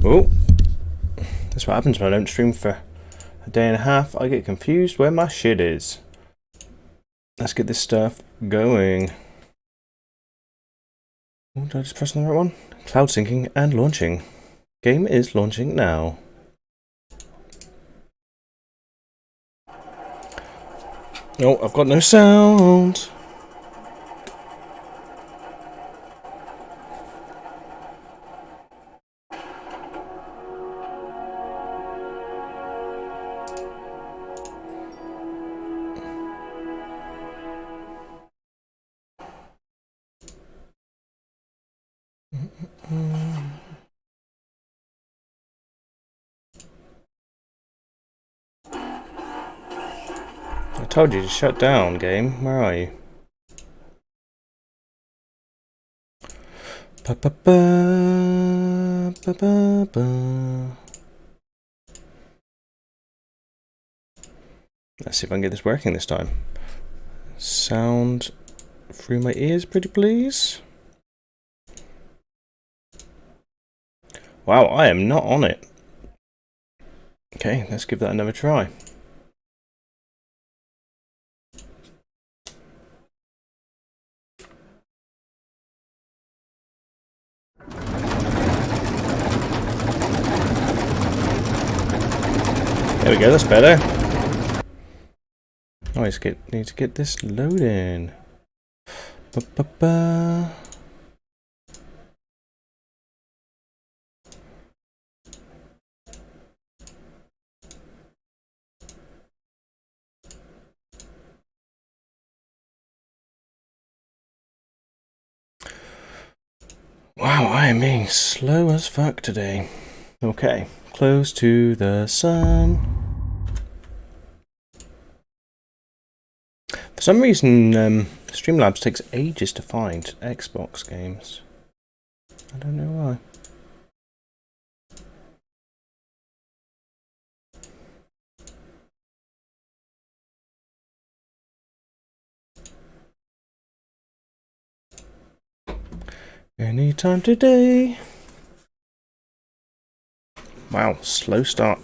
Oh, that's what happens when I don't stream for a day and a half. I get confused where my shit is. Let's get this stuff going. Oh, did I just press on the right one? Cloud syncing and launching. Game is launching now. Oh, I've got no sound. I told you to shut down, game. Where are you? Ba ba ba ba ba ba. Let's see if I can get this working this time. Sound through my ears, pretty please. Wow, I am not on it. Okay, let's give that another try. There we go, that's better. Oh, I need to get this loading. Ba ba ba. Wow, I am being slow as fuck today. Okay, close to the sun. For some reason, Streamlabs takes ages to find Xbox games. I don't know why. Anytime today. Wow, slow start,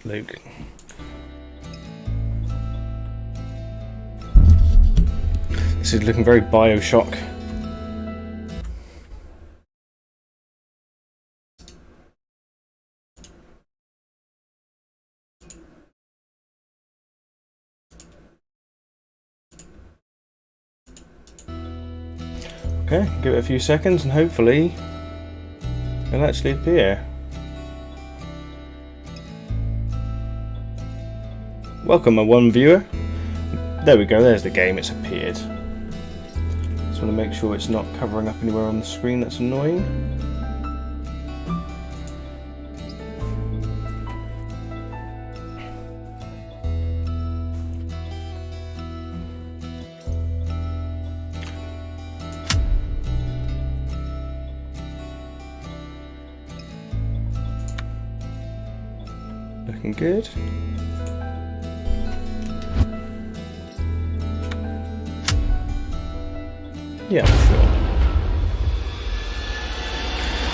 Luke. This is looking very Bioshock. Okay, give it a few seconds and hopefully it'll actually appear. Welcome, my one viewer. There we go, there's the game, it's appeared. Just want to make sure it's not covering up anywhere on the screen that's annoying. Looking good. Yeah, sure.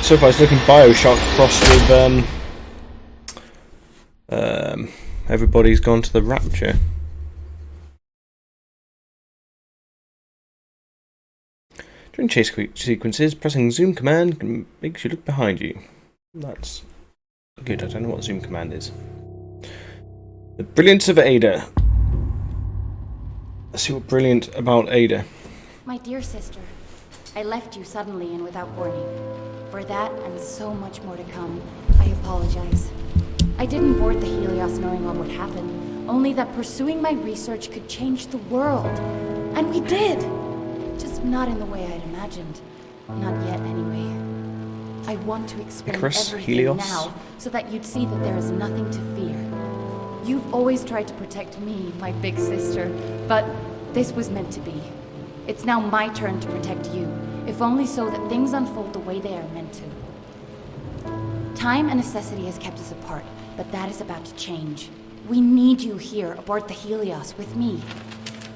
So far it's looking Bioshock crossed with everybody's gone to the Rapture. During chase sequences, pressing zoom command makes you look behind you. That's good, I don't know what zoom command is. The brilliance of Ada. Let's see what brilliant about Ada. My dear sister, I left you suddenly and without warning. For that and so much more to come, I apologize. I didn't board the Helios knowing what would happen, only that pursuing my research could change the world. And we did! Just not in the way I'd imagined. Not yet, anyway. I want to explain Icarus, everything Helios. now, so that you'd see that there is nothing to fear. You've always tried to protect me, my big sister, but this was meant to be. It's now my turn to protect you, if only so that things unfold the way they are meant to. Time and necessity has kept us apart, but that is about to change. We need you here aboard the Helios with me.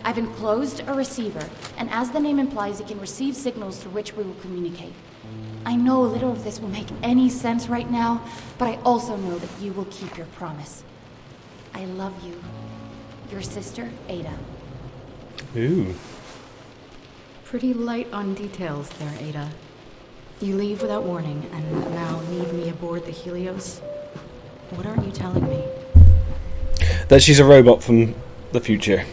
I've enclosed a receiver, and as the name implies, it can receive signals through which we will communicate. I know little of this will make any sense right now, but I also know that you will keep your promise. I love you. Your sister, Ada. Ooh. Pretty light on details there, Ada. You leave without warning and now need me aboard the Helios? What are you telling me? That she's a robot from the future.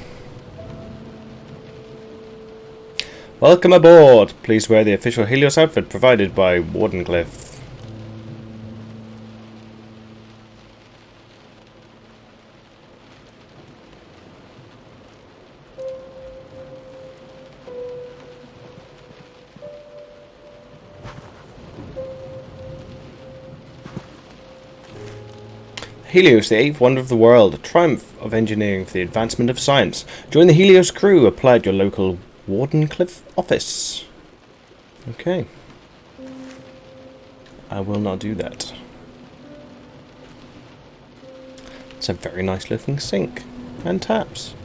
Welcome aboard! Please wear the official Helios outfit provided by Wardenclyffe. Helios, the eighth wonder of the world, a triumph of engineering for the advancement of science. Join the Helios crew. Apply at your local Wardenclyffe office. Okay. I will not do that. It's a very nice looking sink. And taps.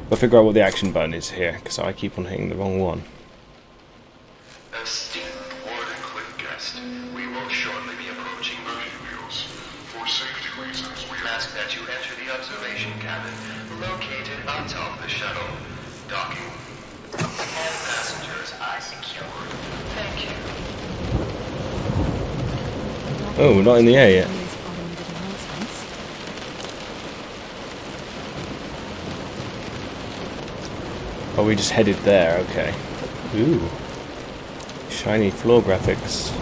We'll figure out what the action button is here, because I keep on hitting the wrong one. Esteemed Wardenclyffe guest, we will shortly be approaching the Helios. For safety reasons, we ask that you enter the observation cabin located atop the shuttle. Docking. All passengers are secured. Thank you. Oh, we're not in the air yet. Oh, we just headed there, okay. Ooh. Shiny floor graphics.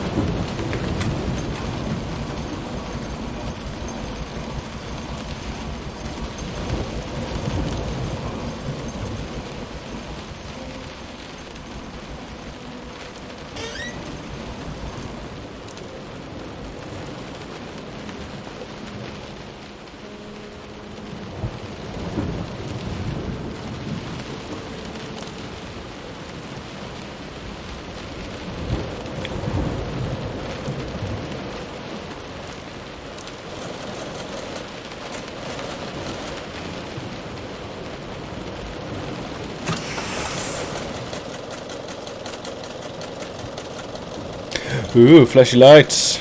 Ooh, flashy lights.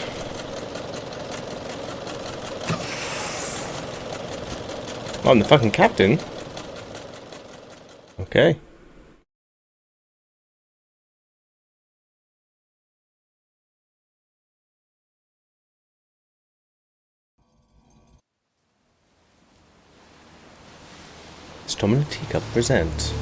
I'm the fucking captain. Okay. Storm and a Teacup present.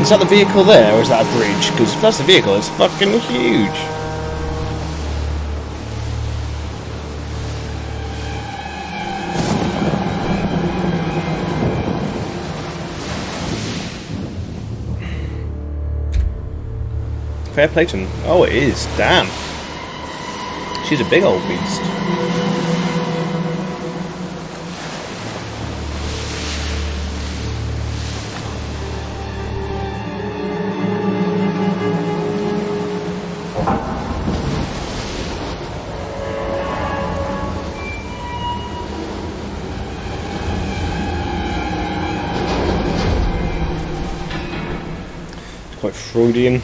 Is that the vehicle there, or is that a bridge? Because if that's the vehicle, it's fucking huge. Fair play to him. Oh, it is. Damn. She's a big old beast. Quite Freudian.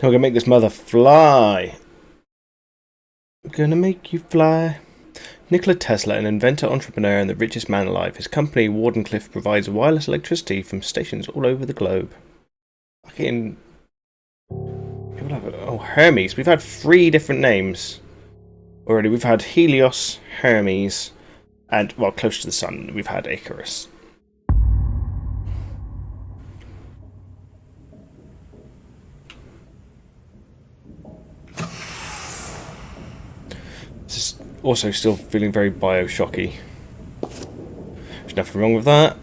Now we're gonna make this mother fly. I'm gonna make you fly. Nikola Tesla, an inventor, entrepreneur, and the richest man alive. His company, Wardenclyffe, provides wireless electricity from stations all over the globe. Fucking... people have... oh, Hermes. We've had 3 different names already. We've had Helios, Hermes, and, well, close to the sun, we've had Icarus. This is Also still feeling very Bioshocky. There's nothing wrong with that.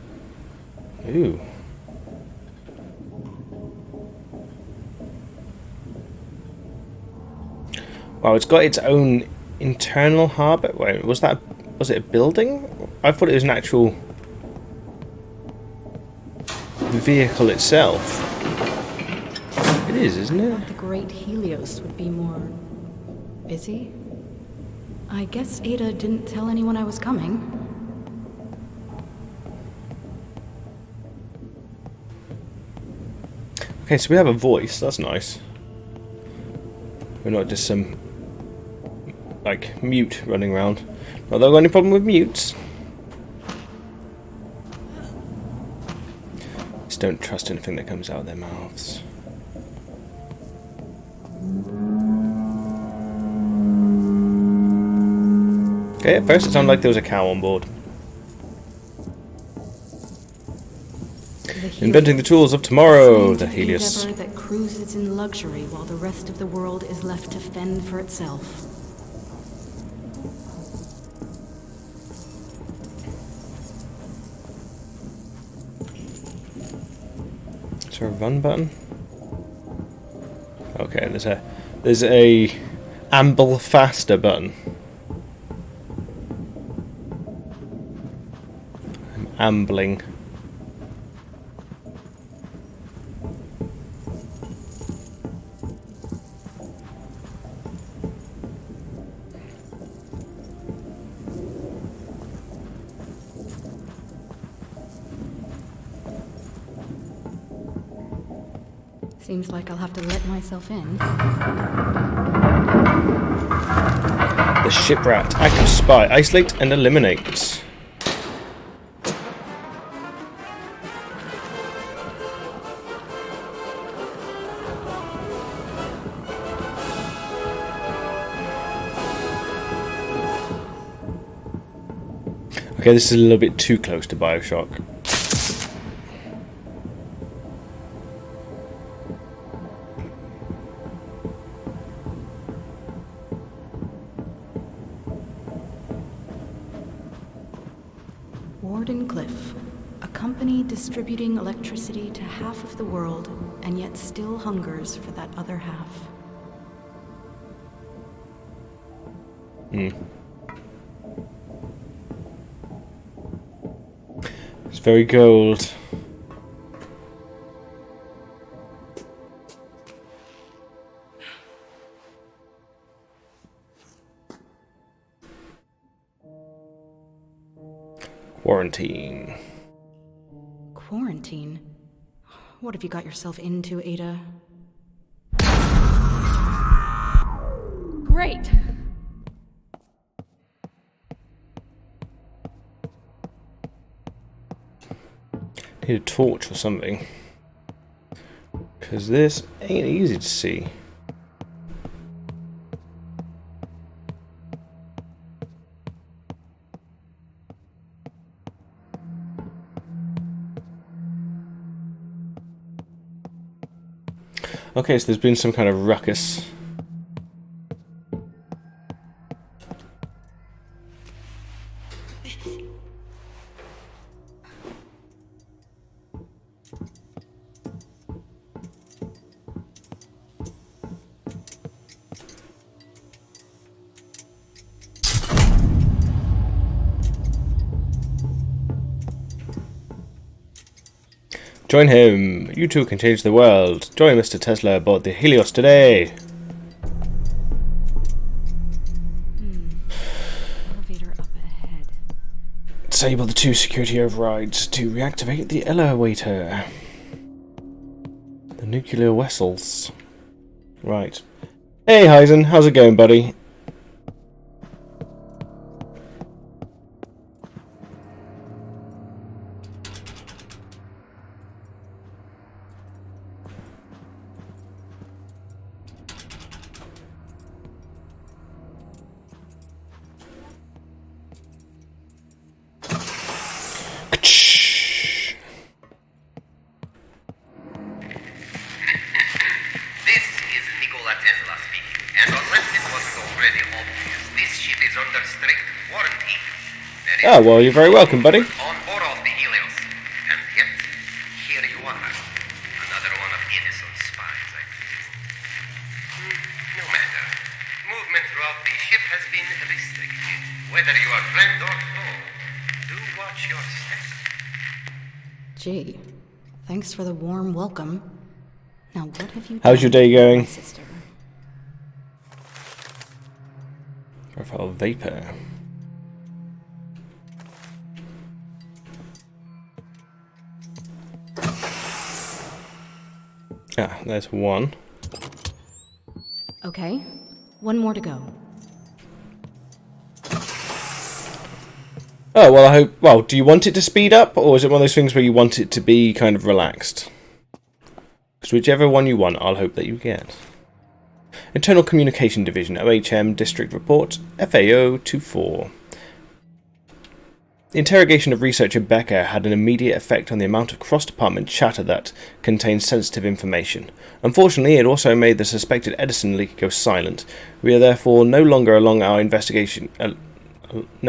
Ooh. Wow, it's got its own internal harbour. Wait, was it a building? I thought it was an actual vehicle itself. It is, isn't it? The great Helios would be more busy. I guess Ada didn't tell anyone I was coming. Okay, so we have a voice. That's nice. We're not just some like mute running around. Not that I've got any problem with mutes. Just don't trust anything that comes out of their mouths. Okay, at first it sounded like there was a cow on board. Inventing the tools of tomorrow, the Helios. Endeavor that cruises in luxury while the rest of the world is left to fend for itself. Is there a run button? Okay, there's a amble faster button. I'm ambling. Seems like I'll have to let myself in. The shipwrecked. Active spy. Isolate and eliminate. Okay, this is a little bit too close to Bioshock. Cliff, a company distributing electricity to half of the world, and yet still hungers for that other half. It's very gold. Quarantine. Quarantine? What have you got yourself into, Ada? Great! Need a torch or something. Because this ain't easy to see. Okay, so there's been some kind of ruckus. Join him. You too can change the world. Join Mr. Tesla aboard the Helios today. Elevator up ahead. Disable the 2 security overrides to reactivate the elevator. The nuclear vessels. Right. Hey Heisen, how's it going, buddy? Oh, well, you're very welcome, buddy. On board of the Helios. And yet, here you are. Another one of Edison's spies, I guess. No matter. Movement throughout the ship has been restricted. Whether you are friend or foe, do watch your step. Gee, thanks for the warm welcome. Now what have you How's your done day with going? my sister? Profile vapor. Ah, there's one. Okay, one more to go. Oh, well, I hope... Well, do you want it to speed up, or is it one of those things where you want it to be kind of relaxed? Because whichever one you want, I'll hope that you get. Internal Communication Division, OHM District Report, FAO 24. The interrogation of researcher Becker had an immediate effect on the amount of cross-department chatter that contained sensitive information. Unfortunately, it also made the suspected Edison leak go silent. We are therefore no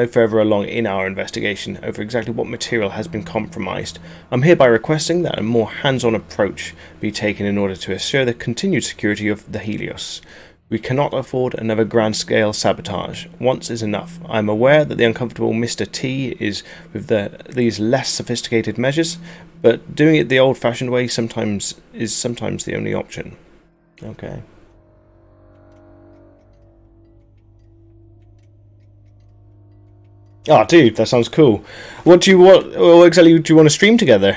further along in our investigation over exactly what material has been compromised. I'm hereby requesting that a more hands-on approach be taken in order to assure the continued security of the Helios. We cannot afford another grand-scale sabotage. Once is enough. I am aware that the uncomfortable Mr. T is with these less sophisticated measures, but doing it the old-fashioned way sometimes the only option. Okay. Oh, dude, that sounds cool. What exactly do you want to stream together?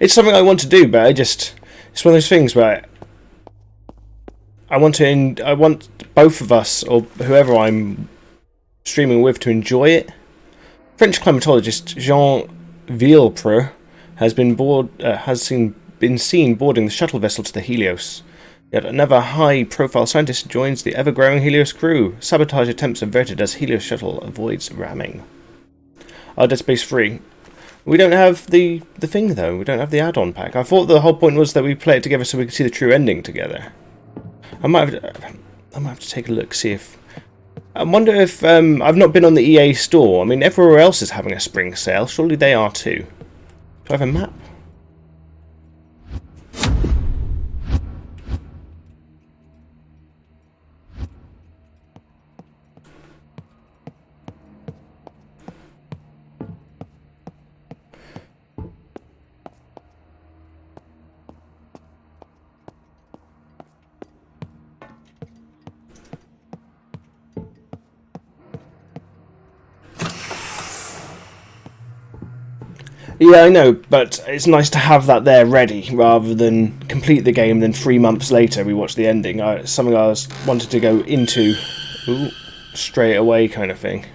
It's something I want to do, but it's one of those things where I want both of us, or whoever I'm streaming with, to enjoy it. French climatologist Jean Villepreux has been seen boarding the shuttle vessel to the Helios. Yet another high-profile scientist joins the ever-growing Helios crew. Sabotage attempts averted as Helios shuttle avoids ramming. Dead Space 3. We don't have the thing, though. We don't have the add-on pack. I thought the whole point was that we play it together so we could see the true ending together. I might have to take a look, see if... I wonder if... I've not been on the EA store. I mean, everywhere else is having a spring sale. Surely they are too. Do I have a map? Yeah, I know, but it's nice to have that there ready, rather than complete the game, then 3 months later we watch the ending. Something I wanted to go into straight away kind of thing,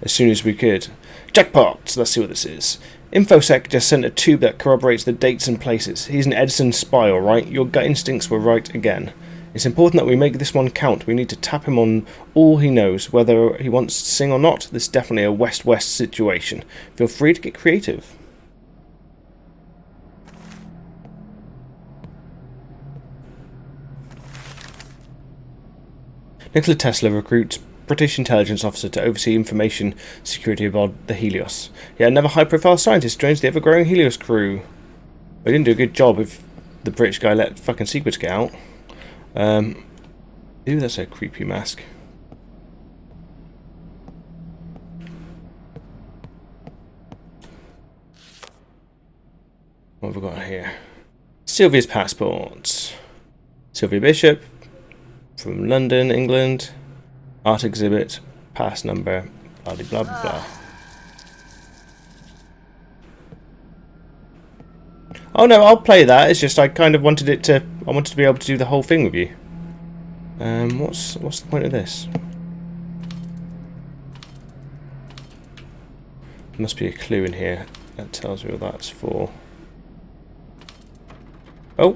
as soon as we could. Jackpot! Let's see what this is. InfoSec just sent a tube that corroborates the dates and places. He's an Edison spy, alright? Your gut instincts were right again. It's important that we make this one count. We need to tap him on all he knows, whether he wants to sing or not. This is definitely a West-West situation. Feel free to get creative. Nikola Tesla recruits British intelligence officer to oversee information security aboard the Helios. Yet another high-profile scientist joins the ever-growing Helios crew. They didn't do a good job if the British guy let fucking secrets get out. Ooh, that's a creepy mask. What have we got here? Sylvia's passport. Sylvia Bishop. From London, England. Art exhibit. Pass number. Blah blah blah blah. Oh no, I'll play that. It's just I kind of wanted it to. I wanted to be able to do the whole thing with you. What's the point of this? There must be a clue in here that tells me what that's for. Oh,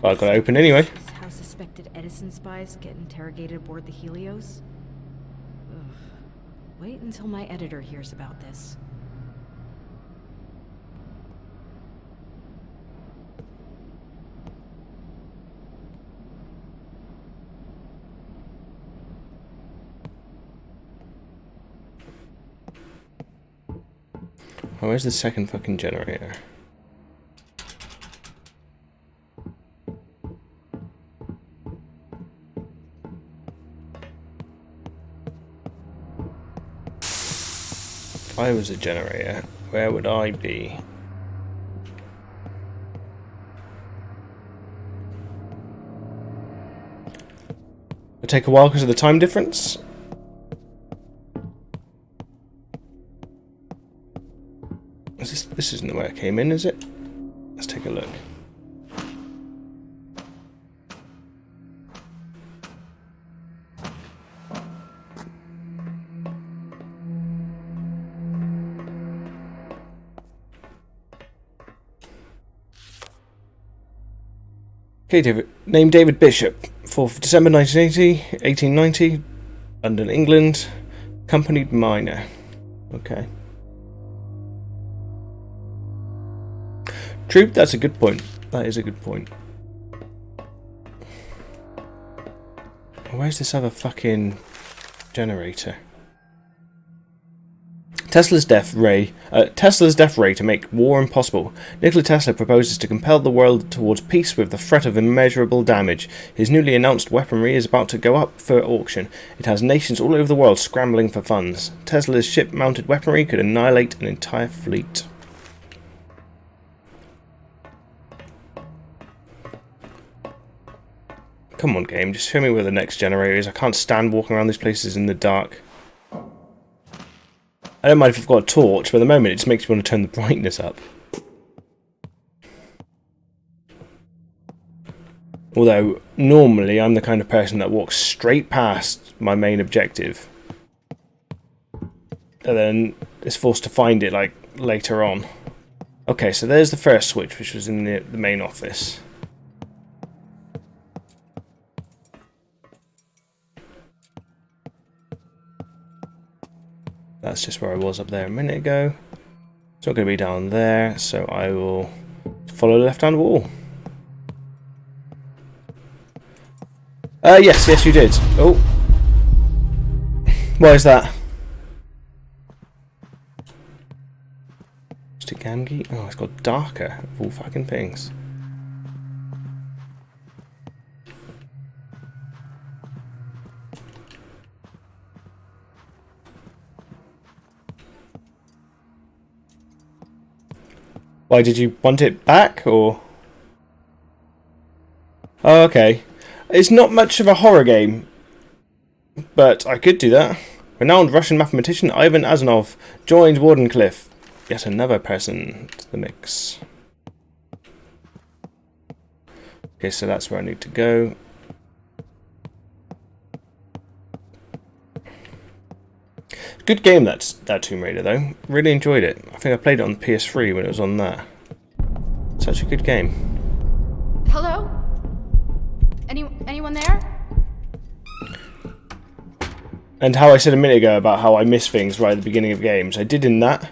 well, I got to open anyway. How suspected Edison spies get interrogated aboard the Helios? Ugh. Wait until my editor hears about this. Oh, where's the second fucking generator? If I was a generator, where would I be? It'll take a while because of the time difference. This isn't the way I came in, is it? Let's take a look. Okay, David. Name David Bishop. 4th of December 1890, London, England. Accompanied miner. Okay. True, that's a good point. That is a good point. Where's this other fucking generator? Tesla's death ray to make war impossible. Nikola Tesla proposes to compel the world towards peace with the threat of immeasurable damage. His newly announced weaponry is about to go up for auction. It has nations all over the world scrambling for funds. Tesla's ship-mounted weaponry could annihilate an entire fleet. Come on, game, just show me where the next generator is. I can't stand walking around these places in the dark. I don't mind if I've got a torch, but at the moment it just makes me want to turn the brightness up. Although, normally I'm the kind of person that walks straight past my main objective. And then is forced to find it, like, later on. Okay, so there's the first switch, which was in the main office. That's just where I was up there a minute ago. It's not going to be down there, so I will follow the left-hand wall. Yes, you did. Oh. Why is that? Just a Gamgee? Oh, it's got darker of all fucking things. Why, did you want it back, or...? Oh, okay. It's not much of a horror game, but I could do that. Renowned Russian mathematician Ivan Asanov joined Wardenclyffe. Yet another person to the mix. Okay, so that's where I need to go. Good game, that Tomb Raider, though. Really enjoyed it. I think I played it on the PS3 when it was on that. Such a good game. Hello? Anyone there? And how I said a minute ago about how I miss things right at the beginning of games. I did in that.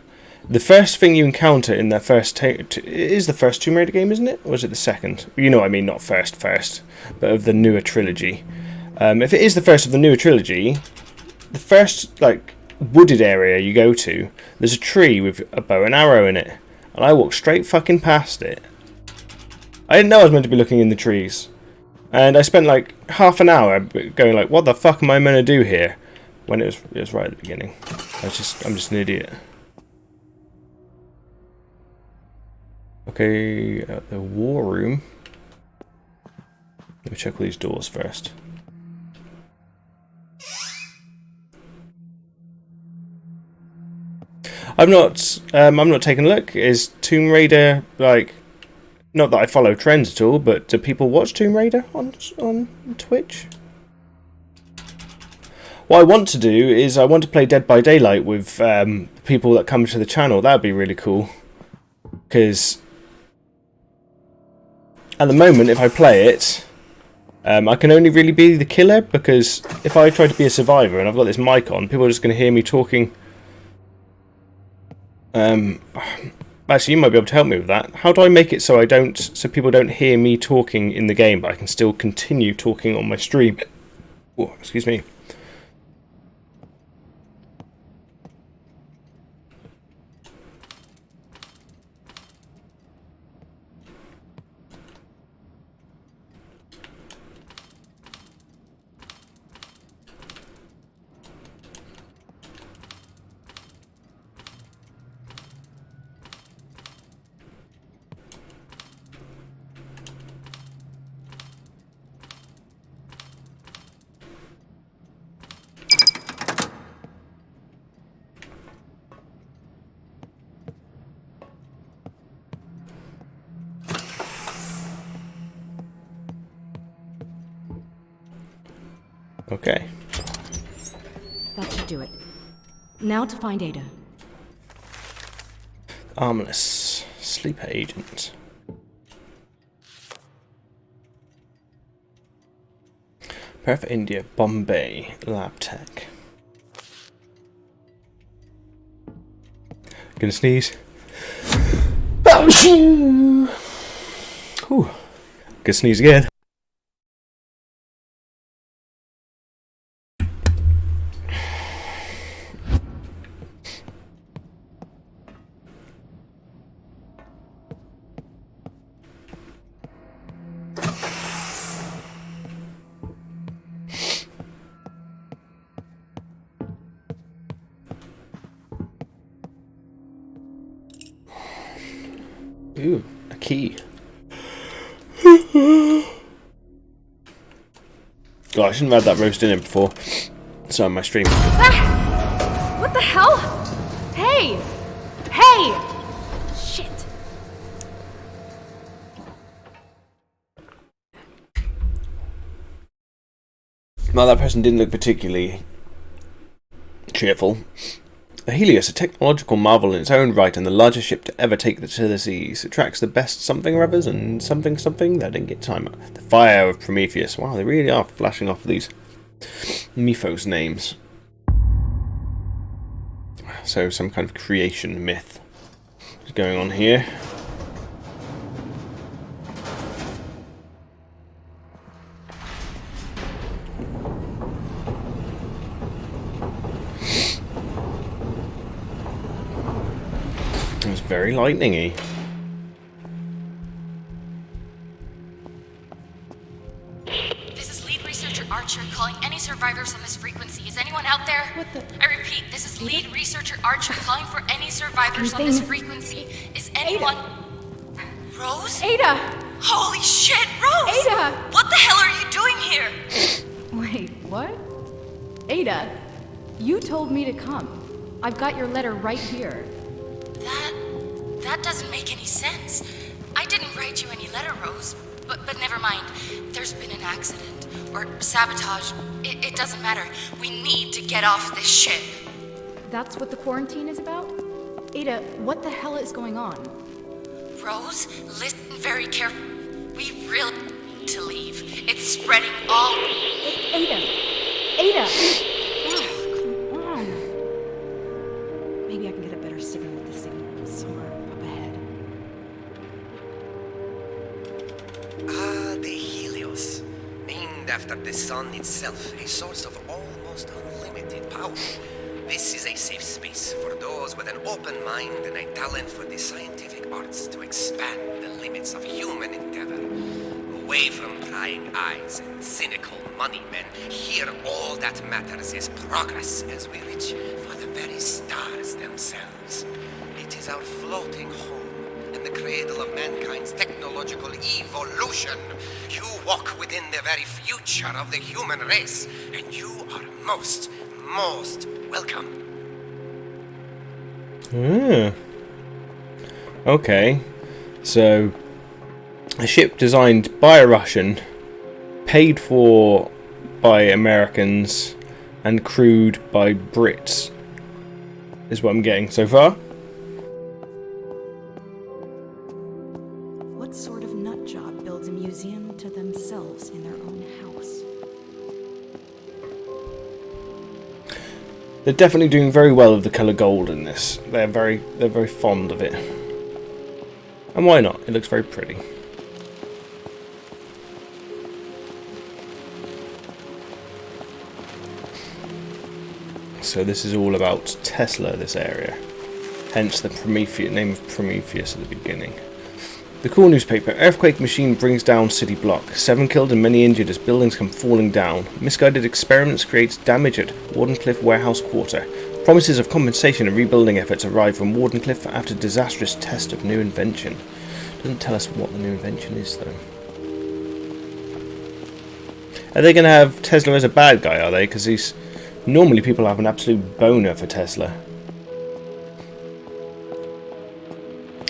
The first thing you encounter in the first... It is the first Tomb Raider game, isn't it? Or is it the second? You know what I mean, not first, but of the newer trilogy. If it is the first of the newer trilogy, the first, like, wooded area you go to, there's a tree with a bow and arrow in it. And I walked straight fucking past it. I didn't know I was meant to be looking in the trees. And I spent like half an hour going like, what the fuck am I meant to do here? When it was right at the beginning. I'm just an idiot. Okay, the war room. Let me check all these doors first. I'm not taking a look. Is Tomb Raider, like, not that I follow trends at all, but do people watch Tomb Raider on Twitch? What I want to do is I want to play Dead by Daylight with people that come to the channel. That would be really cool. Because at the moment, if I play it, I can only really be the killer, because if I try to be a survivor and I've got this mic on, people are just going to hear me talking. Actually, you might be able to help me with that. How do I make it so people don't hear me talking in the game, but I can still continue talking on my stream? Oh, excuse me. Okay. That should do it. Now to find Ada. Armless. Sleeper agent. Prepare for India. Bombay. Lab tech. Gonna sneeze. Whew. Gonna sneeze again. Ooh, a key. Oh, I shouldn't have had that roast in it before. It's on my stream. Ah! What the hell? Hey! Hey! Shit. Well, that person didn't look particularly cheerful. The Helios, a technological marvel in its own right and the largest ship to ever take to the seas. It tracks the best something or others and something something. That didn't get time. The fire of Prometheus. Wow, they really are flashing off these mythos names. So some kind of creation myth is going on here. It was very lightning-y. This is lead researcher Archer calling any survivors on this frequency. Is anyone out there? What the? I repeat, this is lead researcher Archer calling for any survivors on this frequency. Is anyone... Rose? Ada! Holy shit, Rose! Ada! What the hell are you doing here? Wait, what? Ada, you told me to come. I've got your letter right here. That doesn't make any sense. I didn't write you any letter, Rose. But never mind. There's been an accident. Or sabotage. It doesn't matter. We need to get off this ship. That's what the quarantine is about? Ada, what the hell is going on? Rose, listen very carefully. We really need to leave. It's spreading all... Ada! Ada! Oh, come on. Maybe I can get a better signal with the signal somewhere up ahead. Ah, the Helios. Named after the sun itself, a source of almost unlimited power. This is a safe space for those with an open mind and a talent for the scientific arts to expand the limits of human endeavor. Away from prying eyes and cynical money men, here all that matters is progress as we reach for the very stars themselves. It is our floating home and the cradle of mankind's technological evolution. You walk within the very future of the human race, and you are most welcome. Okay. So, a ship designed by a Russian, paid for by Americans, and crewed by Brits is what I'm getting so far. What sort of nutjob builds a museum to themselves in their own house? They're definitely doing very well with the colour gold in this. They're very fond of it. And why not? It looks very pretty. So this is all about Tesla, this area. Hence the name of Prometheus at the beginning. The cool newspaper. Earthquake machine brings down city block. 7 killed and many injured as buildings come falling down. Misguided experiments creates damage at Wardenclyffe warehouse quarter. Promises of compensation and rebuilding efforts arrive from Wardenclyffe after disastrous test of new invention. Doesn't tell us what the new invention is though. Are they going to have Tesla as a bad guy, are they? Because he's... Normally people have an absolute boner for Tesla.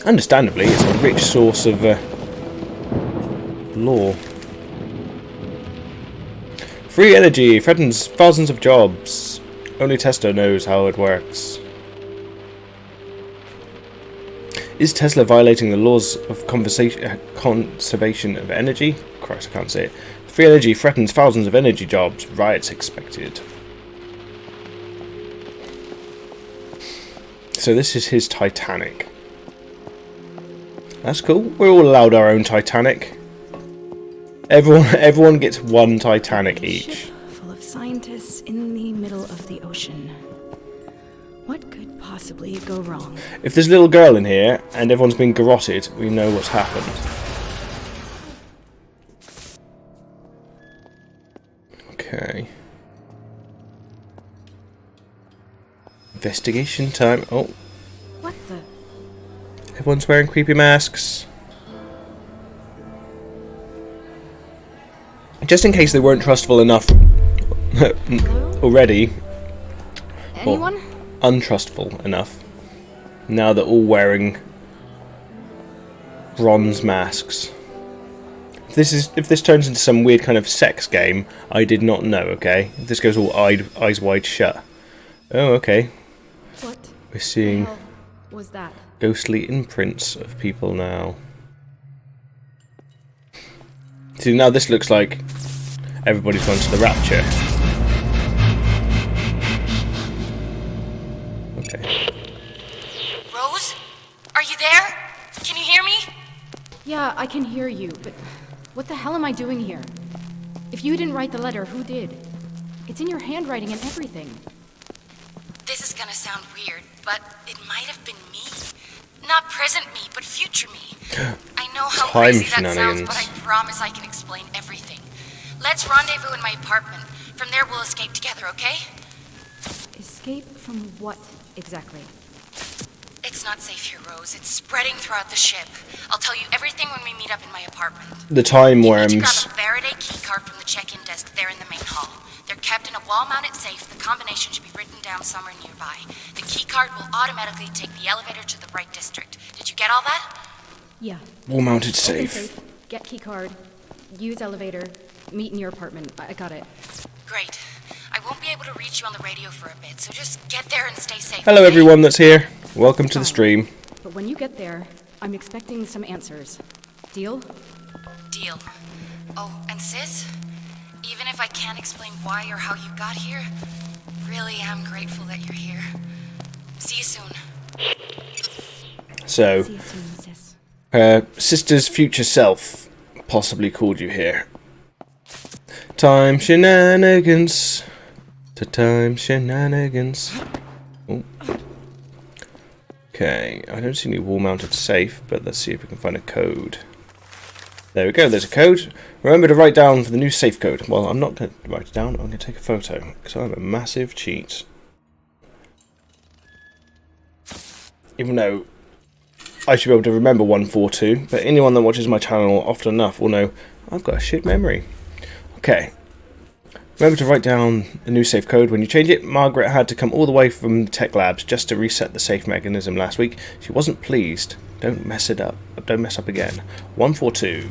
Understandably, it's a rich source of lore. Free energy threatens thousands of jobs. Only Tesla knows how it works. Is Tesla violating the laws of conservation of energy? Christ, I can't say it. Free energy threatens thousands of energy jobs. Riots expected. So this is his Titanic. That's cool. We're all allowed our own Titanic. Everyone gets one Titanic each. Ship full of scientists in the middle of the ocean. What could possibly go wrong? If there's a little girl in here and everyone's been garroted, we know what's happened. Okay. Investigation time. Oh. What the? Everyone's wearing creepy masks. Just in case they weren't trustful enough already. Anyone? Or untrustful enough. Now they're all wearing bronze masks. If this turns into some weird kind of sex game, I did not know, okay? If this goes all eyes wide shut. Oh, okay. What? We're seeing The hell was that? ghostly imprints of people now. See, now this looks like everybody's gone to the rapture. Okay. Rose? Are you there? Can you hear me? Yeah, I can hear you, but what the hell am I doing here? If you didn't write the letter, who did? It's in your handwriting and everything. This is gonna sound weird, but it might have been me. Not present me, but future me. I know how Time crazy that sounds, shenanigans. but I promise I can explain everything. Let's rendezvous in my apartment. From there we'll escape together, okay? Escape from what, exactly? It's not safe here, Rose. It's spreading throughout the ship. I'll tell you everything when we meet up in my apartment. The time You need to worms. grab a Faraday keycard from the check-in desk there in the main hall. They're kept in a wall-mounted safe. The combination should be written down somewhere nearby. The keycard will automatically take the elevator to the right district. Did you get all that? Yeah. Wall mounted Open safe. Get keycard. Use elevator. Meet in your apartment. I got it. Great. I won't be able to reach you on the radio for a bit, so just get there and stay safe. Hello okay? everyone that's here. Welcome to the stream. But when you get there, I'm expecting some answers. Deal? Deal. Oh, and sis? Even if I can't explain why or how you got here, really am grateful that you're here. See you soon. So, See you soon, sis. her sister's future self possibly called you here. Time shenanigans. To time shenanigans. Oh. Okay, I don't see any wall-mounted safe, but let's see if we can find a code. There we go, there's a code. Remember to write down for the new safe code. Well, I'm not going to write it down, I'm going to take a photo, because I'm a massive cheat. Even though I should be able to remember 142, but anyone that watches my channel often enough will know I've got a shit memory. Okay. Remember to write down the new safe code when you change it. Margaret had to come all the way from the tech labs just to reset the safe mechanism last week. She wasn't pleased. Don't mess it up. Don't mess up again. 142.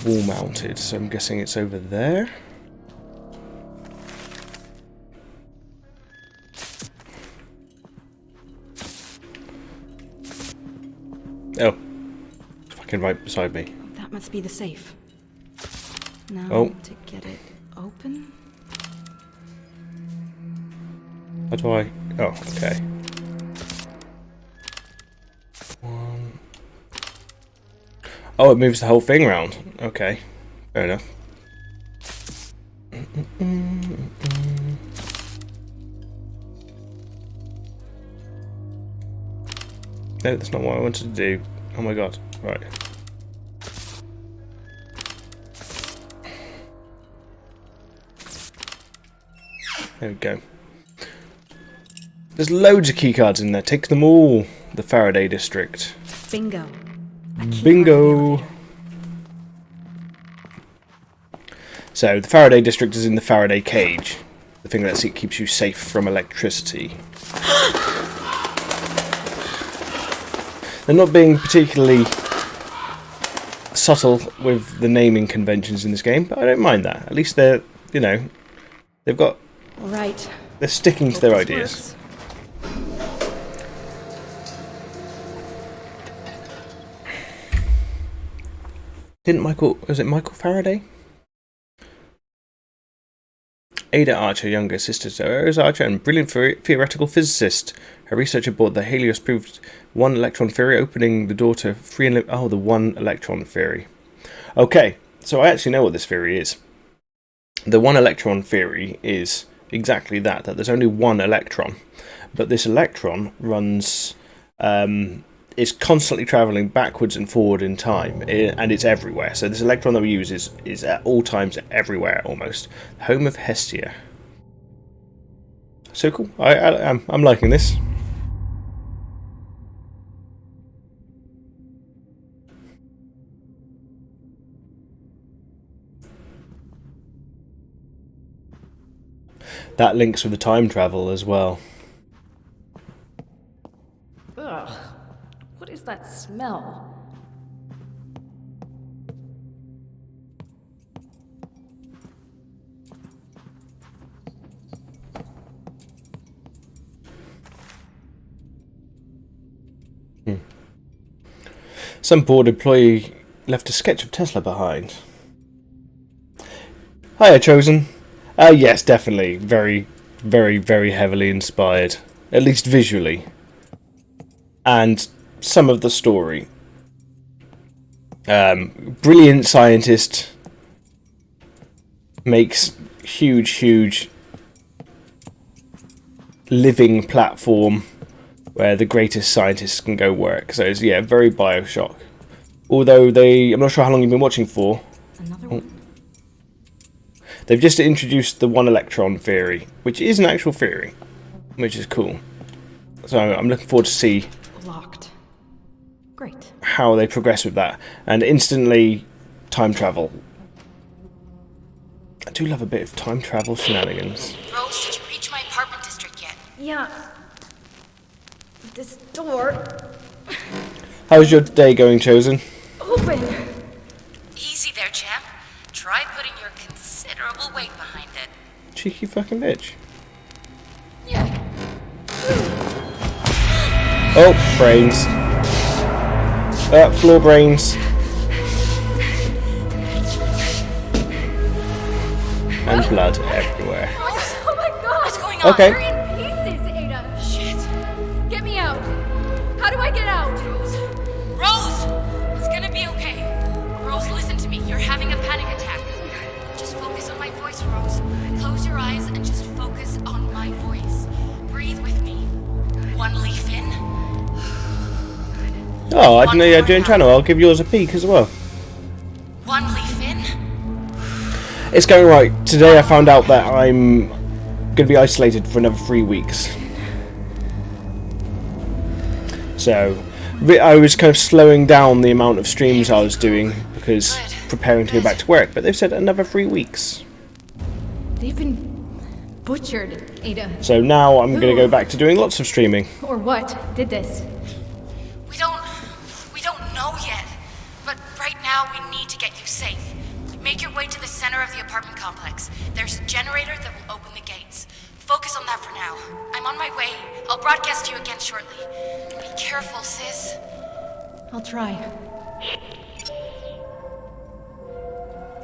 Wall mounted, so I'm guessing it's over there. Oh. Fucking right beside me. That must be the safe. Now, Oh. to get it open? How do I... Oh, okay. One... Oh, it moves the whole thing around. Okay. Fair enough. No, that's not what I wanted to do. Oh my god. Right. There we go. There's loads of keycards in there. Take them all. The Faraday district. Bingo. A key Bingo. card for the elevator. So, the Faraday district is in the Faraday cage. The thing that keeps you safe from electricity. They're not being particularly subtle with the naming conventions in this game, but I don't mind that. At least they're, you know, they've got... Right. They're sticking to their ideas. Works. Was it Michael Faraday? Ada Archer, younger sister to Rose Archer, and brilliant theoretical physicist. Her research aboard the Helios proved one electron theory, opening the door to free and the one electron theory. Okay, so I actually know what this theory is. The one electron theory is exactly that there's only one electron, but this electron runs is constantly travelling backwards and forward in time, and it's everywhere. So this electron that we use is at all times everywhere, almost. Home of Hestia. So cool. I'm liking this. That links with the time travel as well. Ugh. What is that smell? Some bored employee left a sketch of Tesla behind. Hiya, Chosen. Yes, definitely. Very, very, very heavily inspired. At least visually. And some of the story. Brilliant scientist. Makes huge living platform where the greatest scientists can go work. So it's, yeah, very Bioshock. Although I'm not sure how long you've been watching for. Another one? They've just introduced the one electron theory, which is an actual theory, which is cool. So I'm looking forward to see Locked. Great. how they progress with that. And instantly, time travel. I do love a bit of time travel shenanigans. Rose, did you reach my apartment district yet? Yeah. This door. How's your day going, Chosen? Open! Easy there, champ. Try putting your considerable weight behind it. Cheeky fucking bitch. Oh, brains. Floor brains. And blood everywhere. Rose, Oh my god! what's going on? Okay. You're in pieces, Ada! Shit. Get me out! How do I get out? Rose! It's gonna be okay. Rose, listen to me. You're having a panic attack. Just focus on my voice, Rose. Close your eyes and just focus on my voice. Breathe with me. One leaf in. Oh, I didn't know you had your own channel. I'll give yours a peek as well. One leaf in. It's going right. Today I found out that I'm going to be isolated for another 3 weeks. So, I was kind of slowing down the amount of streams I was doing because preparing to go back to work. But they've said another 3 weeks. They've been butchered, Ada. So now I'm going to go back to doing lots of streaming. Or what did this? We don't know yet. But right now we need to get you safe. Make your way to the center of the apartment complex. There's a generator that will open the gates. Focus on that for now. I'm on my way. I'll broadcast you again shortly. Be careful, sis. I'll try.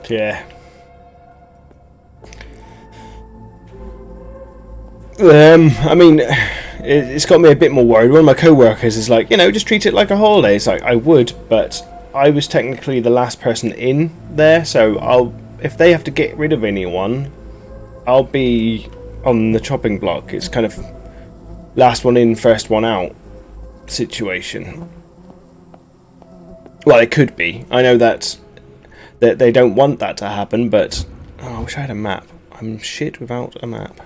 Yeah. I mean, it's got me a bit more worried. One of my co-workers is like, just treat it like a holiday. It's like, I would, but I was technically the last person in there, so if they have to get rid of anyone, I'll be on the chopping block. It's kind of last one in, first one out situation. Well, it could be. I know that they don't want that to happen, but I wish I had a map. I'm shit without a map.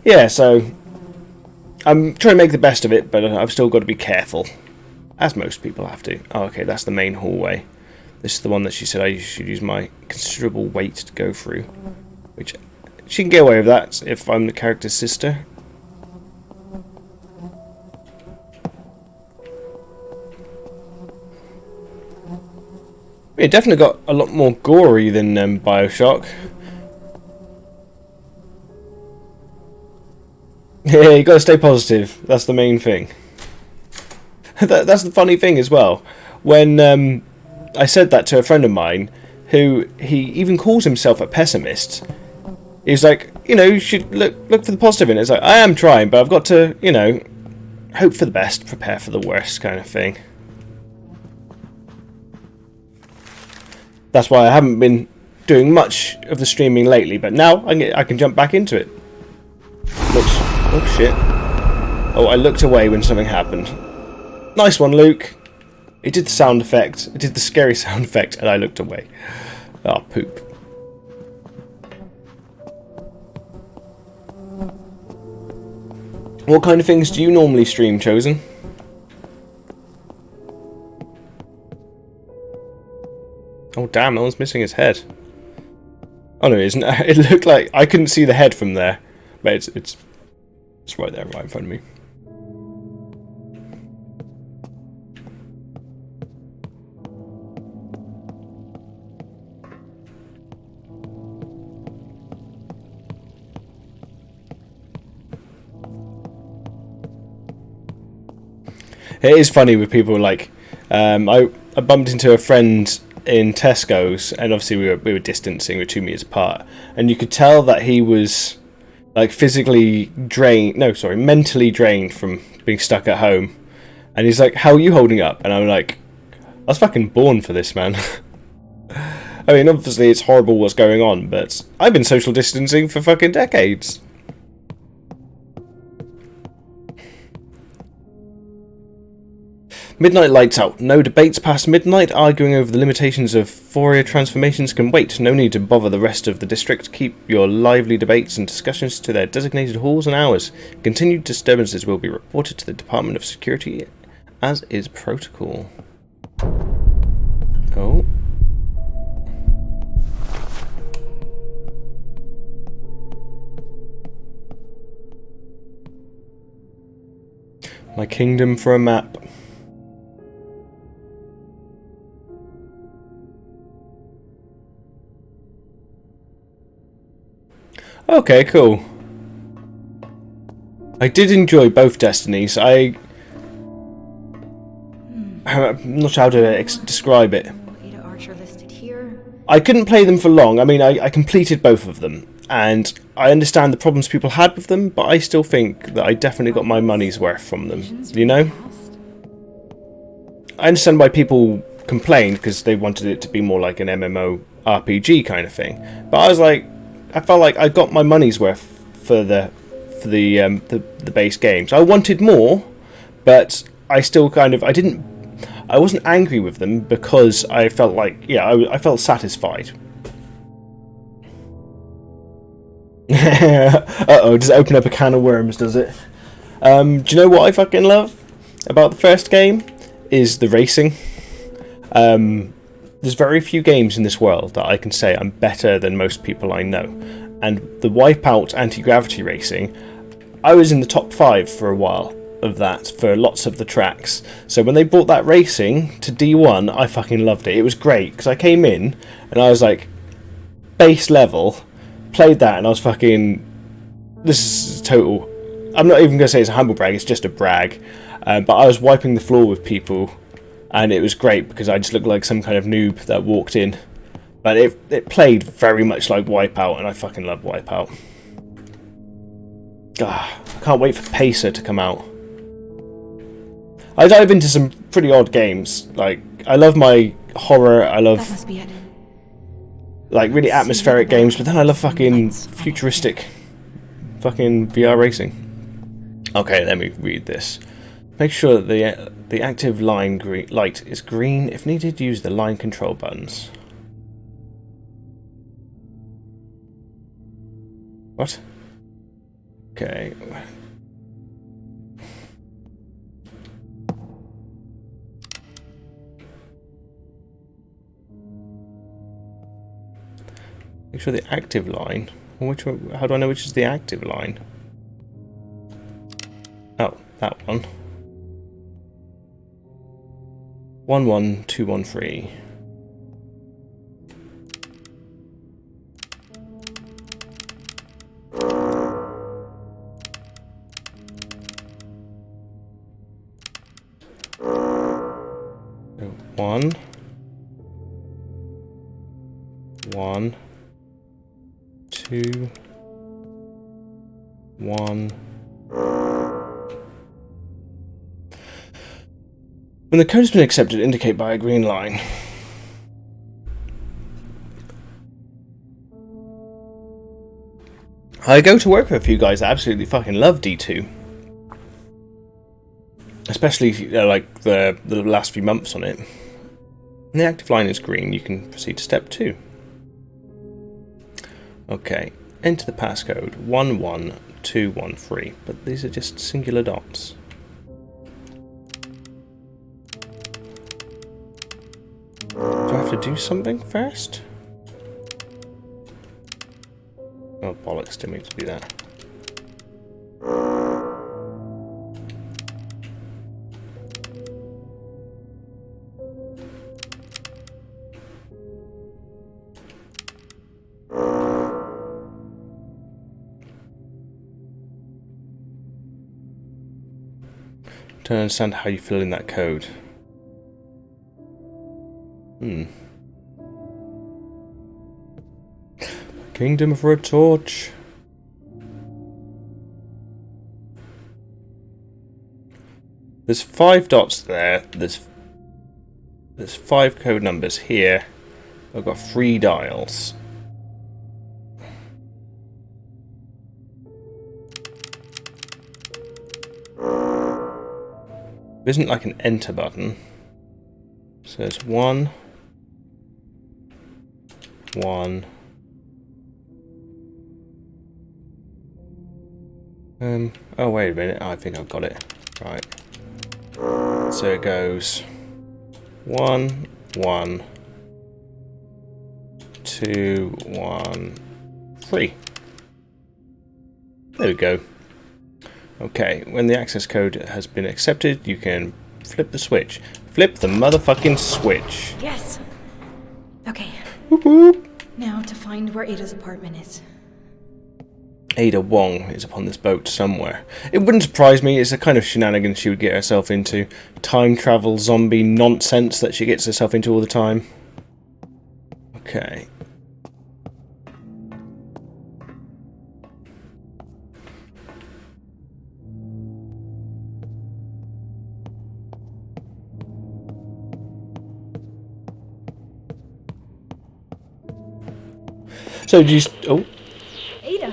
Yeah, so I'm trying to make the best of it, but I've still got to be careful, as most people have to. Oh, okay, that's the main hallway. This is the one that she said I should use my considerable weight to go through, which she can get away with that if I'm the character's sister. It definitely got a lot more gory than Bioshock. Yeah, you gotta stay positive. That's the main thing. That's the funny thing as well. When I said that to a friend of mine, who he even calls himself a pessimist. He's like, you should look for the positive in it. It's like, I am trying, but I've got to, hope for the best, prepare for the worst kind of thing. That's why I haven't been doing much of the streaming lately, but now I can jump back into it. Oh shit. Oh, I looked away when something happened. Nice one, Luke. It did the sound effect. It did the scary sound effect, and I looked away. Ah, poop. What kind of things do you normally stream, Chosen? Oh damn, that one's missing his head. Oh no, it isn't. It looked like I couldn't see the head from there, but it's right there, right in front of me. It is funny with people like I bumped into a friend in Tesco's, and obviously we were distancing, we were 2 meters apart, and you could tell that he was like physically drained, no sorry, mentally drained from being stuck at home. And he's like, how are you holding up? And I'm like, I was fucking born for this, man. I mean, obviously it's horrible what's going on, but I've been social distancing for fucking decades. Midnight lights out. No debates past midnight. Arguing over the limitations of Fourier transformations can wait. No need to bother the rest of the district. Keep your lively debates and discussions to their designated halls and hours. Continued disturbances will be reported to the Department of Security, as is protocol. Oh. My kingdom for a map. Okay, cool. I did enjoy both Destinies. I'm not sure how to describe it. Ada Archer listed here. I couldn't play them for long. I mean, I completed both of them, and I understand the problems people had with them, but I still think that I definitely got my money's worth from them, you know? I understand why people complained, because they wanted it to be more like an MMO RPG kind of thing, but I was like, I felt like I got my money's worth for the base games. I wanted more, but I still kind of I wasn't angry with them because I felt like I felt satisfied. Uh-oh, does it open up a can of worms, does it? Do you know what I fucking love about the first game? Is the racing. There's very few games in this world that I can say I'm better than most people I know. And the Wipeout anti-gravity racing, I was in the top 5 for a while of that, for lots of the tracks. So when they brought that racing to D1, I fucking loved it. It was great, because I came in, and I was like, base level, played that, and I was fucking, this is total, I'm not even going to say it's a humble brag, it's just a brag. But I was wiping the floor with people, and it was great because I just looked like some kind of noob that walked in. But it played very much like Wipeout, and I fucking love Wipeout. I can't wait for Pacer to come out. I dive into some pretty odd games. Like, I love my horror, I love That must be it. like really atmospheric games, but then I love fucking futuristic fucking VR racing. Okay, let me read this. Make sure that the active line light is green. If needed, use the line control buttons. What? Okay. Make sure the active line. Which one? How do I know which is the active line? Oh, that one. 11213. 1, 1, 2, 1. When the code has been accepted, indicate by a green line. I go to work with a few guys that absolutely fucking love D2. Especially like the last few months on it. When the active line is green, you can proceed to step 2. Okay, enter the passcode 11213, but these are just singular dots. Do I have to do something first? Oh bollocks, didn't mean to do that. Don't understand how you fill in that code. Kingdom for a torch. There's 5 dots there. There's 5 code numbers here. I've got 3 dials. There isn't like an enter button. So there's 1, 1. Oh wait a minute, I think I've got it. Right. So it goes 1, 1, 2, 1, 3. There we go. Okay, when the access code has been accepted, you can flip the switch. Flip the motherfucking switch. Yes! Okay, Whoop whoop. now to find where Ada's apartment is. Ada Wong is upon this boat somewhere. It wouldn't surprise me, it's the kind of shenanigans she would get herself into. Time travel zombie nonsense that she gets herself into all the time. Okay. So do you... Oh. Ada!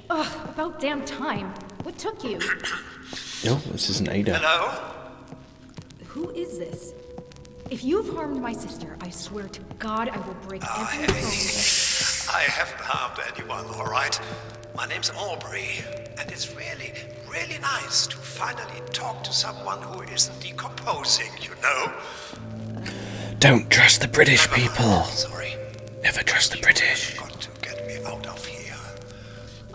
Ugh, about damn time. What took you? No, this isn't Ada. Hello? Who is this? If you've harmed my sister, I swear to God I will break every bone. I haven't harmed anyone, all right? My name's Aubrey, and it's really, really nice to finally talk to someone who isn't decomposing, you know? Don't trust the British people. Sorry. Never trust the British. You've got to get me out of here.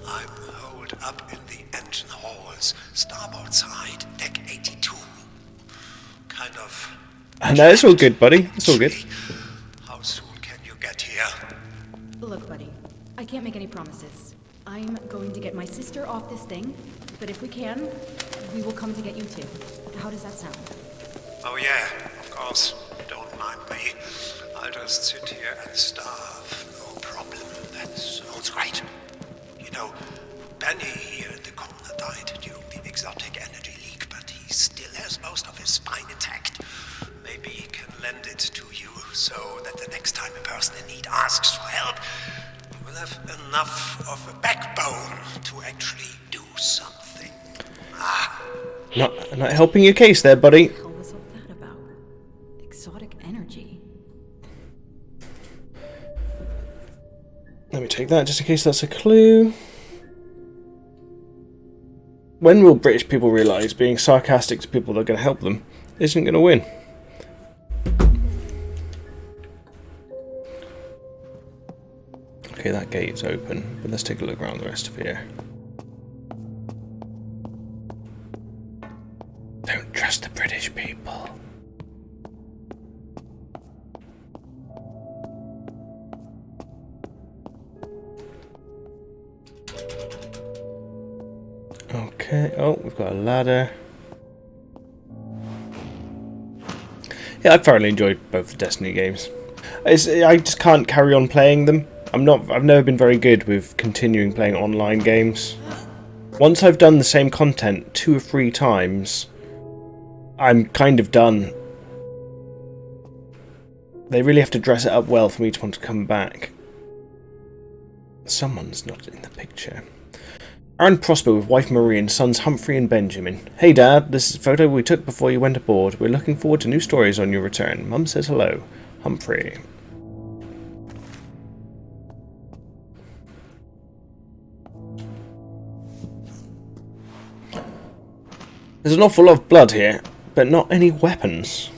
I'm holed up in the engine halls, starboard side, deck 82. Kind of... No, it's all good, buddy. It's all good. How soon can you get here? Look, buddy, I can't make any promises. I'm going to get my sister off this thing, but if we can, we will come to get you too. How does that sound? Oh yeah, of course. Don't mind me. I'll just sit here and starve. No problem. That sounds great. You know, Benny here in the corner died during the exotic energy leak, but he still has most of his spine intact. Maybe he can lend it to you so that the next time a person in need asks for help, you will have enough of a backbone to actually do something. Not helping your case there, buddy. What the hell was all that about? Exotic energy. Let me take that just in case that's a clue. When will British people realise being sarcastic to people that are going to help them isn't going to win? Okay, that gate is open, but let's take a look around the rest of here. Don't trust the British people. Okay, oh, we've got a ladder. Yeah, I thoroughly enjoyed both the Destiny games. I just can't carry on playing them. I've never been very good with continuing playing online games. Once I've done the same content 2 or 3 times, I'm kind of done. They really have to dress it up well for me to want to come back. Someone's not in the picture. Aaron Prosper with wife Marie and sons Humphrey and Benjamin. Hey Dad, this is a photo we took before you went aboard. We're looking forward to new stories on your return. Mum says hello. Humphrey. There's an awful lot of blood here, but not any weapons.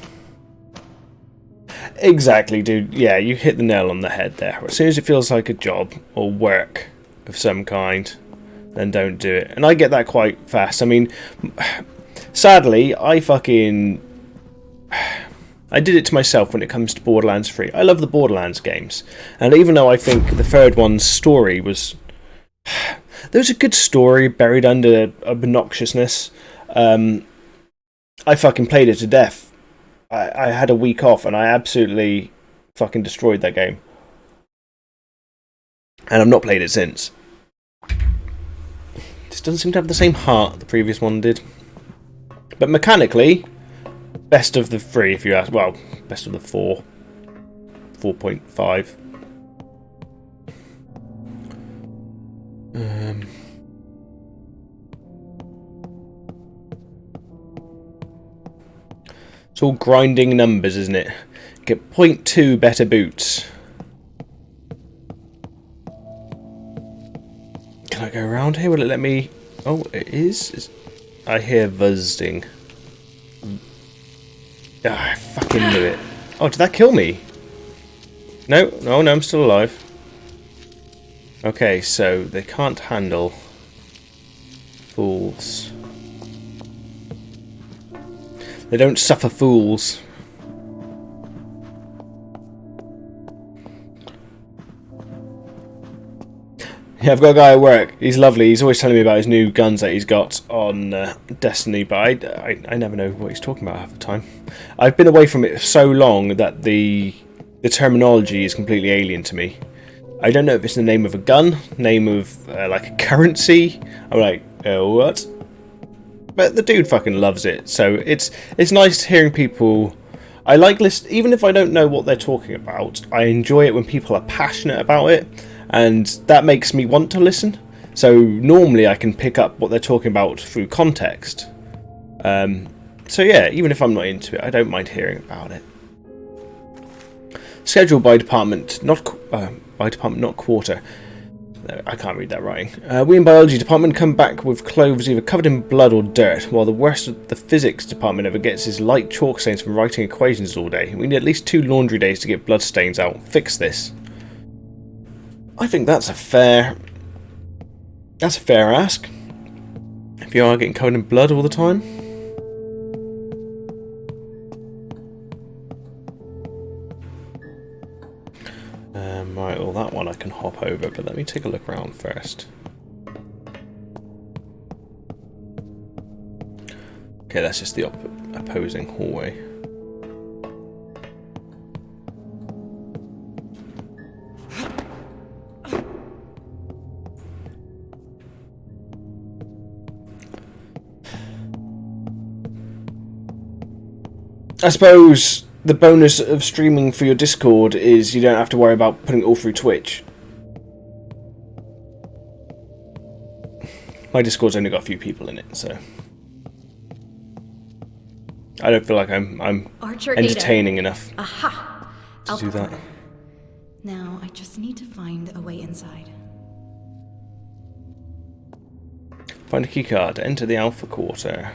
Exactly, dude. Yeah, you hit the nail on the head there. As soon as it feels like a job or work of some kind, then don't do it. And I get that quite fast. I mean, sadly, I did it to myself when it comes to Borderlands 3. I love the Borderlands games. And even though I think the third one's story was... there was a good story buried under obnoxiousness. I fucking played it to death. I had a week off and I absolutely fucking destroyed that game. And I've not played it since. Just doesn't seem to have the same heart the previous one did. But mechanically, best of the 3 if you ask. Well, best of the 4. 4.5. It's all grinding numbers, isn't it? Get 0.2 better boots. Can I go around here? Will it let me... Oh, it is? I hear buzzing. Ah, I fucking knew it. Oh, did that kill me? No, I'm still alive. Okay, so they can't handle fools. They don't suffer fools. Yeah, I've got a guy at work. He's lovely. He's always telling me about his new guns that he's got on Destiny, but I never know what he's talking about half the time. I've been away from it so long that the terminology is completely alien to me. I don't know if it's the name of a gun, name of like a currency. I'm like, what? But the dude fucking loves it, so it's nice hearing people. I like even if I don't know what they're talking about, I enjoy it when people are passionate about it, and that makes me want to listen. So normally I can pick up what they're talking about through context. So yeah, even if I'm not into it, I don't mind hearing about it. Schedule by department, not quarter. I can't read that writing. We in biology department come back with clothes either covered in blood or dirt, while the worst of the physics department ever gets is light chalk stains from writing equations all day. We need at least 2 laundry days to get blood stains out. Fix this. I think that's a fair ask. If you are getting covered in blood all the time. Right, well that one I can hop over, but let me take a look around first. Okay, that's just the opposing hallway. I suppose the bonus of streaming for your Discord is you don't have to worry about putting it all through Twitch. My Discord's only got a few people in it, so I don't feel like I'm entertaining enough to do that. Now I just need to find a way inside. Find a keycard. Enter the Alpha Quarter.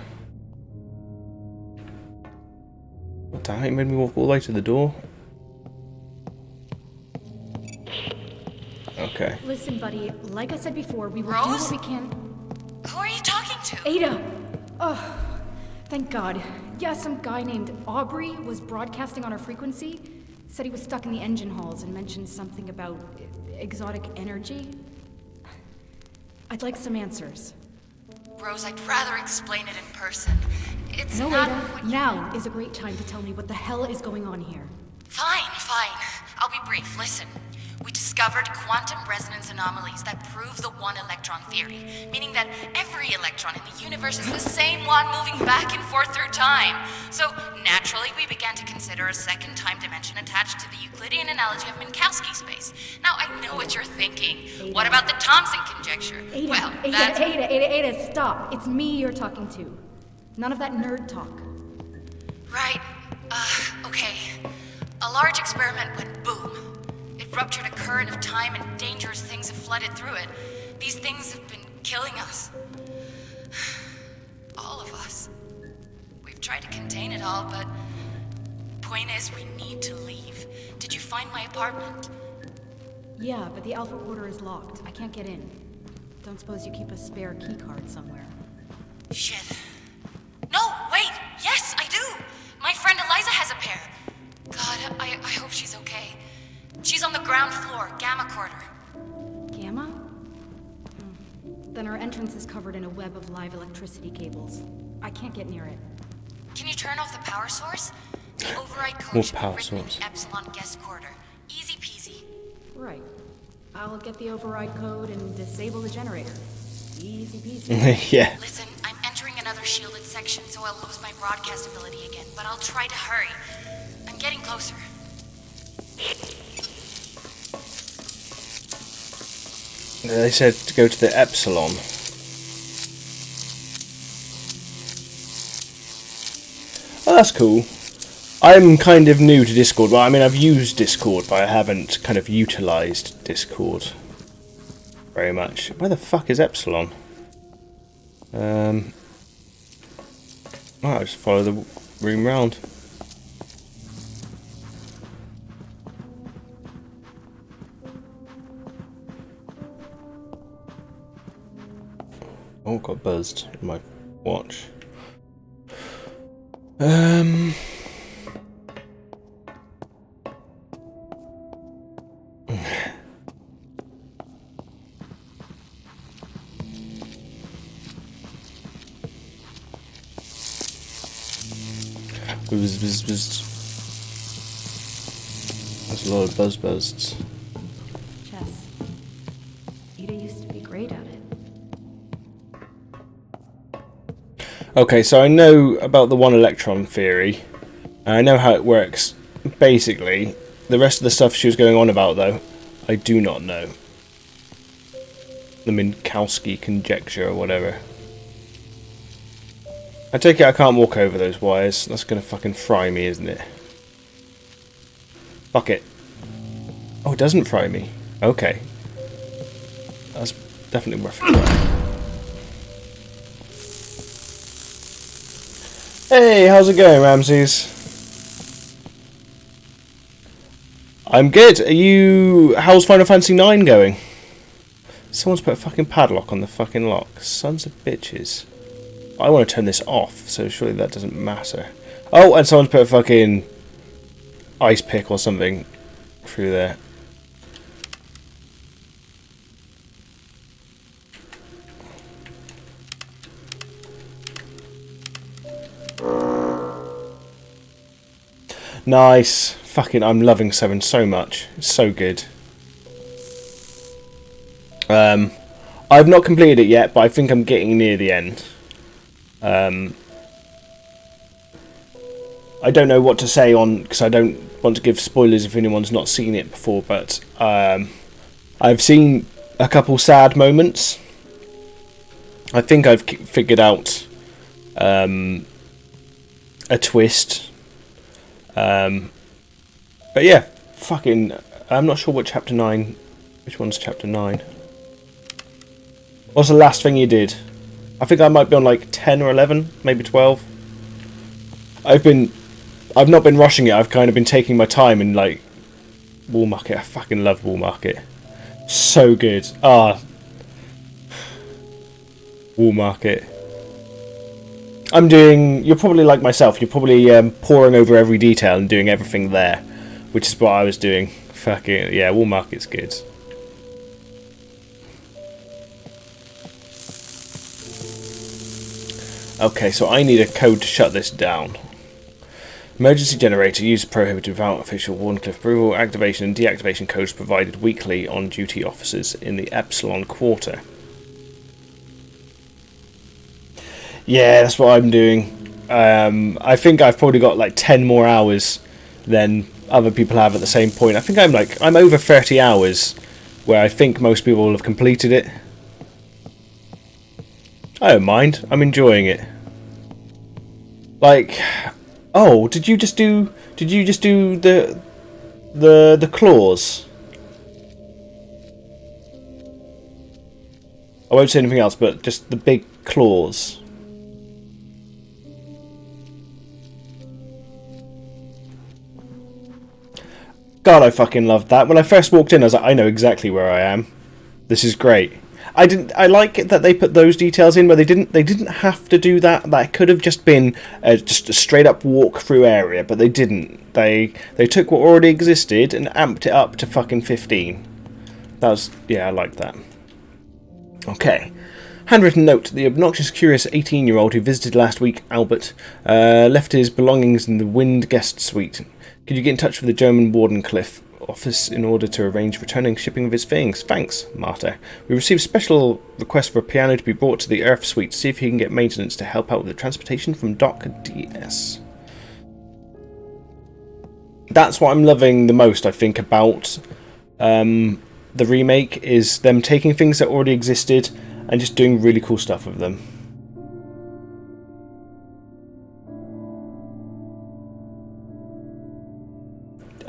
What the heck made me walk all the way to the door? Okay. Listen, buddy, like I said before, we will Rose? do what we can. Who are you talking to? Ada! Oh, thank God. Yeah, some guy named Aubrey was broadcasting on our frequency. Said he was stuck in the engine halls and mentioned something about exotic energy. I'd like some answers. Rose, I'd rather explain it in person. It's No, not Ada, what you... now is a great time to tell me what the hell is going on here. Fine. I'll be brief. Listen. We discovered quantum resonance anomalies that prove the one-electron theory, meaning that every electron in the universe is the same one moving back and forth through time. So, naturally, we began to consider a second time dimension attached to the Euclidean analogy of Minkowski space. Now, I know what you're thinking. Ada. What about the Thomson conjecture? Ada, Well, Ada, that's... Ada, stop. It's me you're talking to. None of that nerd talk. Right. Okay. A large experiment went boom. It ruptured a current of time and dangerous things have flooded through it. These things have been killing us. All of us. We've tried to contain it all, but... Point is, we need to leave. Did you find my apartment? Yeah, but the Alpha Quarter is locked. I can't get in. Don't suppose you keep a spare key card somewhere. Shit. No, wait! Yes, I do! My friend Eliza has a pair. God, I hope she's okay. She's on the ground floor, Gamma Quarter. Gamma? Then our entrance is covered in a web of live electricity cables. I can't get near it. Can you turn off the power source? The override code What should be power written in source? the Epsilon guest quarter. Easy peasy. Right. I'll get the override code and disable the generator. Easy peasy. Yeah. Listen, I'm entering another shielded section, so I'll lose my broadcast ability again, but I'll try to hurry. I'm getting closer. They said to go to the Epsilon. Oh, that's cool. I'm kind of new to Discord. Well, I mean, I've used Discord, but I haven't kind of utilised Discord very much. Where the fuck is Epsilon? I'll just follow the room round. Oh, got buzzed in my watch. Buzz. There's a lot of buzzed. Chess. Ada used to be great at it. Okay, so I know about the one electron theory, and I know how it works. Basically, the rest of the stuff she was going on about, though, I do not know. The Minkowski conjecture or whatever. I take it I can't walk over those wires. That's gonna fucking fry me, isn't it? Fuck it. Oh, it doesn't fry me. Okay. That's definitely worth a try. Hey, how's it going, Ramses? I'm good. Are you... How's Final Fantasy 9 going? Someone's put a fucking padlock on the fucking lock. Sons of bitches. I want to turn this off, so surely that doesn't matter. Oh, and someone's put a fucking ice pick or something through there. Nice. Fucking, I'm loving 7 so much. It's so good. I've not completed it yet, but I think I'm getting near the end. I don't know what to say on, because I don't want to give spoilers if anyone's not seen it before, but I've seen a couple sad moments. I think I've figured out a twist. But yeah, fucking, I'm not sure what chapter 9, which one's chapter 9. What's the last thing you did? I think I might be on like 10 or 11, maybe 12. I've not been rushing it, I've kind of been taking my time and like, Wall Market, I fucking love Wall Market. So good. Wall Market. You're probably like myself, you're probably poring over every detail and doing everything there, which is what I was doing. Fucking, yeah, Wall Market's good. Okay, so I need a code to shut this down. Emergency generator used prohibited without official Warncliffe approval. Activation and deactivation codes provided weekly on duty officers in the Epsilon Quarter. Yeah, that's what I'm doing. I think I've probably got like 10 more hours than other people have at the same point. I think I'm over 30 hours, where I think most people will have completed it. I don't mind. I'm enjoying it. Like, oh, did you just do the claws? I won't say anything else, but just the big claws. God, I fucking loved that. When I first walked in, I was like, I know exactly where I am. This is great. I like it that they put those details in, where they didn't have to do that. That could have just been just a straight up walk through area, but they didn't. They took what already existed and amped it up to fucking 15. Yeah, I like that. Okay. Handwritten note: the obnoxious, curious 18-year-old who visited last week, Albert, left his belongings in the Wind Guest Suite. Could you get in touch with the German Wardenclyffe office in order to arrange returning shipping of his things? Thanks, Marta. We received special request for a piano to be brought to the Earth Suite. See if he can get maintenance to help out with the transportation from Dock DS. That's what I'm loving the most, I think, about the remake, is them taking things that already existed and just doing really cool stuff with them.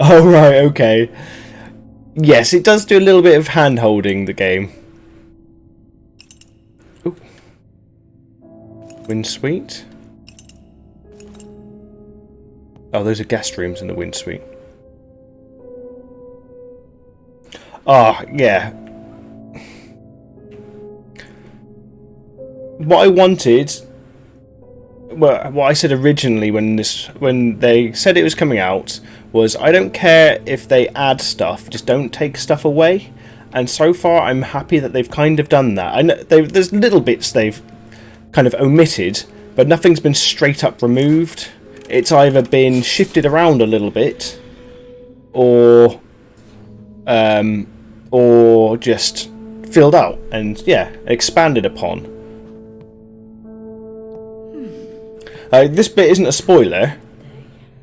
Oh, right, okay. Yes, it does do a little bit of hand-holding, the game. Ooh. Wind Suite. Oh, those are guest rooms in the Wind Suite. Ah, yeah. What I wanted... Well, what I said originally when they said it was coming out was, I don't care if they add stuff, just don't take stuff away. And so far, I'm happy that they've kind of done that. I know there's little bits they've kind of omitted, but nothing's been straight up removed. It's either been shifted around a little bit, or just filled out and expanded upon. This bit isn't a spoiler,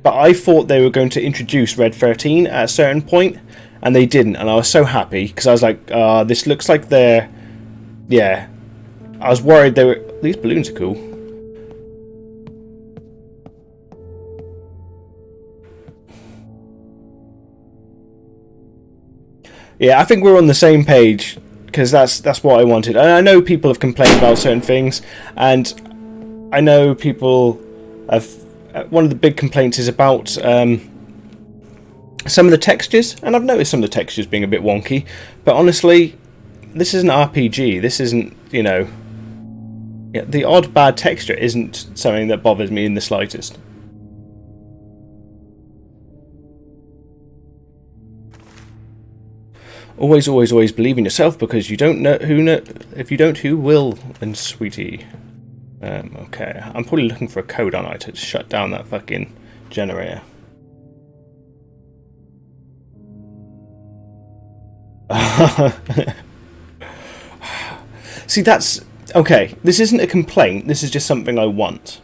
but I thought they were going to introduce Red 13 at a certain point, and they didn't, and I was so happy, because I was like, this looks like they're... Yeah. I was worried they were... These balloons are cool. Yeah, I think we're on the same page, because that's what I wanted. And I know people have complained about certain things, and I know people have... One of the big complaints is about some of the textures, and I've noticed some of the textures being a bit wonky, but honestly, this is an RPG. This isn't, the odd bad texture isn't something that bothers me in the slightest. Always, always, always believe in yourself, because you don't know who if you don't, who will? And sweetie. Okay, I'm probably looking for a code, aren't I, to shut down that fucking generator. See, that's... Okay, this isn't a complaint, this is just something I want.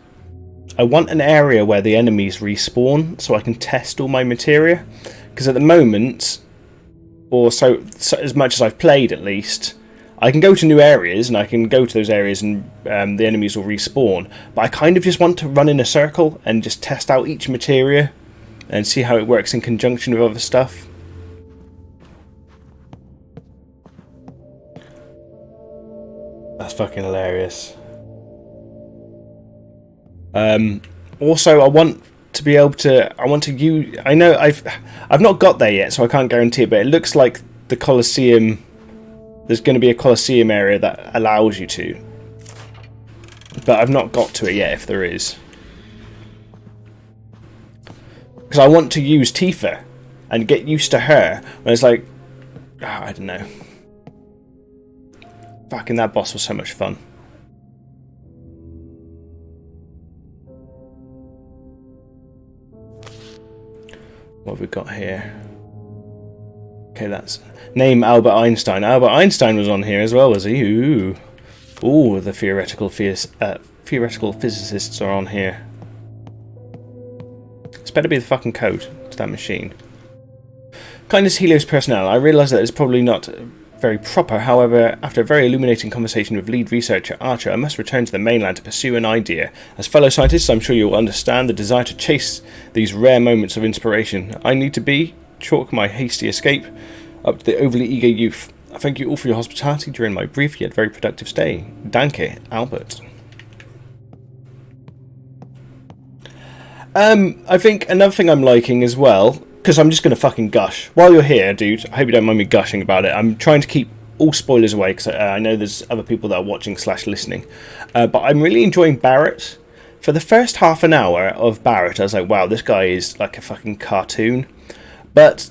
I want an area where the enemies respawn, so I can test all my materia. Because at the moment, or so as much as I've played at least, I can go to new areas, and I can go to those areas and the enemies will respawn, but I kind of just want to run in a circle and just test out each materia and see how it works in conjunction with other stuff. That's fucking hilarious. Also, I want to be able to... I want to use... I know I've not got there yet, so I can't guarantee it, but it looks like the Colosseum... There's going to be a Colosseum area that allows you to. But I've not got to it yet, if there is. Because I want to use Tifa and get used to her. When it's like... I don't know. Fucking that boss was so much fun. What have we got here? Okay, that's... Name Albert Einstein. Albert Einstein was on here as well, was he? Ooh. Ooh, the theoretical physicists are on here. It's better be the fucking code to that machine. Kindness Helios personnel. I realise that it's probably not very proper, however, after a very illuminating conversation with lead researcher Archer, I must return to the mainland to pursue an idea. As fellow scientists, I'm sure you'll understand the desire to chase these rare moments of inspiration. I need to chalk my hasty escape up to the overly eager youth. I thank you all for your hospitality during my brief yet very productive stay. Danke, Albert. I think another thing I'm liking as well, because I'm just going to fucking gush. While you're here, dude, I hope you don't mind me gushing about it. I'm trying to keep all spoilers away, because I know there's other people that are watching / listening. But I'm really enjoying Barrett. For the first half an hour of Barrett, I was like, wow, this guy is like a fucking cartoon. But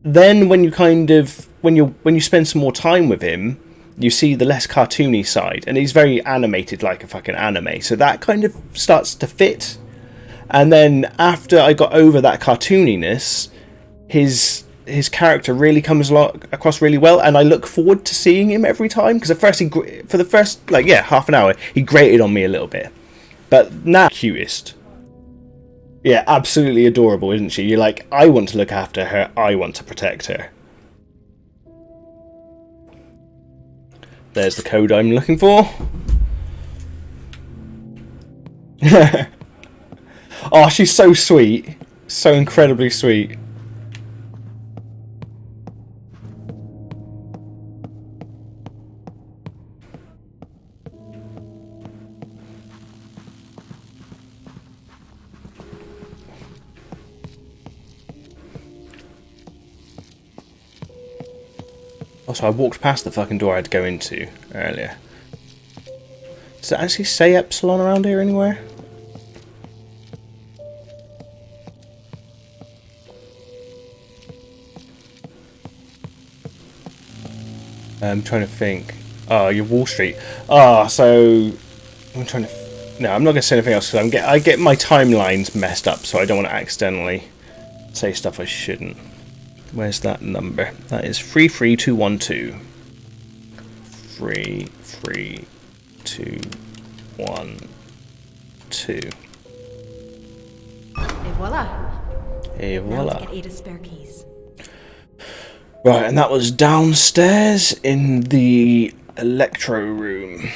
then when you when you spend some more time with him, you see the less cartoony side. And he's very animated like a fucking anime. So that kind of starts to fit. And then after I got over that cartooniness, his character really comes across really well, and I look forward to seeing him every time. Because for the first half an hour, he grated on me a little bit, but now cutest. Yeah, absolutely adorable, isn't she? You're like, I want to look after her. I want to protect her. There's the code I'm looking for. Oh, she's so sweet. So incredibly sweet. Also, I walked past the fucking door I had to go into earlier. Does it actually say Epsilon around here anywhere? I'm trying to think. Oh, you're Wall Street. Ah, so I'm trying to. No, I'm not going to say anything else because I get my timelines messed up, so I don't want to accidentally say stuff I shouldn't. Where's that number? That is 33212. 33212. Et voila. Et Now voila. to get Ada's spare keys. Right, and that was downstairs in the electro room.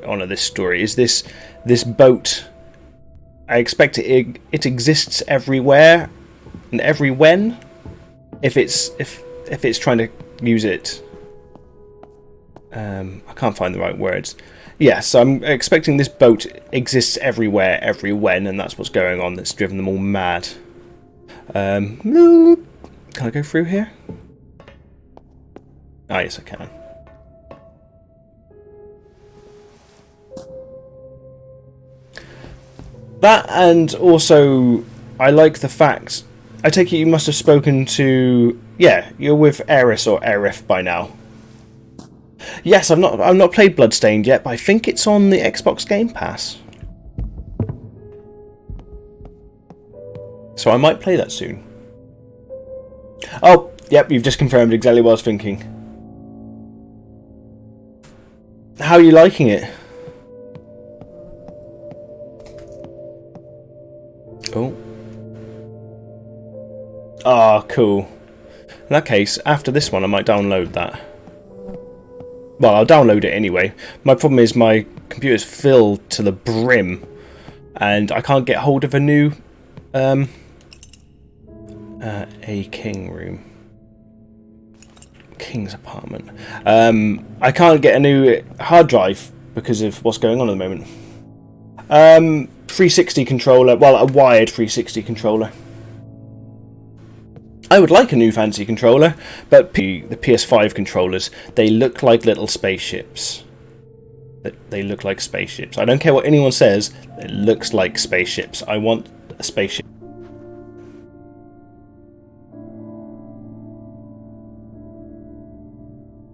Honor this story is this boat. I expect it exists everywhere and every when if it's trying to use it. I can't find the right words. Yeah, so I'm expecting this boat exists everywhere, every when, and that's what's going on that's driven them all mad. Can I go through here? Ah, yes I can. That, and also I like the fact, I take it you must have spoken to, yeah, you're with Eris or Erif by now. Yes, I've not played Bloodstained yet, but I think it's on the Xbox Game Pass. So I might play that soon. Oh, yep, you've just confirmed exactly what I was thinking. How are you liking it? Oh. Ah, cool. In that case, after this one, I might download that. Well, I'll download it anyway. My problem is my computer's filled to the brim, and I can't get hold of a new, a king room. King's apartment. I can't get a new hard drive because of what's going on at the moment. 360 controller, well, a wired 360 controller. I would like a new fancy controller, but the PS5 controllers, they look like little spaceships. They look like spaceships. I don't care what anyone says, it looks like spaceships. I want a spaceship.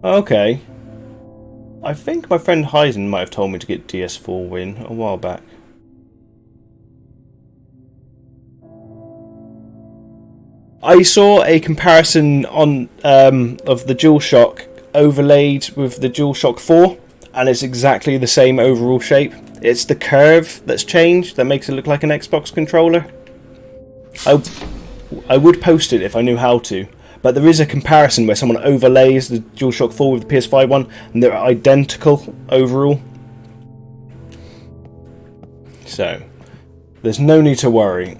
Okay. I think my friend Heisen might have told me to get DS4 win a while back. I saw a comparison on of the DualShock overlaid with the DualShock 4, and it's exactly the same overall shape. It's the curve that's changed that makes it look like an Xbox controller. I would post it if I knew how to, but there is a comparison where someone overlays the DualShock 4 with the PS5 one, and they're identical overall. So, there's no need to worry.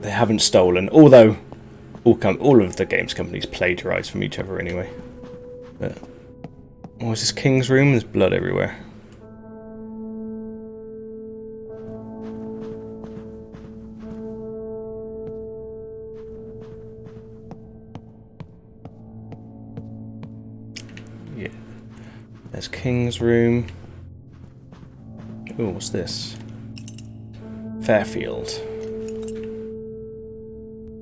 They haven't stolen, although all of the games companies plagiarise from each other anyway. But, what is this King's Room? There's blood everywhere. Yeah. There's King's Room. Oh, what's this? Fairfield.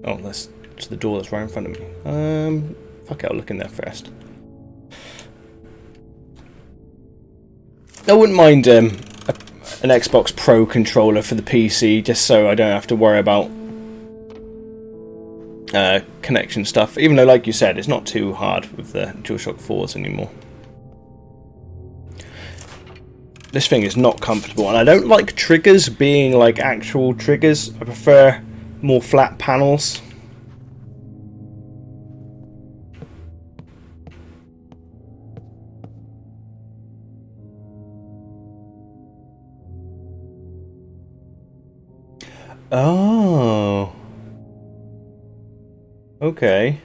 Oh, that's to the door that's right in front of me. Fuck it, I'll look in there first. I wouldn't mind an Xbox Pro controller for the PC, just so I don't have to worry about connection stuff. Even though, like you said, it's not too hard with the DualShock 4s anymore. This thing is not comfortable, and I don't like triggers being like actual triggers. I prefer more flat panels. Oh. Okay.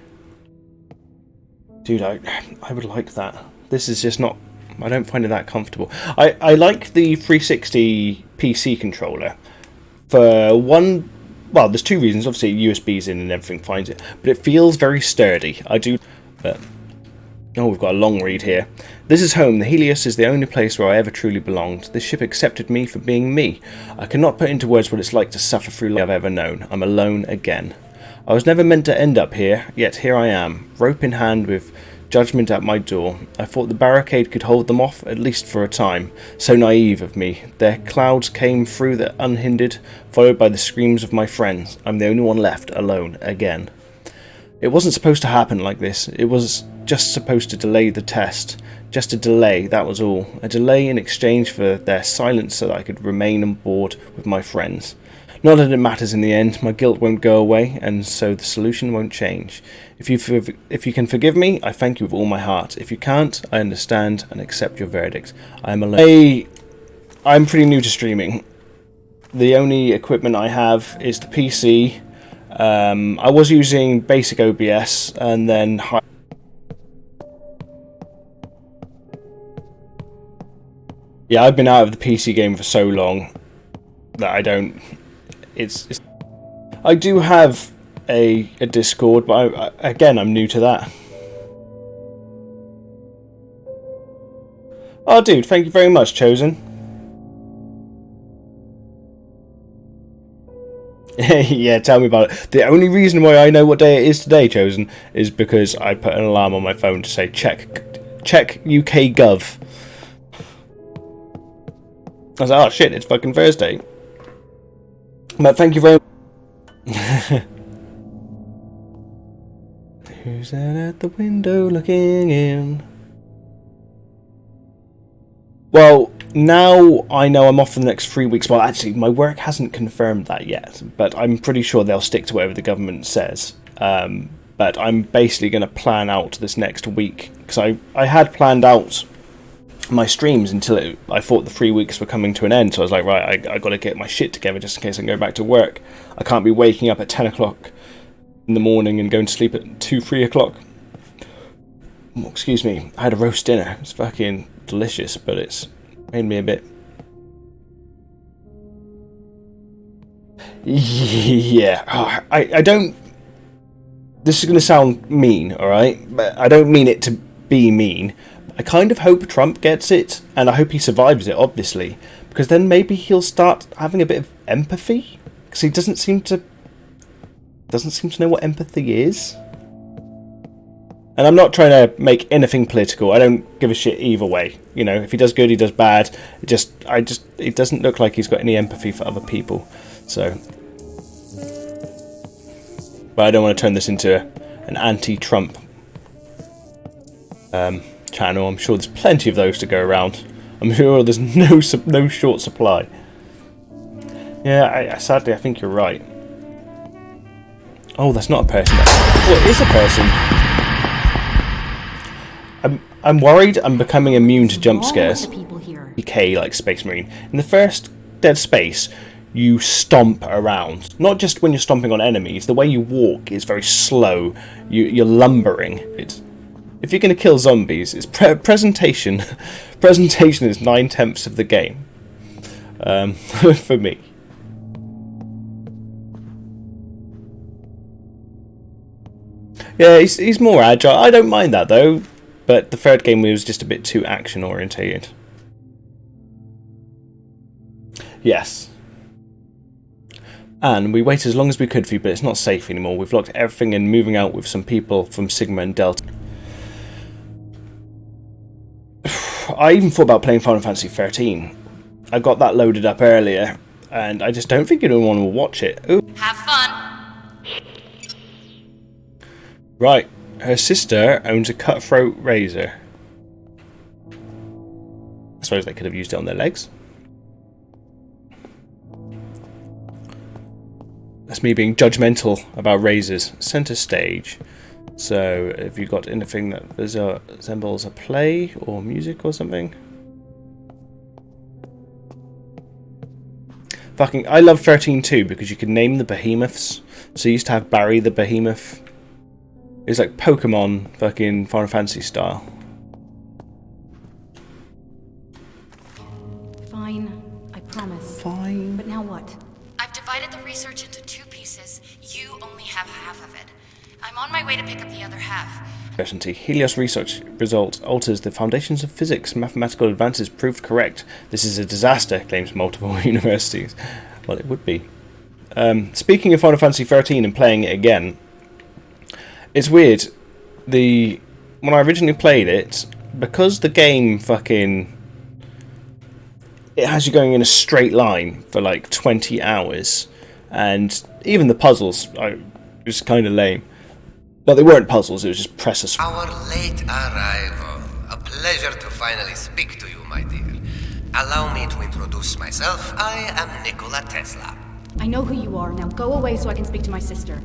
Dude, I would like that. This is just not... I don't find it that comfortable. I like the 360 PC controller for one... Well, there's two reasons. Obviously, USB's in and everything finds it. But it feels very sturdy. I do... But... Oh, we've got a long read here. This is home. The Helios is the only place where I ever truly belonged. This ship accepted me for being me. I cannot put into words what it's like to suffer through life I've ever known. I'm alone again. I was never meant to end up here, yet here I am, rope in hand with judgment at my door. I thought the barricade could hold them off, at least for a time. So naive of me. Their clouds came through the unhindered, followed by the screams of my friends. I'm the only one left, alone, again. It wasn't supposed to happen like this. It was just supposed to delay the test. Just a delay, that was all. A delay in exchange for their silence so that I could remain on board with my friends. Not that it matters in the end. My guilt won't go away, and so the solution won't change. If you can forgive me, I thank you with all my heart. If you can't, I understand and accept your verdict. I am alone. I'm pretty new to streaming. The only equipment I have is the PC. I was using basic OBS and then... Yeah, I've been out of the PC game for so long that I don't... It's I do have a Discord, but again, I'm new to that. Oh, dude, thank you very much, Chosen. Yeah, tell me about it. The only reason why I know what day it is today, Chosen, is because I put an alarm on my phone to say check UK Gov. I was like, oh shit, it's fucking Thursday. But thank you very much. Who's that at the window looking in? Well, now I know I'm off for the next 3 weeks. Well, actually, my work hasn't confirmed that yet, but I'm pretty sure they'll stick to whatever the government says. But I'm basically going to plan out this next week, because I had planned out my streams until I thought the 3 weeks were coming to an end. So I was like, right, I got to get my shit together just in case I can go back to work. I can't be waking up at 10 o'clock in the morning and going to sleep at 2-3 o'clock. Oh, excuse me, I had a roast dinner. It's fucking delicious, but it's made me a bit... Yeah, oh, I don't... This is going to sound mean, alright? But I don't mean it to be mean. I kind of hope Trump gets it, and I hope he survives it, obviously, because then maybe he'll start having a bit of empathy, because he doesn't seem to know what empathy is. And I'm not trying to make anything political. I don't give a shit either way. You know, if he does good, he does bad. It doesn't look like he's got any empathy for other people. So, but I don't want to turn this into an anti-Trump channel. I'm sure there's plenty of those to go around. I'm sure there's no short supply. Yeah, sadly, I think you're right. Oh, that's not a person. Well, it is a person. I'm worried I'm becoming immune to jump scares. DK like Space Marine. In the first Dead Space, you stomp around. Not just when you're stomping on enemies. The way you walk is very slow. You're lumbering. If you're going to kill zombies, it's presentation. Presentation is 9/10 of the game. For me. Yeah, he's more agile. I don't mind that though. But the third game was just a bit too action orientated. Yes. And we waited as long as we could for you, but it's not safe anymore. We've locked everything and moving out with some people from Sigma and Delta. I even thought about playing Final Fantasy 13. I got that loaded up earlier, and I just don't think anyone will watch it. Ooh. Have fun. Right. Her sister owns a cutthroat razor. I suppose they could have used it on their legs. That's me being judgmental about razors. Center stage. So, have you got anything that resembles a play or music or something? Fucking, I love 13 too because you could name the behemoths. So you used to have Barry the Behemoth. It was like Pokemon, fucking Final Fantasy style. Fine, I promise. Fine. But now what? I've divided the research into 2 pieces. You only have half of it. I'm on my way to pick up the other half. Certainty. Helios research result alters the foundations of physics. Mathematical advances proved correct. This is a disaster, claims multiple universities. Well, it would be. Speaking of Final Fantasy 13 and playing it again, it's weird. When I originally played it, because the game it has you going in a straight line for like 20 hours, and even the puzzles was kind of lame. But they weren't puzzles, it was just press a... Our late arrival. A pleasure to finally speak to you, my dear. Allow me to introduce myself. I am Nikola Tesla. I know who you are. Now go away so I can speak to my sister.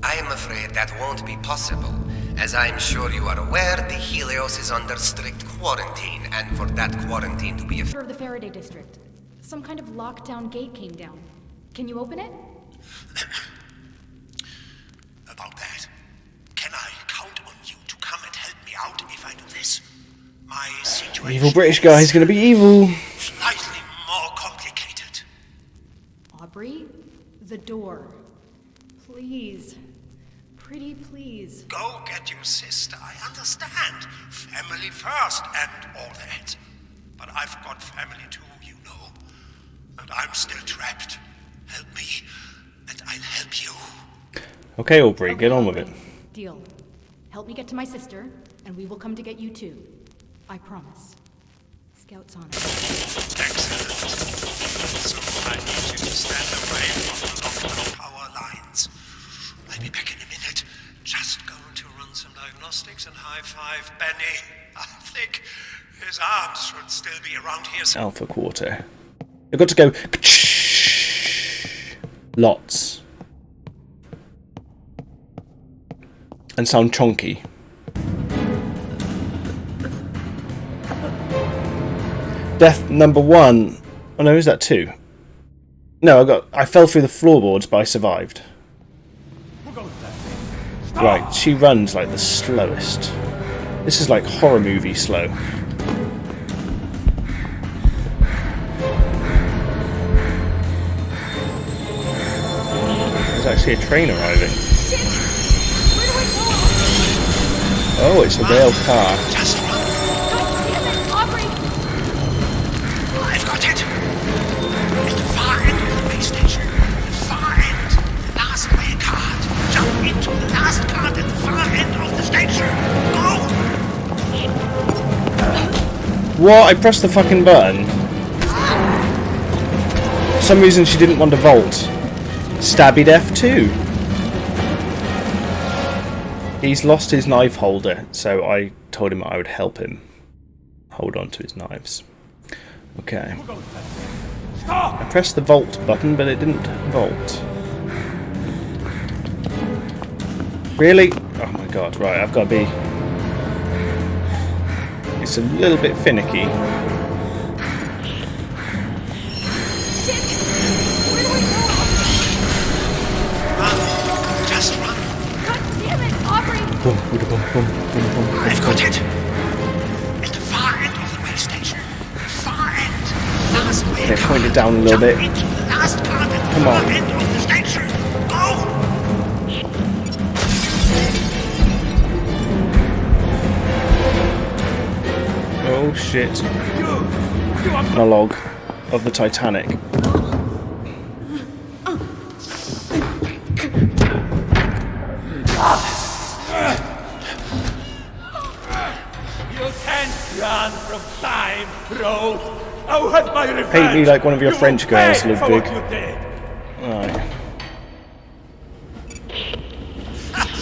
I am afraid that won't be possible. As I'm sure you are aware, the Helios is under strict quarantine, and for that quarantine to be Of the Faraday district. Some kind of lockdown gate came down. Can you open it? About that, can I count on you to come and help me out if I do this? My situation Evil British guy is going to be evil. slightly more complicated. Aubrey? The door. Please. Pretty please. Go get your sister, I understand. Family first and all that. But I've got family too, you know. And I'm still trapped. Help me, and I'll help you. Okay, Aubrey, get on with it. Deal. Help me get to my sister, and we will come to get you too. I promise. Scouts on it. Excellent. So I need you to stand away from the lockdown power lines. I'll be back in a minute. Just going to run some diagnostics and high-five Benny. I think his arms should still be around here. Alpha Quarter. I've got to go... Lots. And sound chonky. Death number 1. Oh no, is that 2? No, I fell through the floorboards, but I survived. Right, she runs like the slowest. This is like horror movie slow. There's actually a train arriving. Oh, it's a rail car. Just run. Aubrey! I've got it. At the far end of the base station. The far end. The last rail card. Jump into the last card at the far end of the station. What? I pressed the fucking button. For some reason she didn't want to vault. Stabby death too. He's lost his knife holder, so I told him I would help him hold on to his knives. Okay. I pressed the vault button, but it didn't vault. Really? Oh my god, right, I've got to be... It's a little bit finicky. Run! Just run! God damn it, Aubrey! I've got it! At the far end of the rail station. Far end! Last way. Okay, point it down a little bit. Into the last part at the Come far on. end of the station. Go! Oh shit. Monologue of the Titanic. You can't run from time, Rose. I'll have my revenge. Paint me like one of your You French will girls, pay for Ludwig. what you did. Alright.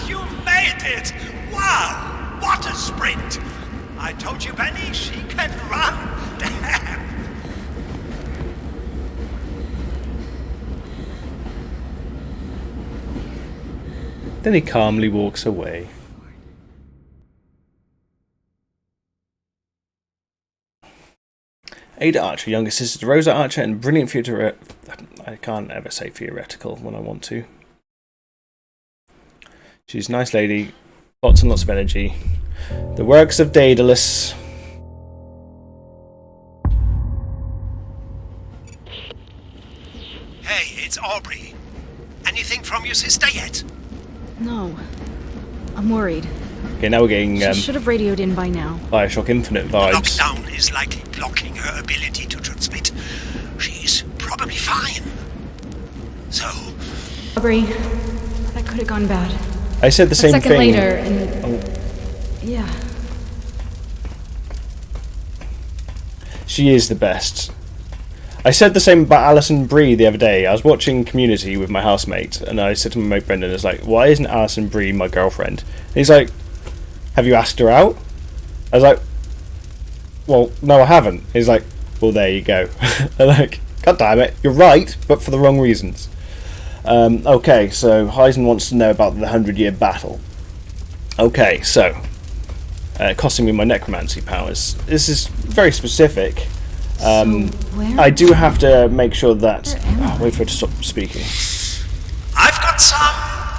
You made it! Wow! What a sprint! I told you, Benny, she can run. Damn! Then he calmly walks away. Ada Archer, younger sister to Rosa Archer, and brilliant I can't ever say theoretical when I want to. She's a nice lady, lots and lots of energy. The works of Daedalus. Hey, it's Aubrey. Anything from your sister yet? No. I'm worried. Okay, now we're getting She should have radioed in by now. Bioshock Infinite vibes. Lockdown is likely blocking her ability to transmit. She's probably fine. So, Aubrey, that could have gone bad. I said the A same second thing. later, and... Yeah. She is the best. I said the same about Alison Brie the other day. I was watching Community with my housemate, and I said to my mate Brendan, "It's like, why isn't Alison Brie my girlfriend?" And he's like, "Have you asked her out?" I was like, "Well, no, I haven't." He's like, "Well, there you go." I'm like, "God damn it, you're right, but for the wrong reasons." Okay, so Heisen wants to know about the 100-year battle. Okay, so costing me my necromancy powers. This is very specific. Where? I do have to make sure that... Oh, wait for her to stop speaking. I've got some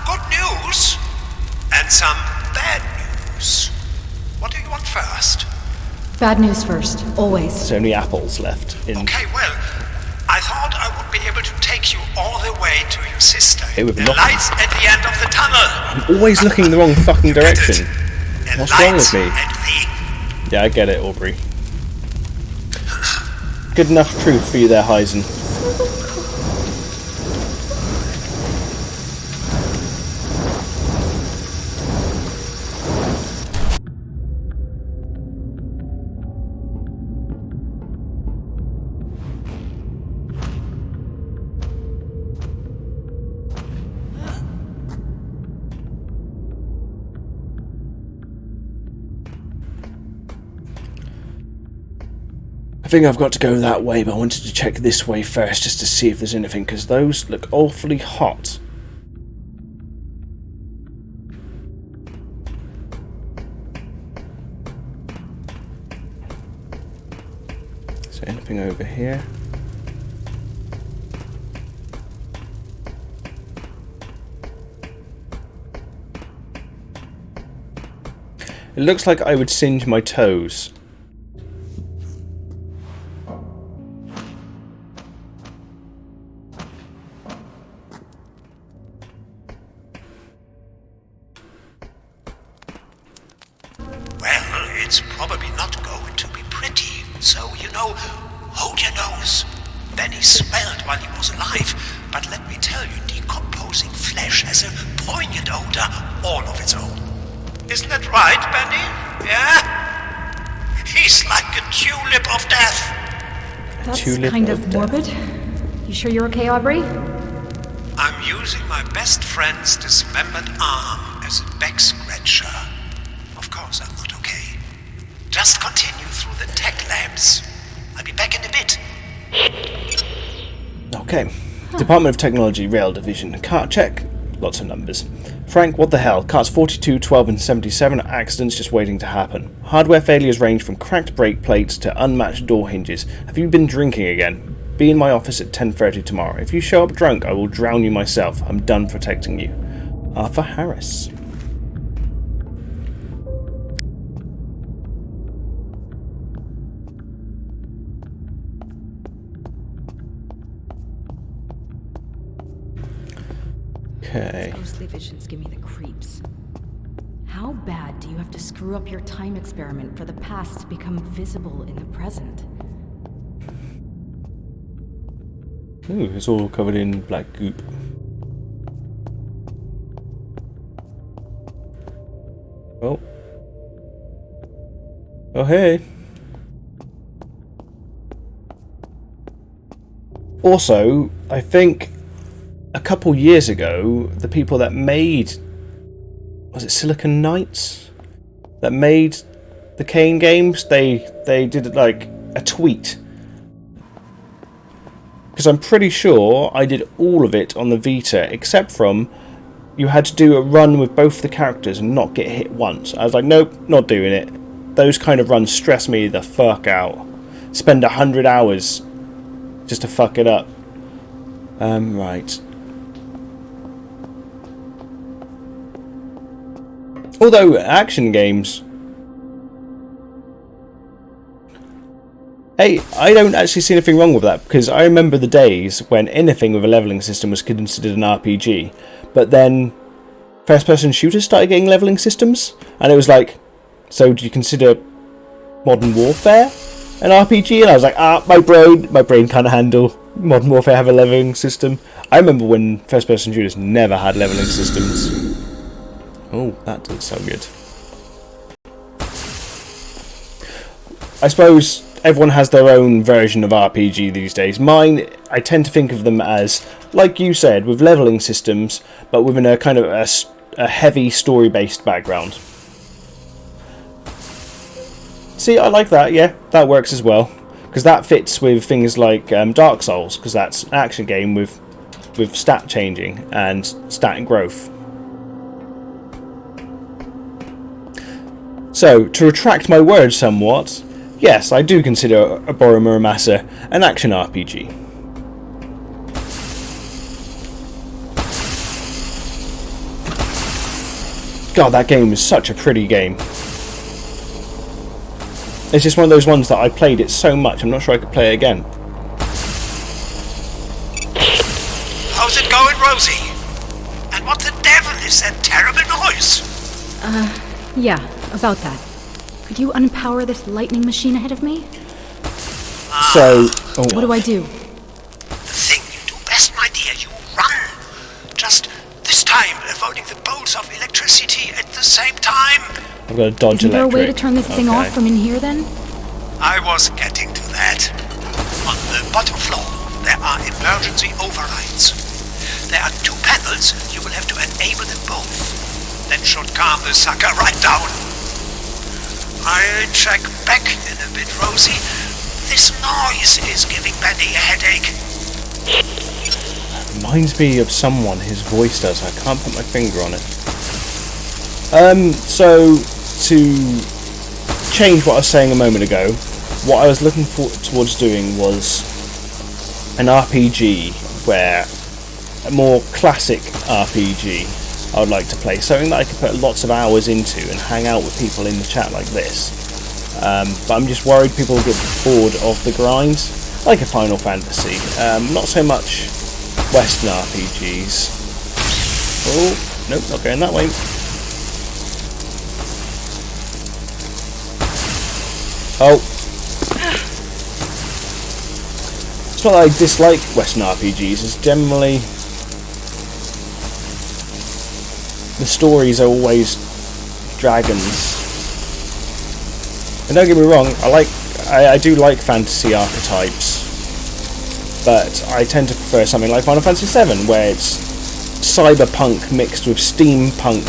good news and some bad news. What do you want first? Bad news first, always. There's only apples left in... Okay, well, I thought I would be able to take you all the way to your sister. It would The not- lights at the end of the tunnel. I'm always looking in the wrong fucking direction. The What's wrong lights with me? at the... Yeah, I get it, Aubrey. Good enough truth for you there, Heisen. I think I've got to go that way, but I wanted to check this way first just to see if there's anything, because those look awfully hot. Is there anything over here? It looks like I would singe my toes. Well, it's probably not going to be pretty. So, you know, hold your nose. Benny smelled while he was alive. But let me tell you, decomposing flesh has a poignant odor all of its own. Isn't that right, Benny? Yeah? He's like a tulip of death. That's tulip kind of of death. morbid. You sure you're okay, Aubrey? I'm using my best friend's dismembered arm as a back scratcher. Of course I'm not okay. Just continue through the tech labs. I'll be back in a bit. Okay. Department of Technology, Rail Division. Cart check. Lots of numbers. Frank, what the hell? Carts 42, 12 and 77 are accidents just waiting to happen. Hardware failures range from cracked brake plates to unmatched door hinges. Have you been drinking again? Be in my office at 10:30 tomorrow. If you show up drunk, I will drown you myself. I'm done protecting you. Arthur Harris. Okay. Ghostly visions give me the creeps. How bad do you have to screw up your time experiment for the past to become visible in the present? Ooh, it's all covered in black goop. Oh. Oh, hey. Also, I think a couple years ago, the people that made... was it Silicon Knights? That made the Kane games? They did like a tweet. Because I'm pretty sure I did all of it on the Vita, except from you had to do a run with both the characters and not get hit once. I was like, nope, not doing it. Those kind of runs stress me the fuck out. Spend 100 hours just to fuck it up. Right. Although action games... Hey, I don't actually see anything wrong with that, because I remember the days when anything with a levelling system was considered an RPG, but then first-person shooters started getting levelling systems, and it was like, so do you consider Modern Warfare an RPG? And I was like, my brain can't handle Modern Warfare have a levelling system. I remember when first-person shooters never had levelling systems. Oh, that doesn't sound good. I suppose everyone has their own version of RPG these days. Mine, I tend to think of them as, like you said, with levelling systems, but within a kind of a heavy story-based background. See, I like that, yeah, that works as well. Because that fits with things like Dark Souls, because that's an action game with stat changing and stat growth. So, to retract my words somewhat, yes, I do consider a Muramasa an action RPG. God, that game is such a pretty game. It's just one of those ones that I played it so much, I'm not sure I could play it again. How's it going, Rosie? And what the devil is that terrible noise? Yeah, about that. Could you unpower this lightning machine ahead of me? So... oh, What do I do? The thing you do best, my dear, you run. Just this time avoiding the bolts of electricity at the same time. I've got to dodge Isn't there a way to electric. turn this thing off from in here then? I was getting to that. On the bottom floor, there are emergency overrides. There are 2 panels, you will have to enable them both. That should calm the sucker right down. I'll check back in a bit, Rosie. This noise is giving Benny a headache. Reminds me of someone, his voice does, I can't put my finger on it. So, to change what I was saying a moment ago, what I was looking towards doing was an RPG where a more classic RPG I would like to play, something that I could put lots of hours into and hang out with people in the chat like this. But I'm just worried people will get bored of the grind, like a Final Fantasy. Not so much Western RPGs. Oh, nope, not going that way. Oh. It's not that I dislike Western RPGs, it's generally... the stories are always dragons. And don't get me wrong, I do like fantasy archetypes, but I tend to prefer something like Final Fantasy VII, where it's cyberpunk mixed with steampunk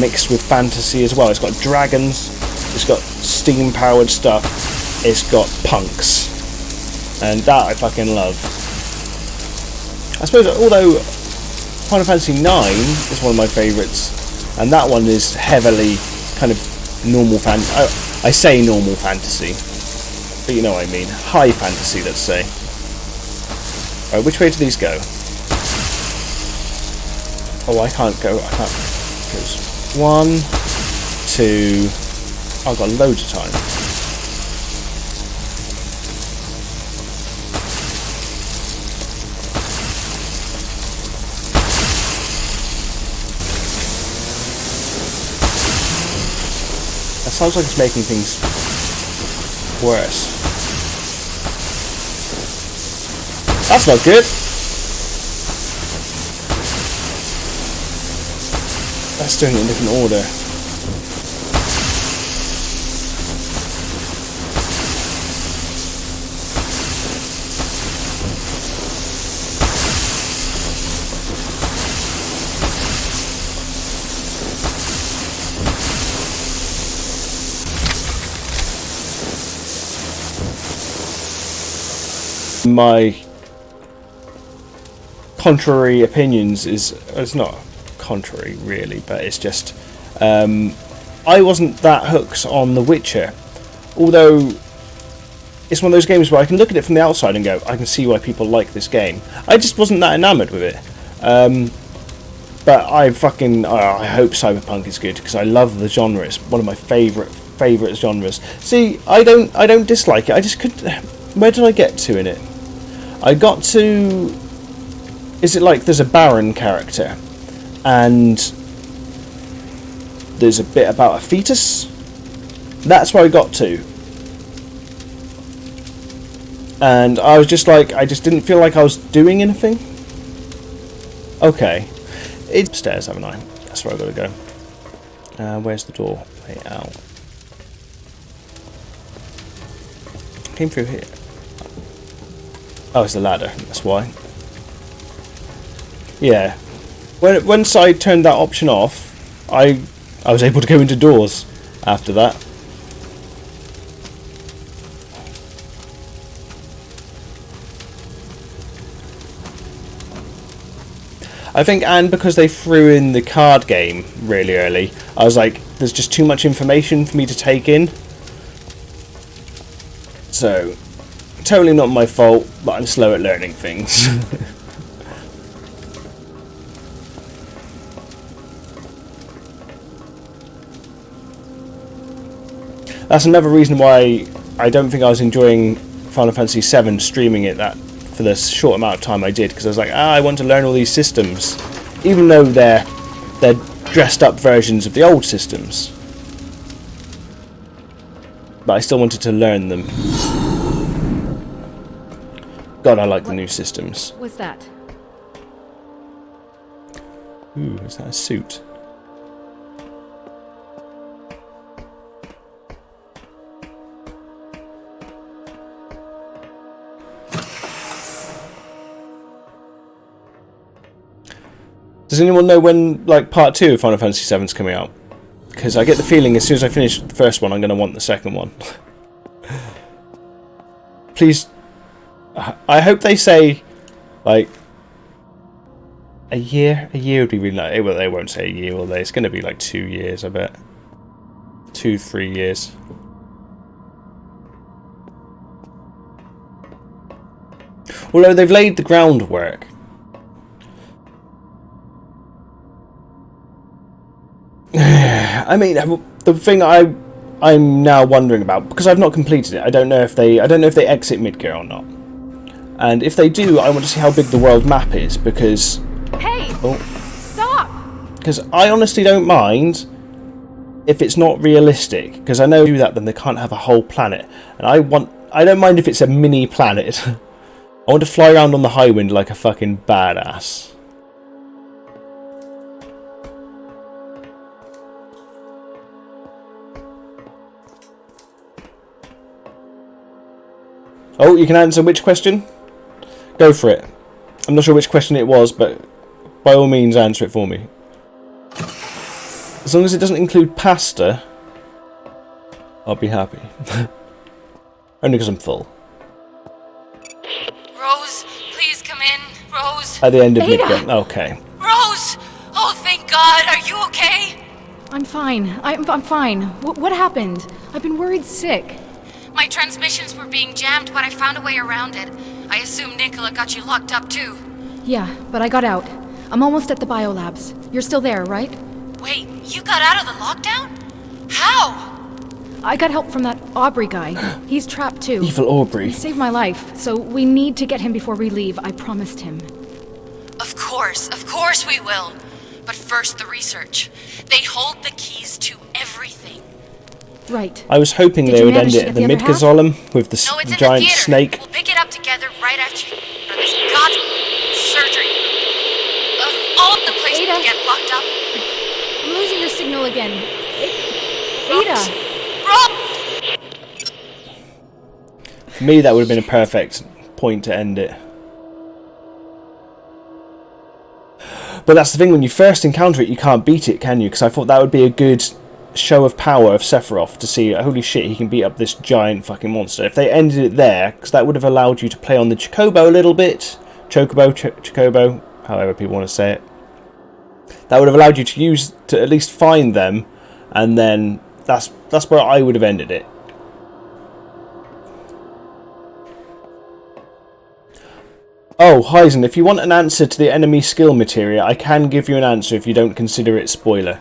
mixed with fantasy as well. It's got dragons, it's got steam-powered stuff, it's got punks, and that I fucking love. I suppose, although Final Fantasy IX is one of my favourites, and that one is heavily kind of normal I say normal fantasy, but you know what I mean. High fantasy, let's say. Alright, which way do these go? Oh, I can't go. I can't. It goes 1, 2. I've got loads of time. That sounds like it's making things worse. That's not good. That's doing it in a different order. My contrary opinions is, it's not contrary really, but it's just I wasn't that hooked on The Witcher, although it's one of those games where I can look at it from the outside and go, I can see why people like this game. I just wasn't that enamoured with it, but I hope Cyberpunk is good, because I love the genre. It's one of my favourite genres. See, I don't dislike it, I just couldn't. Where did I get to in it? I got to... Is it like there's a Baron character, and there's a bit about a fetus? That's where I got to. And I was just like, I just didn't feel like I was doing anything. Okay. It's upstairs, haven't I? That's where I've got to go. Where's the door? Way out. Came through here. Oh, it's the ladder, that's why. Yeah. Once I turned that option off, I was able to go into doors after that. I think, and because they threw in the card game really early, I was like, there's just too much information for me to take in. So, totally not my fault, but I'm slow at learning things. That's another reason why I don't think I was enjoying Final Fantasy VII streaming it that for the short amount of time I did, because I was like, I want to learn all these systems, even though they're dressed up versions of the old systems. But I still wanted to learn them. God, I like the new systems. What's that? Ooh, is that a suit? Does anyone know when, like, part 2 of Final Fantasy VII is coming out? Because I get the feeling as soon as I finish the first one, I'm going to want the second one. Please, I hope they say, like, a year? A year would be really nice. Well, they won't say a year, will they? It's going to be like 2 years, I bet. 2-3 years. Although they've laid the groundwork. I mean, the thing I'm now wondering about, because I've not completed it, I don't know if they exit Midgar or not. And if they do, I want to see how big the world map is, because Hey! Stop! because I honestly don't mind if it's not realistic, because I know if they do that, then they can't have a whole planet. And I don't mind if it's a mini planet. I want to fly around on the high wind like a fucking badass. Oh, you can answer which question? Go for it. I'm not sure which question it was, but by all means answer it for me. As long as it doesn't include pasta, I'll be happy. Only because I'm full. Rose, please come in. Rose. At the end of Ada! mid-game. Okay. Rose! Oh, thank God. Are you okay? I'm fine. I'm fine. What happened? I've been worried sick. My transmissions were being jammed, but I found a way around it. I assume Nicola got you locked up too. Yeah, but I got out. I'm almost at the biolabs. You're still there, right? Wait, you got out of the lockdown? How? I got help from that Aubrey guy. He's trapped too. Evil Aubrey. He saved my life, so we need to get him before we leave. I promised him. Of course we will. But first, the research. They hold the keys to everything. Right. I was hoping Did they you would end manage to it at get the the other half? Midgazolem with the No, it's in giant the theater. snake. We'll pick it up together right after you for this surgery. All of the places Ada. to get locked up. I'm losing your signal again. Ada! Rob! For me, that would have been a perfect point to end it. But that's the thing, when you first encounter it, you can't beat it, can you? Because I thought that would be a good show of power of Sephiroth to see, holy shit, he can beat up this giant fucking monster. If they ended it there, because that would have allowed you to play on the Chocobo a little bit. Chocobo, however people want to say it. That would have allowed you to at least find them, and then that's where I would have ended it. Oh, Heisen, if you want an answer to the enemy skill materia, I can give you an answer if you don't consider it spoiler.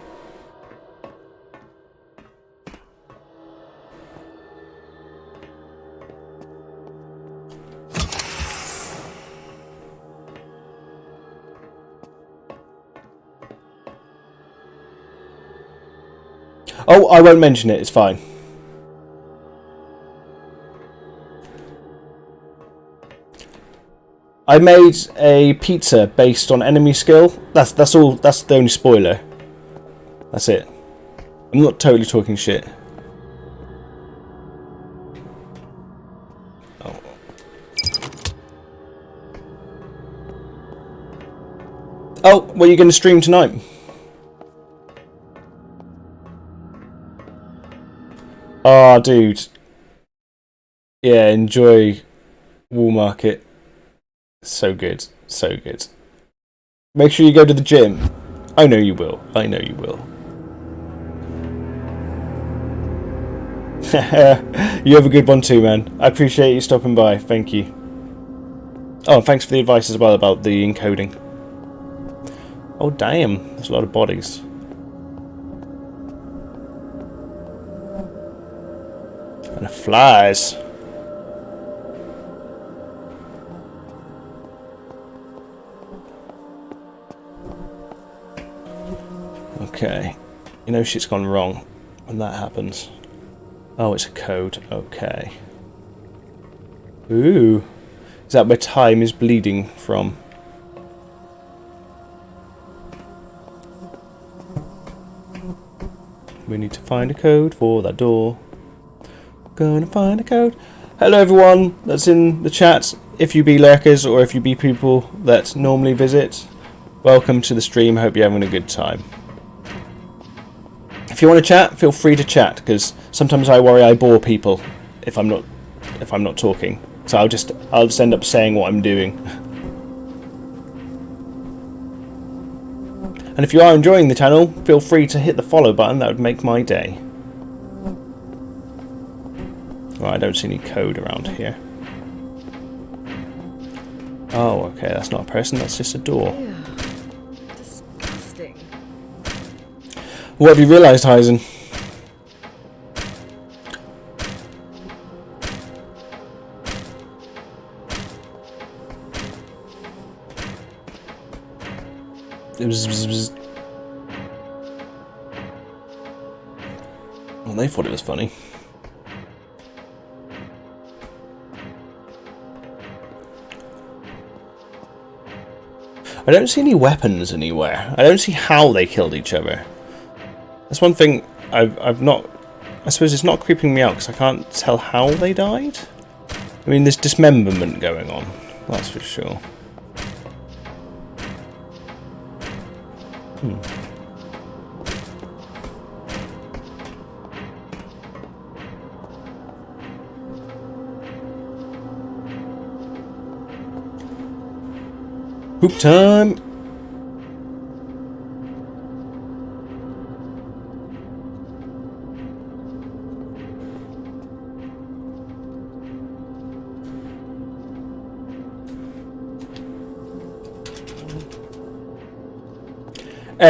Oh, I won't mention it, it's fine. I made a pizza based on enemy skill. That's all. That's the only spoiler. That's it. I'm not totally talking shit. Oh. Oh, what are you going to stream tonight? Oh, dude. Yeah, enjoy Wall Market. So good. So good. Make sure you go to the gym. I know you will. I know you will. You have a good one too, man. I appreciate you stopping by. Thank you. Oh, and thanks for the advice as well about the encoding. Oh, damn. There's a lot of bodies. And the flies. Okay. You know shit's gone wrong when that happens. Oh, it's a code. Okay. Ooh. Is that where time is bleeding from? We need to find a code for that door. Gonna find a code. Hello everyone that's in the chat. If you be lurkers or if you be people that normally visit, welcome to the stream. Hope you're having a good time. If you want to chat, feel free to chat, because sometimes I worry I bore people if I'm not talking. So I'll just end up saying what I'm doing. And if you are enjoying the channel, feel free to hit the follow button. That would make my day. Right, I don't see any code around here. Oh, okay, that's not a person, that's just a door. Ew. Disgusting. What have you realised, Heisen? Well, they thought it was funny. I don't see any weapons anywhere. I don't see how they killed each other. That's one thing I've not... I suppose it's not creeping me out because I can't tell how they died. I mean, there's dismemberment going on, that's for sure. Poop time!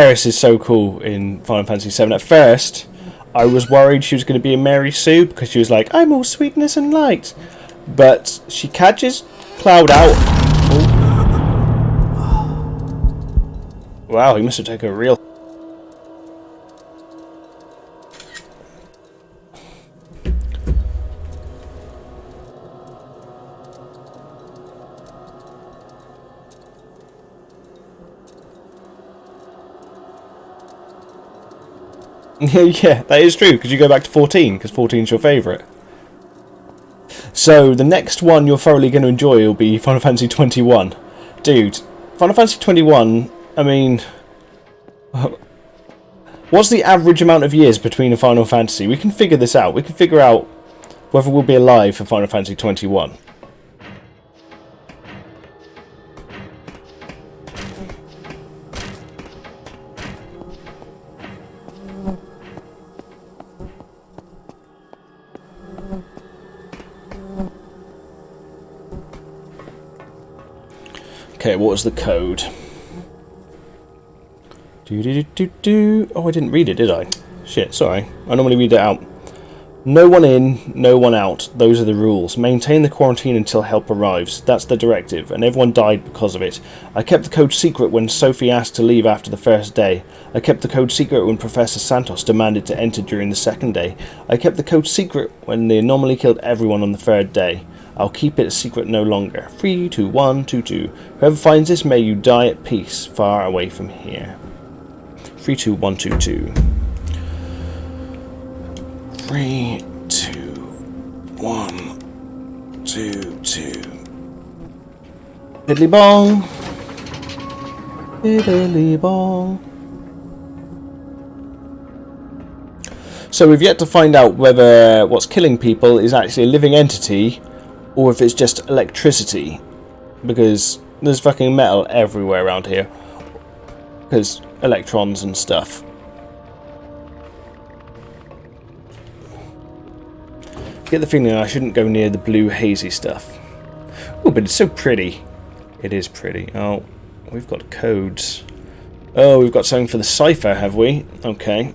Icarus is so cool in Final Fantasy VII. At first, I was worried she was going to be a Mary Sue because she was like, I'm all sweetness and light. But she catches Cloud out. Oh. Wow, he must have taken a real... Yeah, that is true, because you go back to 14, because 14 is your favourite. So, the next one you're thoroughly going to enjoy will be Final Fantasy 21. Dude, Final Fantasy 21, I mean... What's the average amount of years between a Final Fantasy? We can figure this out. We can figure out whether we'll be alive for Final Fantasy 21. Okay, what was the code? Oh, I didn't read it, did I? Shit, sorry. I normally read it out. No one in, no one out. Those are the rules. Maintain the quarantine until help arrives. That's the directive, and everyone died because of it. I kept the code secret when Sophie asked to leave after the first day. I kept the code secret when Professor Santos demanded to enter during the second day. I kept the code secret when the anomaly killed everyone on the third day. I'll keep it a secret no longer. 3, 2, 1, 2, 2. Whoever finds this, may you die at peace, far away from here. 3, 2, 1, 2, 2. 3, 2, 1, 2, 2. Diddly bong. Diddly bong. So we've yet to find out whether what's killing people is actually a living entity or if it's just electricity, because there's fucking metal everywhere around here, because electrons and stuff. Get the feeling I shouldn't go near the blue hazy stuff. Oh, but it's so pretty. It is pretty. Oh, we've got codes. Oh, we've got something for the cipher, have we? Okay.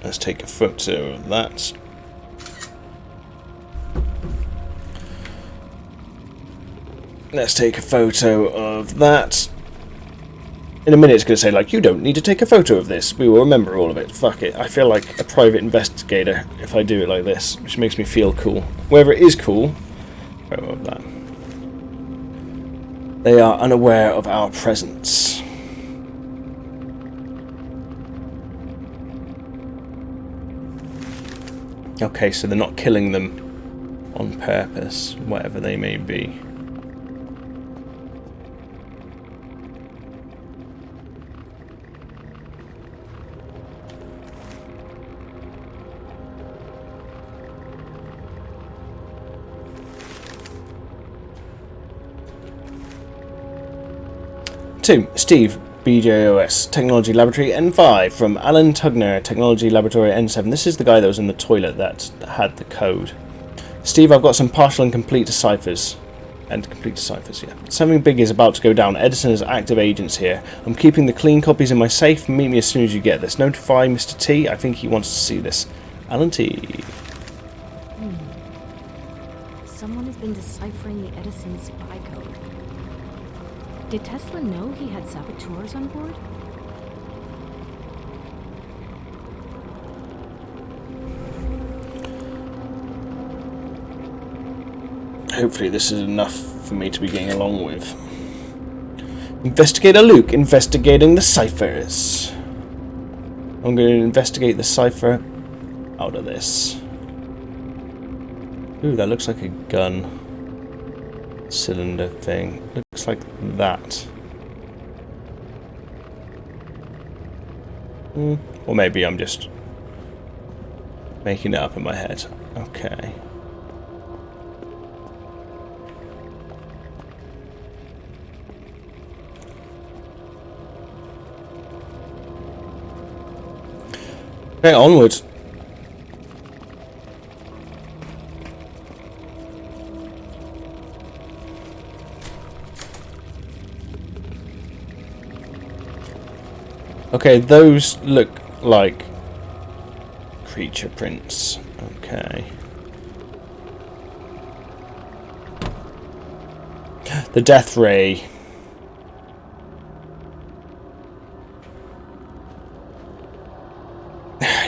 Let's take a photo of that. Let's take a photo of that. In a minute it's going to say, like, you don't need to take a photo of this. We will remember all of it. Fuck it. I feel like a private investigator if I do it like this, which makes me feel cool. Whether it is cool, photo of that. They are unaware of our presence. Okay, so they're not killing them on purpose, whatever they may be. Two, Steve, BJOS, Technology Laboratory N5, from Alan Tugner, Technology Laboratory N7. This is the guy that was in the toilet that had the code. Steve, I've got some partial and complete deciphers. Yeah. Something big is about to go down. Edison has active agents here. I'm keeping the clean copies in my safe. Meet me as soon as you get this. Notify Mr. T. I think he wants to see this. Alan T. Someone has been deciphering the Edison spy code. Did Tesla know he had saboteurs on board? Hopefully this is enough for me to be getting along with. Investigator Luke, investigating the ciphers. I'm going to investigate the cipher out of this. Ooh, that looks like a gun cylinder thing. Looks like that. Or maybe I'm just making it up in my head. Okay. Okay, onwards. Okay, those look like creature prints. Okay. The death ray.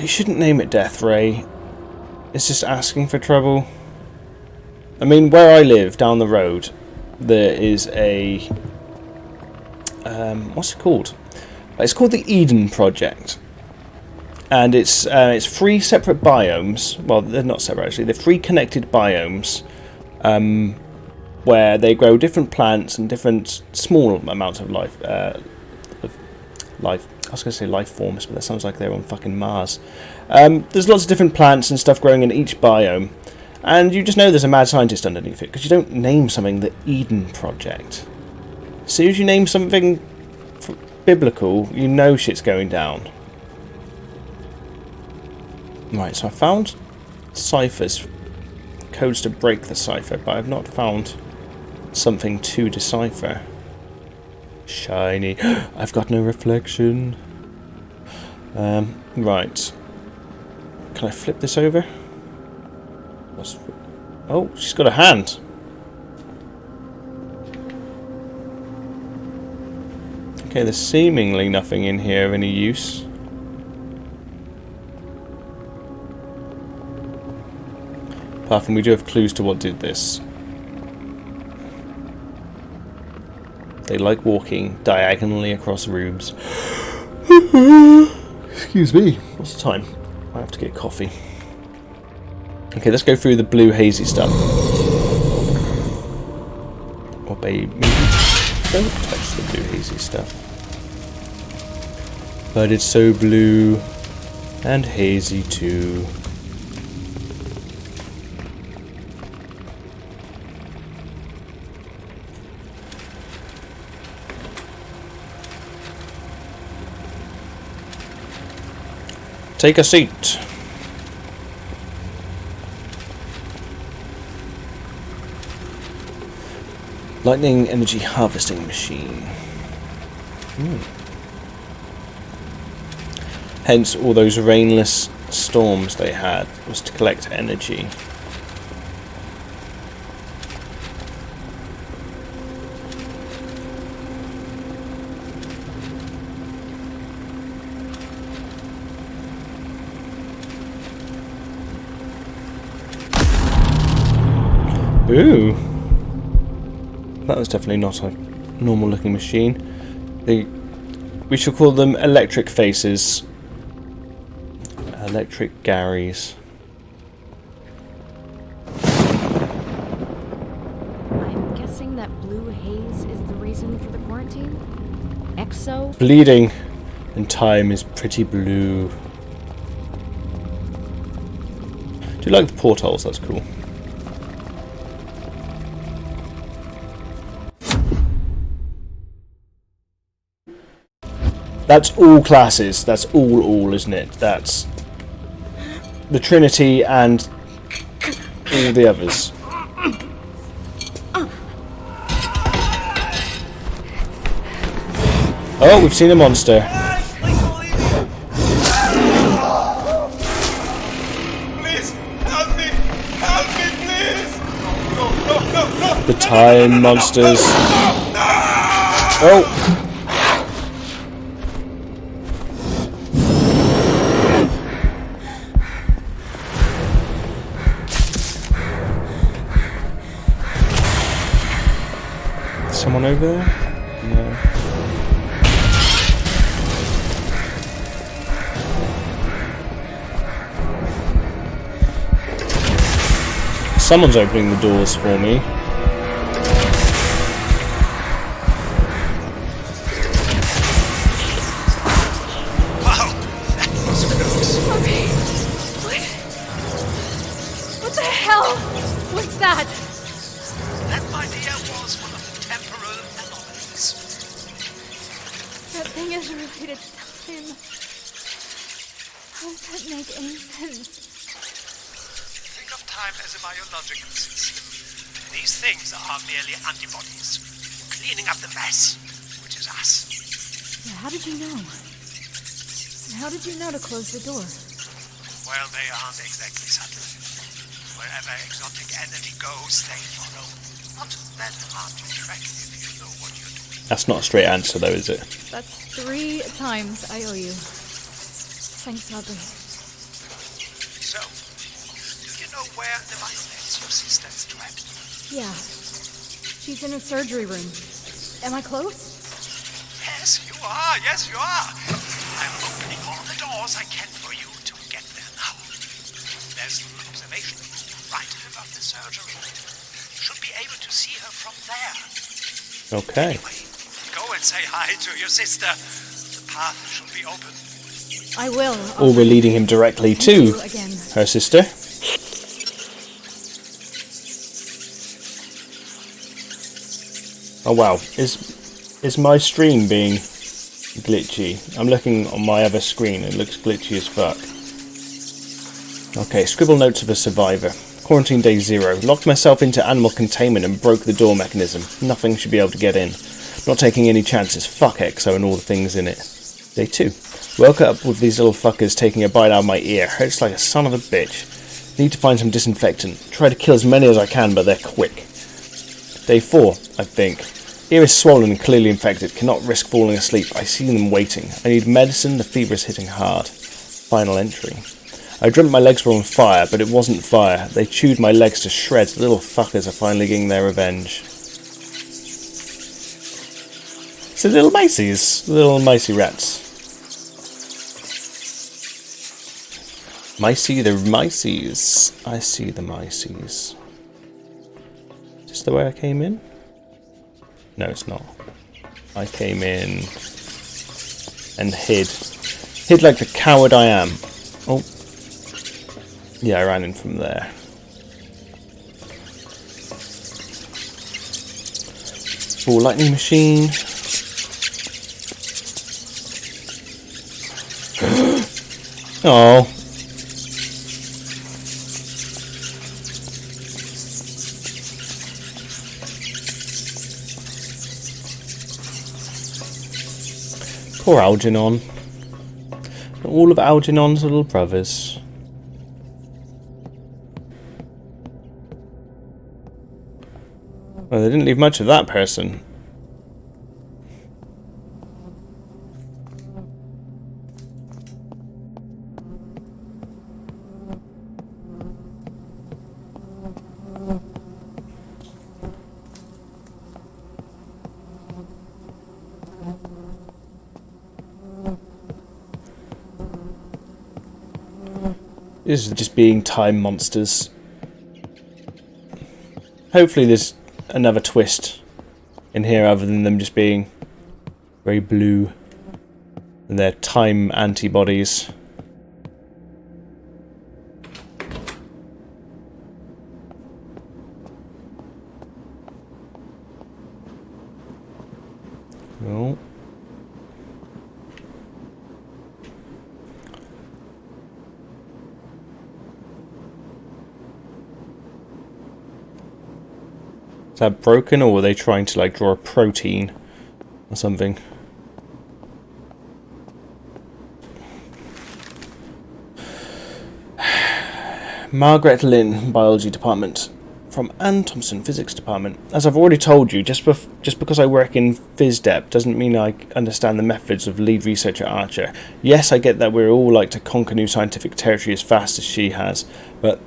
You shouldn't name it Death Ray. It's just asking for trouble. I mean, where I live, down the road, there is a... what's it called? It's called the Eden Project. And it's 3 separate biomes. Well, they're not separate, actually. They're 3 connected biomes. Where they grow different plants and different small amounts of life. I was going to say life forms, but that sounds like they're on fucking Mars. There's lots of different plants and stuff growing in each biome, and you just know there's a mad scientist underneath it, because you don't name something the Eden Project. As soon as you name something biblical, you know shit's going down. Right, so I found ciphers, codes to break the cipher, but I've not found something to decipher. Shiny. I've got no reflection. Right. Can I flip this over? Oh, she's got a hand. Okay, there's seemingly nothing in here of any use. Apart from we do have clues to what did this. They like walking diagonally across rooms. Excuse me. What's the time? I have to get coffee. Okay, let's go through the blue hazy stuff. Oh, baby. Don't touch the blue hazy stuff. But it's so blue and hazy too. Take a seat. Lightning energy harvesting machine. Hence all those rainless storms they had was to collect energy. Ooh, that was definitely not a normal looking machine. We shall call them electric faces. Electric Garys. I'm guessing that blue haze is the reason for the quarantine? Exo? Bleeding and time is pretty blue. Do you like the portholes? That's cool. That's all classes. That's all, isn't it? That's the Trinity and all the others. Oh, we've seen a monster. Please, help me! Help me, please! No! The time monsters. Oh! Someone over there? No. Someone's opening the doors for me. Wow, that was close. What the hell was that? That, my dear, was one of the temporal anomalies. That thing is related to time. How does that make any sense? Think of time as a biological system. These things are merely antibodies, cleaning up the mess, which is us. Yeah, how did you know? And how did you know to close the door? Well, they aren't exactly subtle. Wherever exotic energy goes, they follow. Not that hard to track if you know what you're doing. That's not a straight answer, though, is it? That's 3 times I owe you. Thanks, Aubrey. So, do you know where the Violet's your sister is trapped? Yeah. She's in a surgery room. Am I close? Yes, you are. Yes, you are. I'm opening all the doors I can for you to get there now. There's an observation room right above the surgery. You should be able to see her from there. Okay. Anyway, go and say hi to your sister. The path should be open. I will. Or we're leading him directly Thank to you again. her sister. Oh wow, is my stream being glitchy? I'm looking on my other screen, it looks glitchy as fuck. Okay, scribble notes of a survivor. Quarantine day 0. Locked myself into animal containment and broke the door mechanism. Nothing should be able to get in. Not taking any chances. Fuck Exo and all the things in it. Day 2. Woke up with these little fuckers taking a bite out of my ear. Hurts like a son of a bitch. Need to find some disinfectant. Try to kill as many as I can, but they're quick. Day 4, I think. Ear is swollen and clearly infected. Cannot risk falling asleep. I see them waiting. I need medicine. The fever is hitting hard. Final entry. I dreamt my legs were on fire, but it wasn't fire. They chewed my legs to shreds. The little fuckers are finally getting their revenge. So little mices. Little micey rats. Micey the mices. I see the mices. Is this the way I came in? No, it's not. I came in and hid. Hid like the coward I am. Oh. Yeah, I ran in from there. Oh, lightning machine. Oh. Poor Algernon. All of Algernon's little brothers. Well, they didn't leave much of that person. This is just being time monsters. Hopefully there's another twist in here other than them just being very blue and their time antibodies. No. Is that broken, or were they trying to like draw a protein or something? Margaret Lynn, Biology Department. From Anne Thompson, Physics Department. As I've already told you, just because I work in PhysDep doesn't mean I understand the methods of lead researcher Archer. Yes, I get that we all like to conquer new scientific territory as fast as she has, but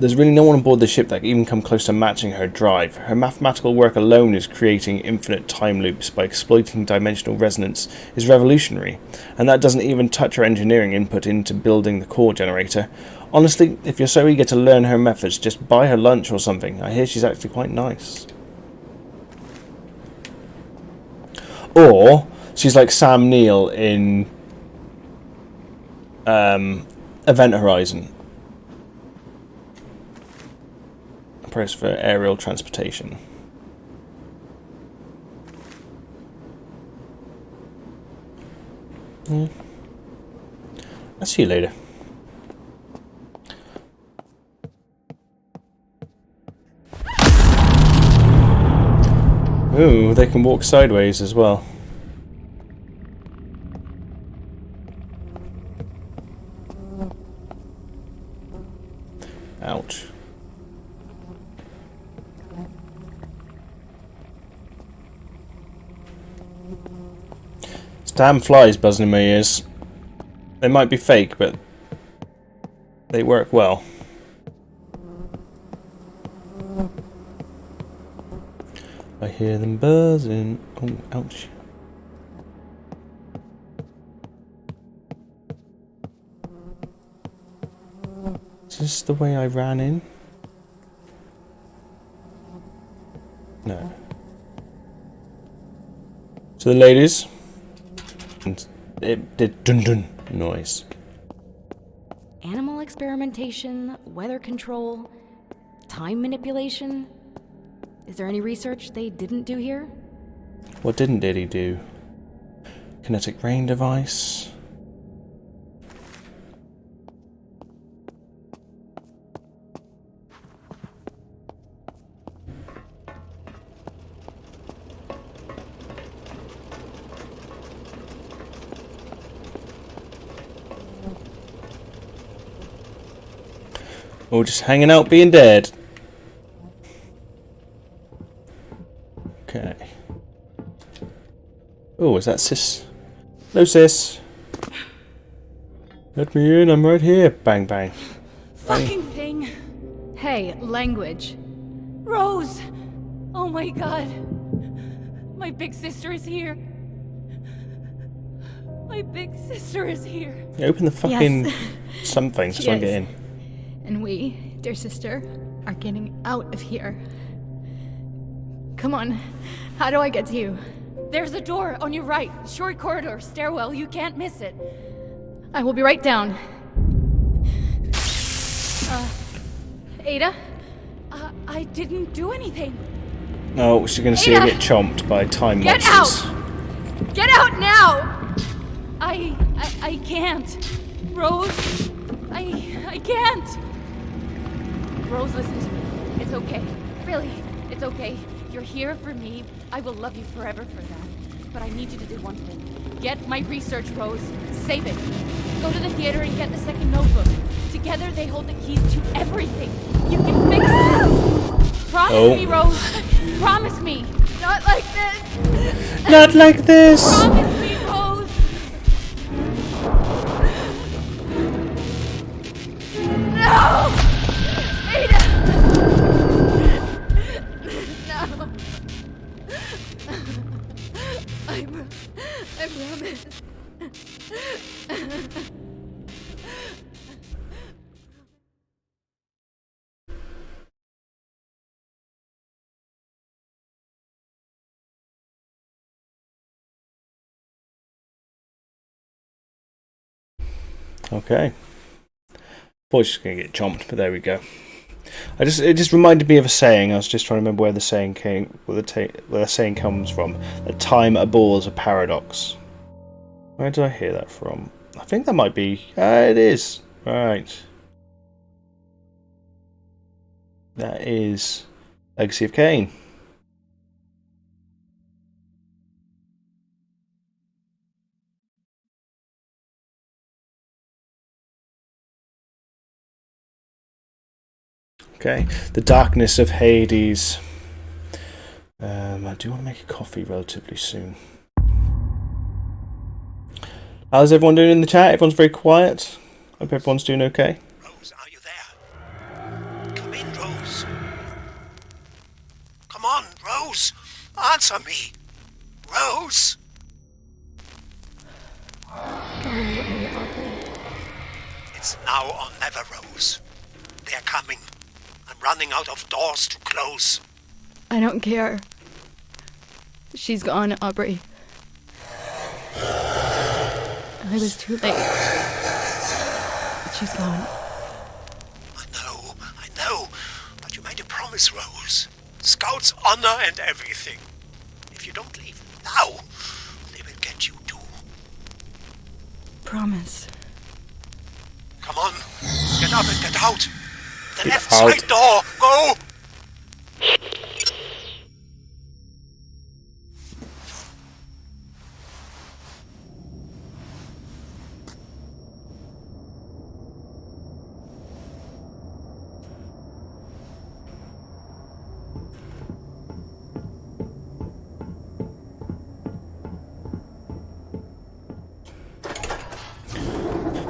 There's really no one on board the ship that can even come close to matching her drive. Her mathematical work alone is creating infinite time loops by exploiting dimensional resonance is revolutionary, and that doesn't even touch her engineering input into building the core generator. Honestly, if you're so eager to learn her methods, just buy her lunch or something. I hear she's actually quite nice. Or she's like Sam Neill in Event Horizon. Press for aerial transportation. I'll see you later. Ooh, they can walk sideways as well. Ouch. Damn flies buzzing in my ears. They might be fake, but they work well. I hear them buzzing. Oh, ouch. Is this the way I ran in? No. So the ladies. And it did dun-dun noise. Animal experimentation, weather control, time manipulation. Is there any research they didn't do here? What didn't Diddy do? Kinetic rain device. Or just hanging out being dead. Okay. Oh, is that sis? No, sis. Let me in, I'm right here. Bang, bang. Fucking thing. Hey, language. Rose! Oh my god. My big sister is here. My big sister is here. Open the fucking Yes. something so I can get in. And we, dear sister, are getting out of here. Come on, how do I get to you? There's a door on your right. Short corridor, stairwell. You can't miss it. I will be right down. Ada? I didn't do anything. Oh, she's gonna see her get chomped by time Get monsters. out! Get out now! I can't. Rose, I can't. Rose, listen to me. It's okay. Really, it's okay. You're here for me. I will love you forever for that. But I need you to do one thing. Get my research, Rose. Save it. Go to the theater and get the second notebook. Together they hold the keys to everything. You can fix this. Promise me, Rose. Promise me. Not like this. Not like this! Promise me, Rose. No! Ada! No! I promise. Okay. Boy's just gonna get chomped, but there we go. It just reminded me of a saying. I was just trying to remember where the saying where the saying comes from. That time abhors a paradox. Where did I hear that from? I think that might be. It is. Right. That is Legacy of Kain. Okay, the darkness of Hades. I do want to make a coffee relatively soon. How's everyone doing in the chat? Everyone's very quiet. Hope everyone's doing okay. Rose, are you there? Come on, Rose. Answer me. Rose. Go away, Aubrey. It's now or never, Rose. They're coming. I'm running out of doors to close. I don't care. She's gone, Aubrey. I was too late. She's gone. I know. But you made a promise, Rose. Scout's honor and everything. If you don't leave now, they will get you too. Promise. Come on. Get up and get out. The Get left out. side door. Go!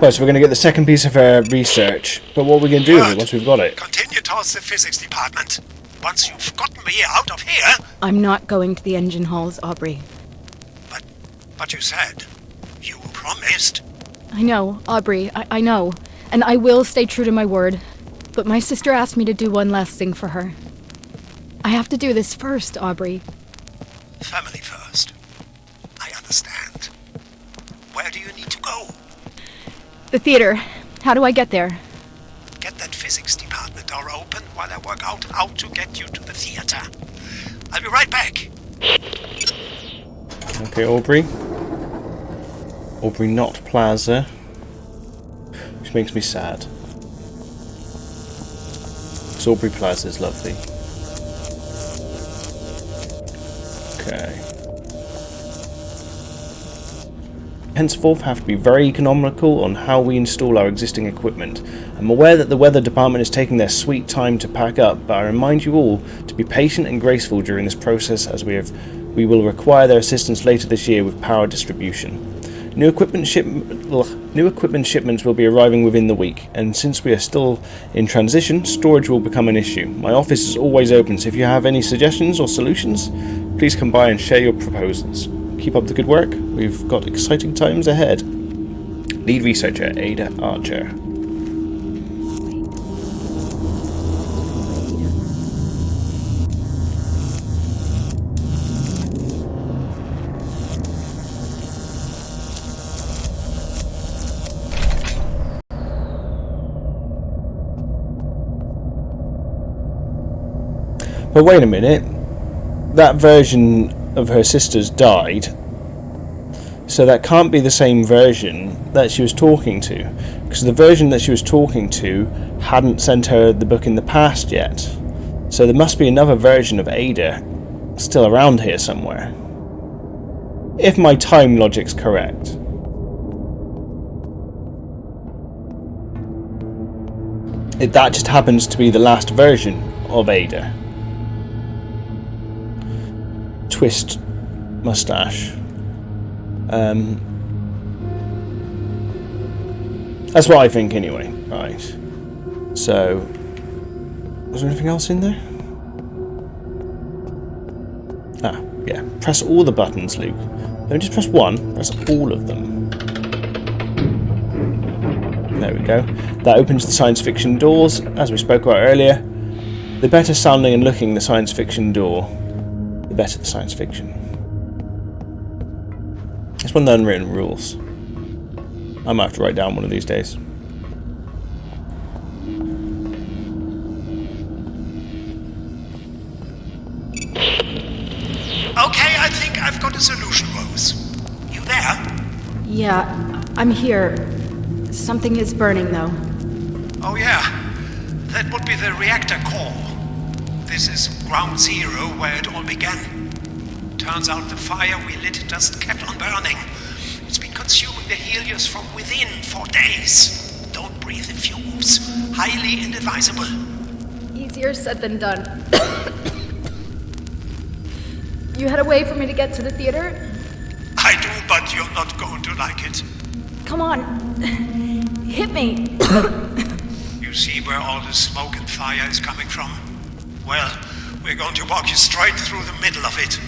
Right, so we're going to get the second piece of research. But what are we going to do with it once we've got it? Continue towards the physics department. Once you've gotten me out of here. I'm not going to the engine halls, Aubrey. But you said. You promised. I know, Aubrey, I know. And I will stay true to my word. But my sister asked me to do one last thing for her. I have to do this first, Aubrey. Family first. I understand. Where do you need to go? The theater. How do I get there? Get that physics department door open while I work out how to get you to the theater. I'll be right back. Okay, Aubrey. Aubrey, not Plaza. Which makes me sad. Because Aubrey Plaza is lovely. Okay. Henceforth have to be very economical on how we install our existing equipment. I'm aware that the weather department is taking their sweet time to pack up, but I remind you all to be patient and graceful during this process as we will require their assistance later this year with power distribution. New equipment shipments will be arriving within the week, and since we are still in transition, storage will become an issue. My office is always open, so if you have any suggestions or solutions, please come by and share your proposals. Keep up the good work. We've got exciting times ahead. Lead researcher Ada Archer. But wait a minute. That version of her sister's died, so that can't be the same version that she was talking to, because the version that she was talking to hadn't sent her the book in the past yet. So there must be another version of Ada still around here somewhere, if my time logic's correct. That just happens to be the last version of Ada. Twist mustache. That's what I think anyway. Right. So, was there anything else in there? Ah, yeah. Press all the buttons, Luke. Don't just press one, press all of them. There we go. That opens the science fiction doors, as we spoke about earlier. The better sounding and looking the science fiction door, the better the science fiction. It's one of the unwritten rules. I might have to write down one of these days. Okay, I think I've got a solution, Rose. You there? Yeah, I'm here. Something is burning, though. Oh yeah, that would be the reactor core. This is ground zero where it all began. Turns out the fire we lit just kept on burning. It's been consuming the Helios from within for days. Don't breathe the fumes. Highly inadvisable. Easier said than done. You had a way for me to get to the theater? I do, but you're not going to like it. Come on. Hit me. You see where all the smoke and fire is coming from? Well, We're going to walk you straight through the middle of it.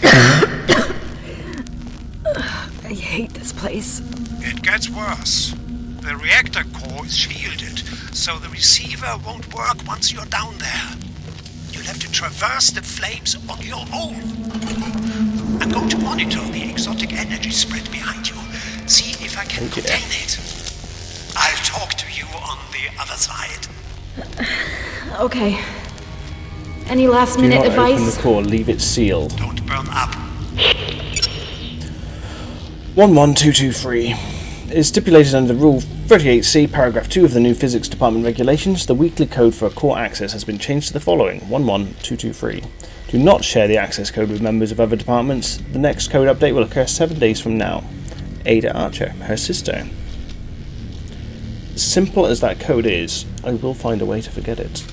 I hate this place. It gets worse. The reactor core is shielded, so the receiver won't work once you're down there. You'll have to traverse the flames on your own. I'm going to monitor the exotic energy spread behind you. See if I can contain it. I'll talk to you on the other side. Okay. Any last Do minute not advice? open the core, leave it sealed. Don't burn up. 11223. It is stipulated under Rule 38C, Paragraph 2 of the new Physics Department regulations, the weekly code for core access has been changed to the following: 11223. Do not share the access code with members of other departments. The next code update will occur 7 days from now. Ada Archer, her sister. As simple as that code is, I will find a way to forget it.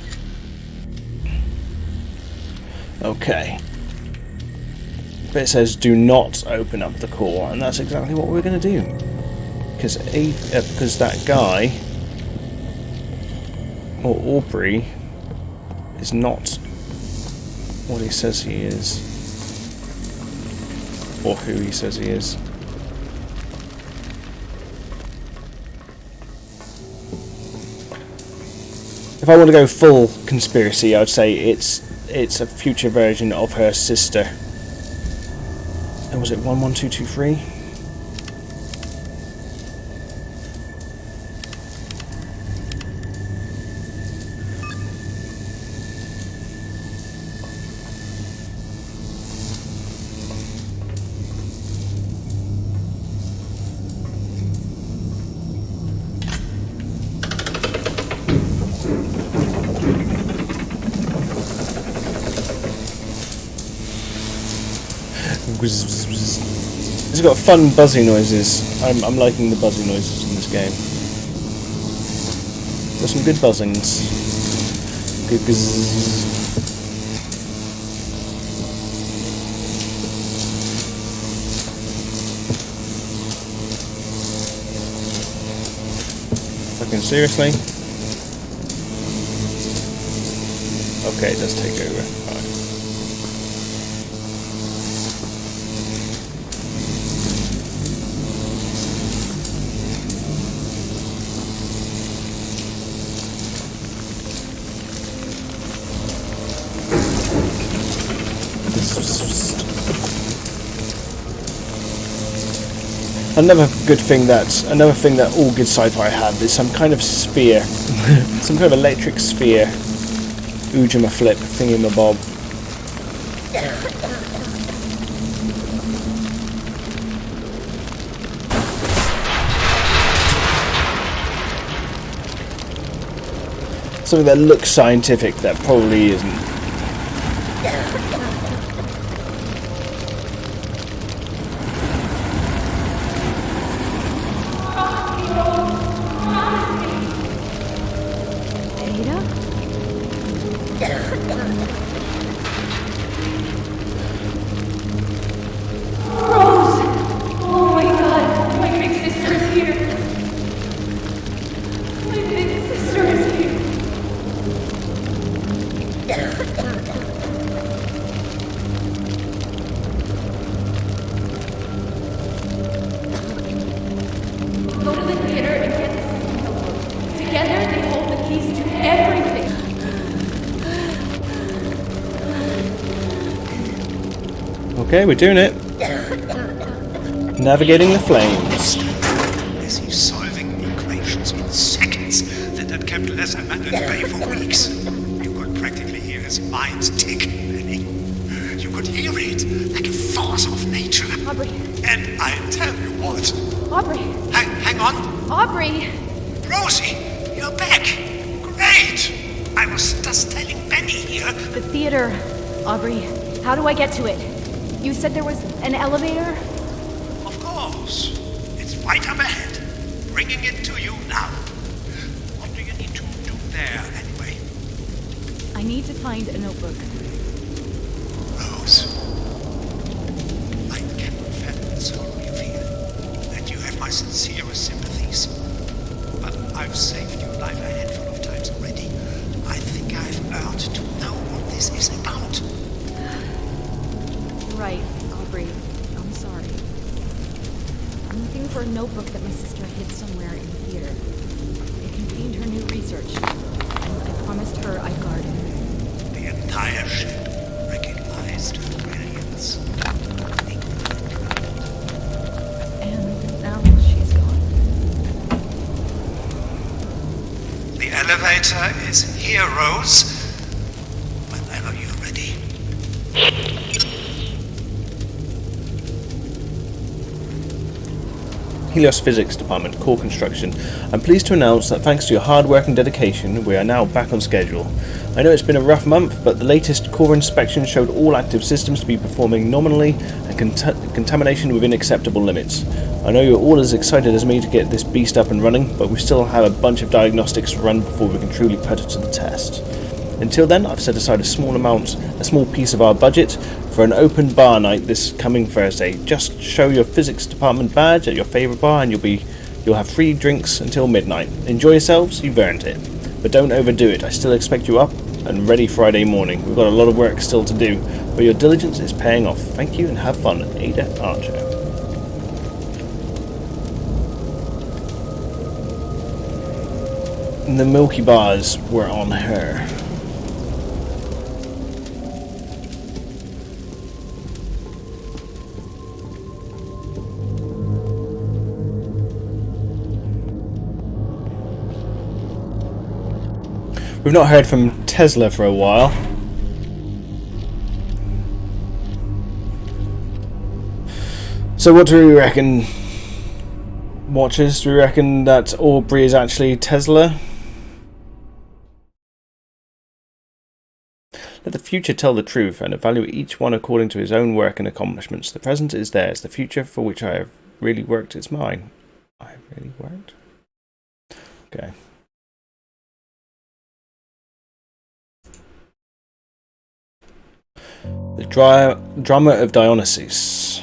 Okay. But it says do not open up the core, and that's exactly what we're going to do. Because that guy, or Aubrey, is not what he says he is. Or who he says he is. If I want to go full conspiracy, I would say it's a future version of her sister. And was it 11223? It's got fun buzzy noises. I'm liking the buzzy noises in this game. There's some good buzzings. Good buzz. Fucking seriously? Okay, it does take over. Alright. Another thing that all good sci-fi have is some kind of sphere, some kind of electric sphere, Ujima flip thingamabob. Something that looks scientific that probably isn't. Okay, we're doing it. Navigating the flames. Is he solving equations in seconds that had kept Lesser Man at bay for weeks? You could practically hear his mind tick, Benny. You could hear it like a force of nature. Aubrey. And I'll tell you what. Aubrey. Hang on. Aubrey. Rosie, you're back. Great. I was just telling Benny here. The theater. Aubrey, how do I get to it? You said there was an elevator? Of course. It's right up ahead. Bringing it to you now. What do you need to do there, anyway? I need to find a notebook. Rose. I cannot fathom the sorrow you feel. And you have my sincerest sympathies. But I've saved your life a handful of times already. I think I've earned to know what this is about. right, Aubrey. I'm sorry. I'm looking for a notebook that my sister hid somewhere in here. It contained her new research, and I promised her I'd guard it. The entire ship recognized her brilliance. And now she's gone. The elevator is here, Rose. Whenever you're ready. Helios Physics Department, Core Construction. I'm pleased to announce that thanks to your hard work and dedication, we are now back on schedule. I know it's been a rough month, but the latest core inspection showed all active systems to be performing nominally and contamination within acceptable limits. I know you're all as excited as me to get this beast up and running, but we still have a bunch of diagnostics to run before we can truly put it to the test. Until then, I've set aside a small piece of our budget for an open bar night this coming Thursday. Just show your physics department badge at your favourite bar and you'll have free drinks until midnight. Enjoy yourselves, you've earned it. But don't overdo it, I still expect you up and ready Friday morning. We've got a lot of work still to do, but your diligence is paying off. Thank you and have fun, Ada Archer. And the Milky Bars were on her. We've not heard from Tesla for a while. So what do we reckon, watchers? Do we reckon that Aubrey is actually Tesla? Let the future tell the truth and evaluate each one according to his own work and accomplishments. The present is theirs. The future for which I have really worked is mine. I have really worked? Okay. The drama of Dionysus.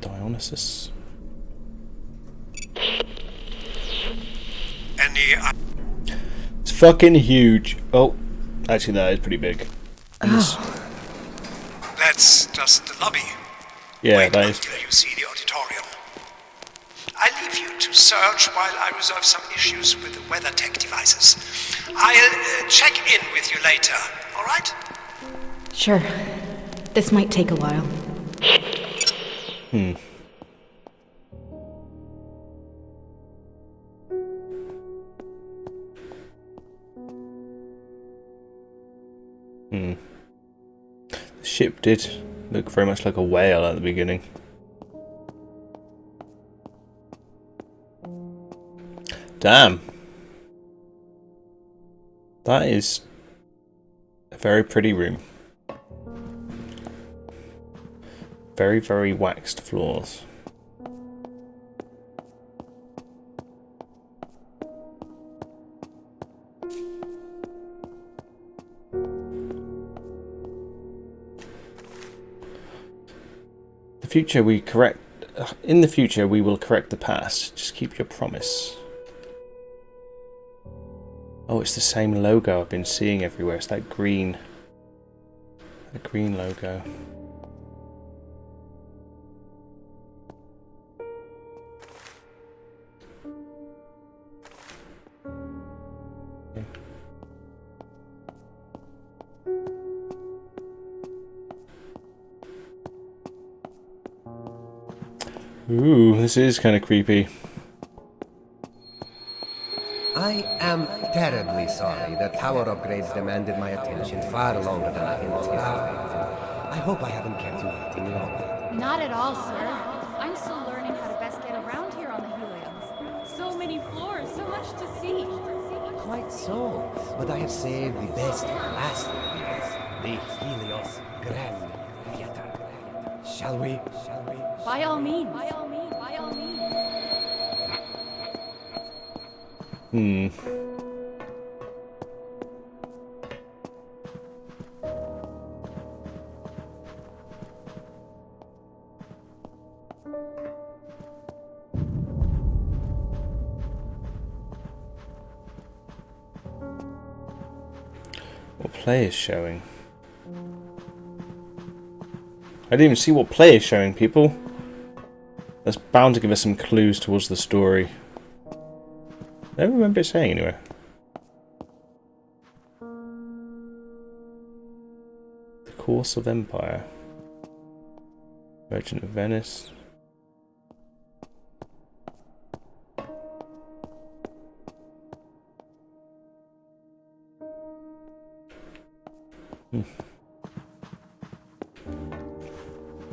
Dionysus. It's fucking huge. Oh, actually, that is pretty big. That's just the lobby. Yeah, Wait that is. until you see the auditorium. I leave you to search while I resolve some issues with the weather tech devices. I'll check in with you later, alright? Sure. This might take a while. The ship did look very much like a whale at the beginning. Damn. That is a very pretty room. Very, very waxed floors. In the future we will correct the past. Just keep your promise. Oh, it's the same logo I've been seeing everywhere. It's that green. The green logo. Ooh, this is kind of creepy. I am terribly sorry that tower upgrades demanded my attention far longer than I anticipated. I hope I haven't kept you waiting long. Not at all, sir. I'm still learning how to best get around here on the Heliums. So many floors, so much to see. Quite so, but I have saved the best for last. The Helios Grand Theater. Shall we? By all means. By all means. By all means. What play is showing? I didn't even see what play is showing, people. That's bound to give us some clues towards the story. I don't remember it saying anywhere. The Course of Empire. Merchant of Venice.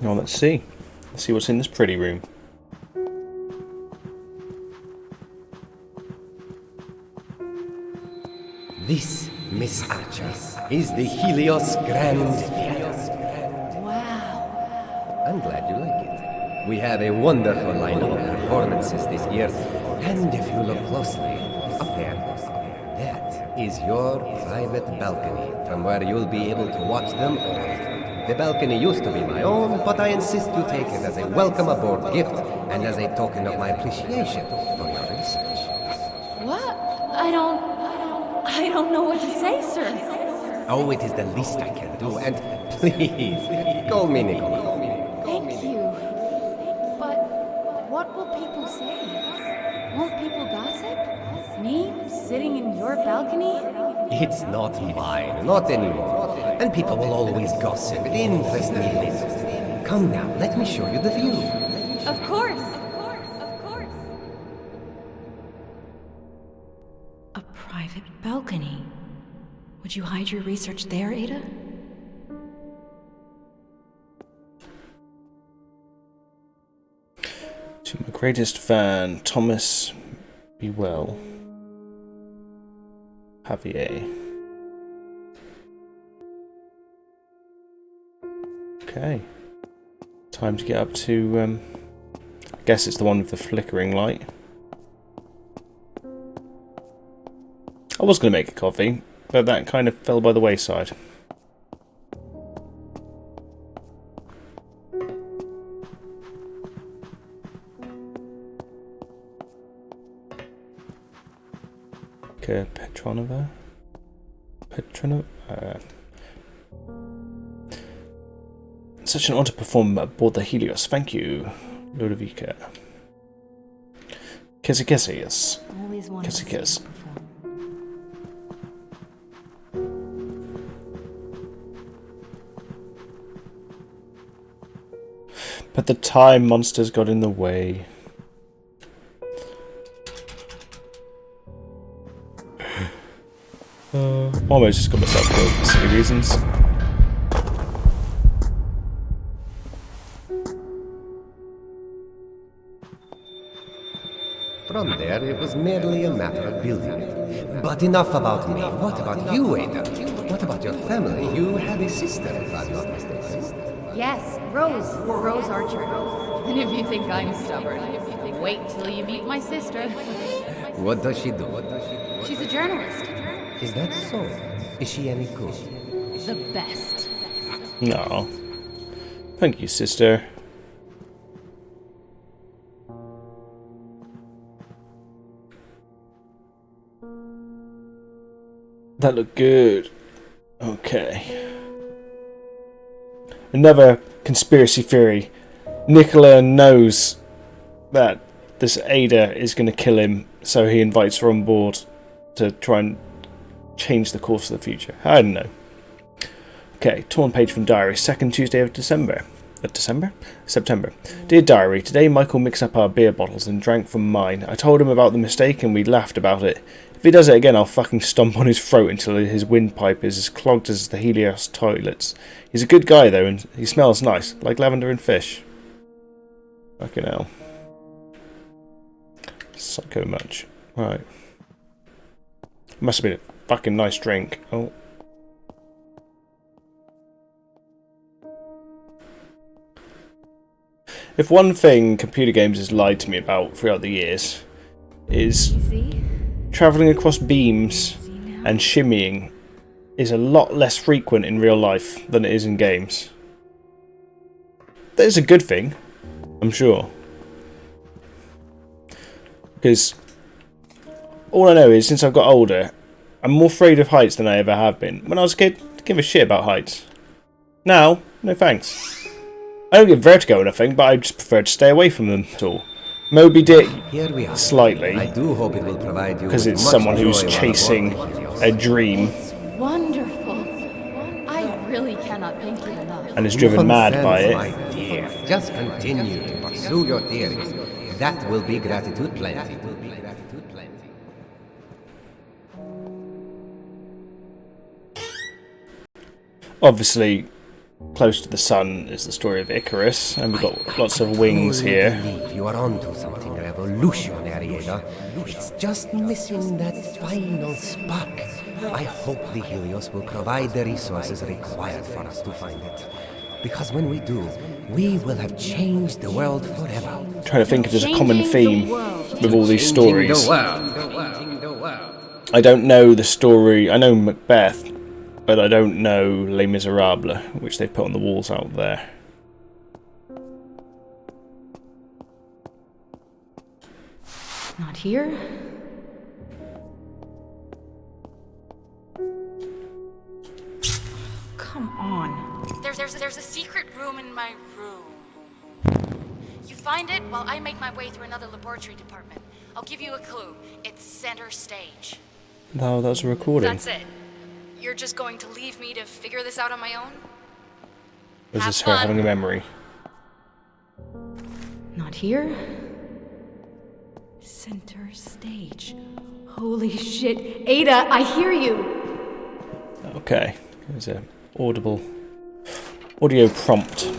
Well, let's see. Let's see what's in this pretty room. This, Miss Archer, is the Helios Grand Theatre. Wow. I'm glad you like it. We have a wonderful lineup of performances this year, and if you look closely, up there, that is your private balcony from where you'll be able to watch them all. The balcony used to be my own, but I insist you take it as a welcome aboard gift and as a token of my appreciation for your research. What? I don't know what to say, sir. Oh, it is the least I can do, and please, call me Nicola. Thank you. But what will people say? Won't people gossip? Me, sitting in your balcony? It's not mine, not anymore. And people will always gossip. It interests me little. Come now, let me show you the view. Of course. Of course. A private balcony. Would you hide your research there, Ada? To my greatest fan, Thomas Be Well. Javier. Okay. Time to get up to, I guess it's the one with the flickering light. I was going to make a coffee, but that kind of fell by the wayside. Okay, Petronova? Such an honor to perform aboard the Helios. Thank you, Ludovica. Yes. Always wanted to see you Kiss. perform. But the time monsters got in the way. Almost just got myself killed for silly reasons. From there, it was merely a matter of building it. But enough about me. What about you, Ada? What about your family? You had a sister, if I'm not mistaken. Yes, Rose Archer. And if you think I'm stubborn, wait till you meet my sister. What does she do? She's a journalist. Is that so? Is she any good? The best. No. Thank you, sister. That looked good. Okay. Another conspiracy theory. Nicola knows that this Ada is going to kill him, so he invites her on board to try and change the course of the future. I don't know. Okay, torn page from diary. 2nd Tuesday of December. September. Dear diary, today Michael mixed up our beer bottles and drank from mine. I told him about the mistake and we laughed about it. If he does it again, I'll fucking stomp on his throat until his windpipe is as clogged as the Helios toilets. He's a good guy though, and he smells nice, like lavender and fish. Fucking hell. Psycho much. Right. Must have been a fucking nice drink. Oh. If one thing computer games has lied to me about throughout the years is travelling across beams and shimmying is a lot less frequent in real life than it is in games. That is a good thing, I'm sure. Because all I know is since I've got older, I'm more afraid of heights than I ever have been. When I was a kid, I didn't give a shit about heights. Now, no thanks. I don't get vertigo or anything, but I just prefer to stay away from them at all. Moby Dick, Here we are. slightly, I do hope it will provide you because with it's much someone who's joy while chasing aboard the Helios. a dream It's wonderful. I really cannot thank you enough. and is driven mad by Nonsense, it. my dear. Just continue to pursue your theories. That will be gratitude plenty. Obviously, close to the sun is the story of Icarus, and we've got lots of wings I here. believe you are onto something revolutionary, Ada. It's just missing that final spark. I hope the Helios will provide the resources required for us to find it. Because when we do, we will have changed the world forever. Trying to think if there's a common theme with all these Changing stories. the world. I don't know the story. I know Macbeth, but I don't know Les Miserables, which they've put on the walls out there. Not here. Come on. There's a secret room in my room. You find it while I make my way through another laboratory department. I'll give you a clue. It's center stage. No, that's a recording. That's it. You're just going to leave me to figure this out on my own? Was this Have her fun. having a memory? Not here. Center stage. Holy shit. Ada, I hear you! Okay, there's a audible audio prompt.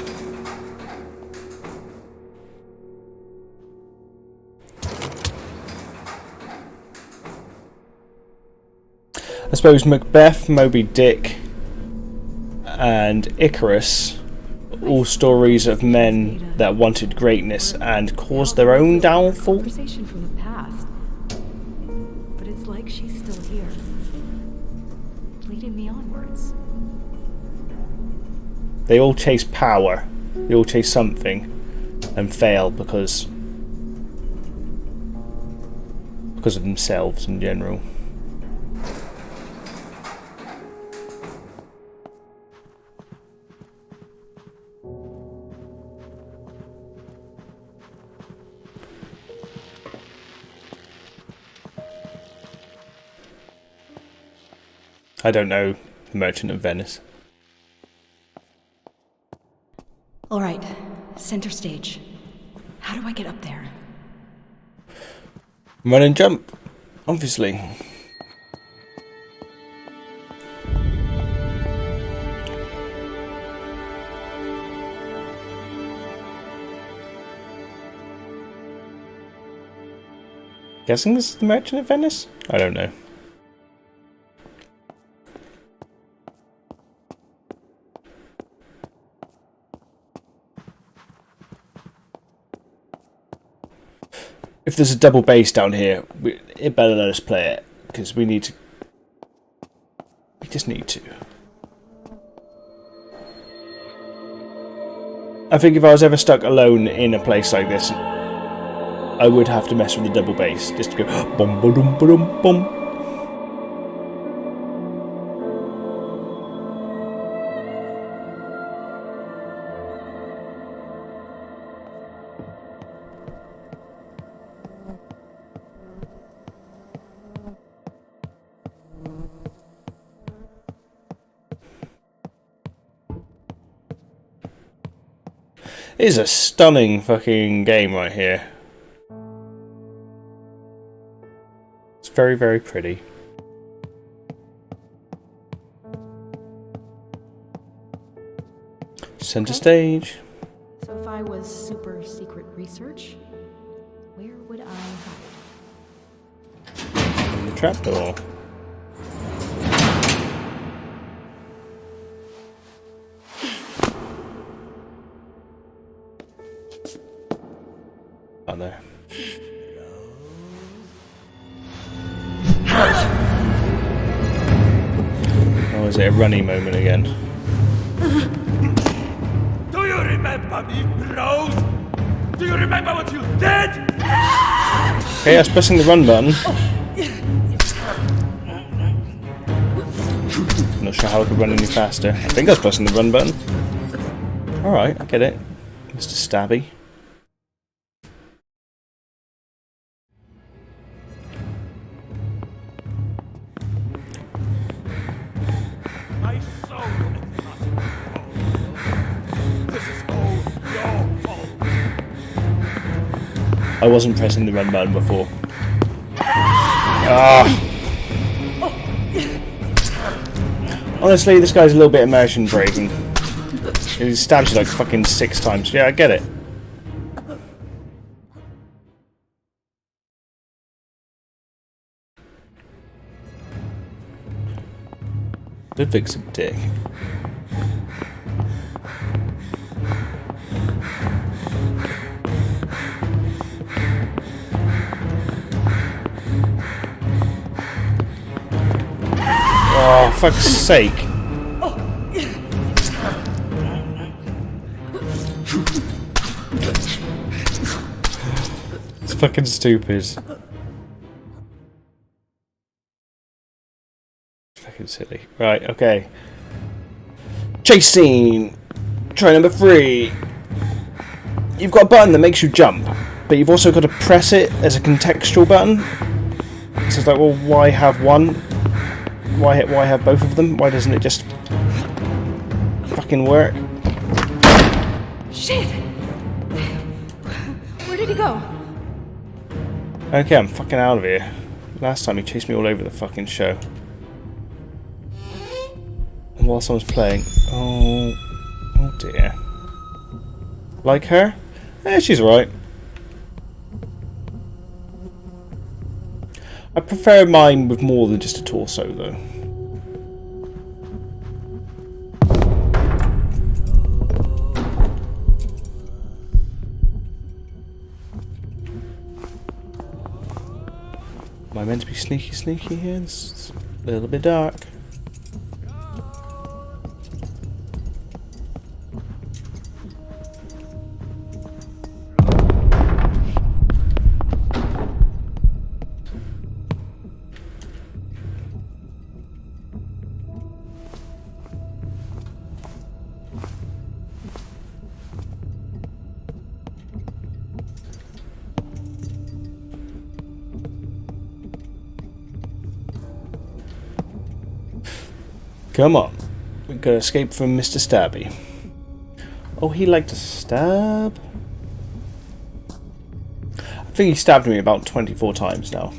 I suppose Macbeth, Moby Dick, and Icarus, all stories of men that wanted greatness and caused their own downfall. Conversation from the past. But it's like she's still here. Leading me onwards. They all chase power, they all chase something, and fail because of themselves in general. I don't know The Merchant of Venice. All right, center stage. How do I get up there? Run and jump, obviously. Guessing this is The Merchant of Venice? I don't know. If there's a double bass down here, it better let us play it, because we need to. We just need to. I think if I was ever stuck alone in a place like this, I would have to mess with the double bass, just to go bum ba dum ba dum bum. It is a stunning fucking game right here. It's very, very pretty. Center stage. So if I was super secret research, where would I hide? The trapdoor. Oh no. Oh, is it a runny moment again? Do you remember me, Rose? Do you remember what you did? Okay, I was pressing the run button. Not sure how I could run any faster. I think I was pressing the run button. Alright, I get it. Mr. Stabby. My soul is not cold. This is all your fault. I wasn't pressing the run button before. Ah! Honestly, this guy's a little bit immersion breaking. He stabs you like fucking 6 times. Yeah, I get it. Ludwig's a dick. Oh, fuck's sake. It's fucking stupid. Fucking silly. Right, okay. Chase scene! Try number 3. You've got a button that makes you jump, but you've also got to press it as a contextual button. So it's like, well, why have one? Why have both of them? Why doesn't it just fucking work? Shit! Where did he go? Okay, I'm fucking out of here. Last time he chased me all over the fucking show. And while someone's playing... Oh dear. Like her? Eh, she's alright. I prefer mine with more than just a torso, though. Am I meant to be sneaky here? It's a little bit dark. Come on. We've got to escape from Mr. Stabby. Oh, he liked to stab? I think he stabbed me about 24 times now.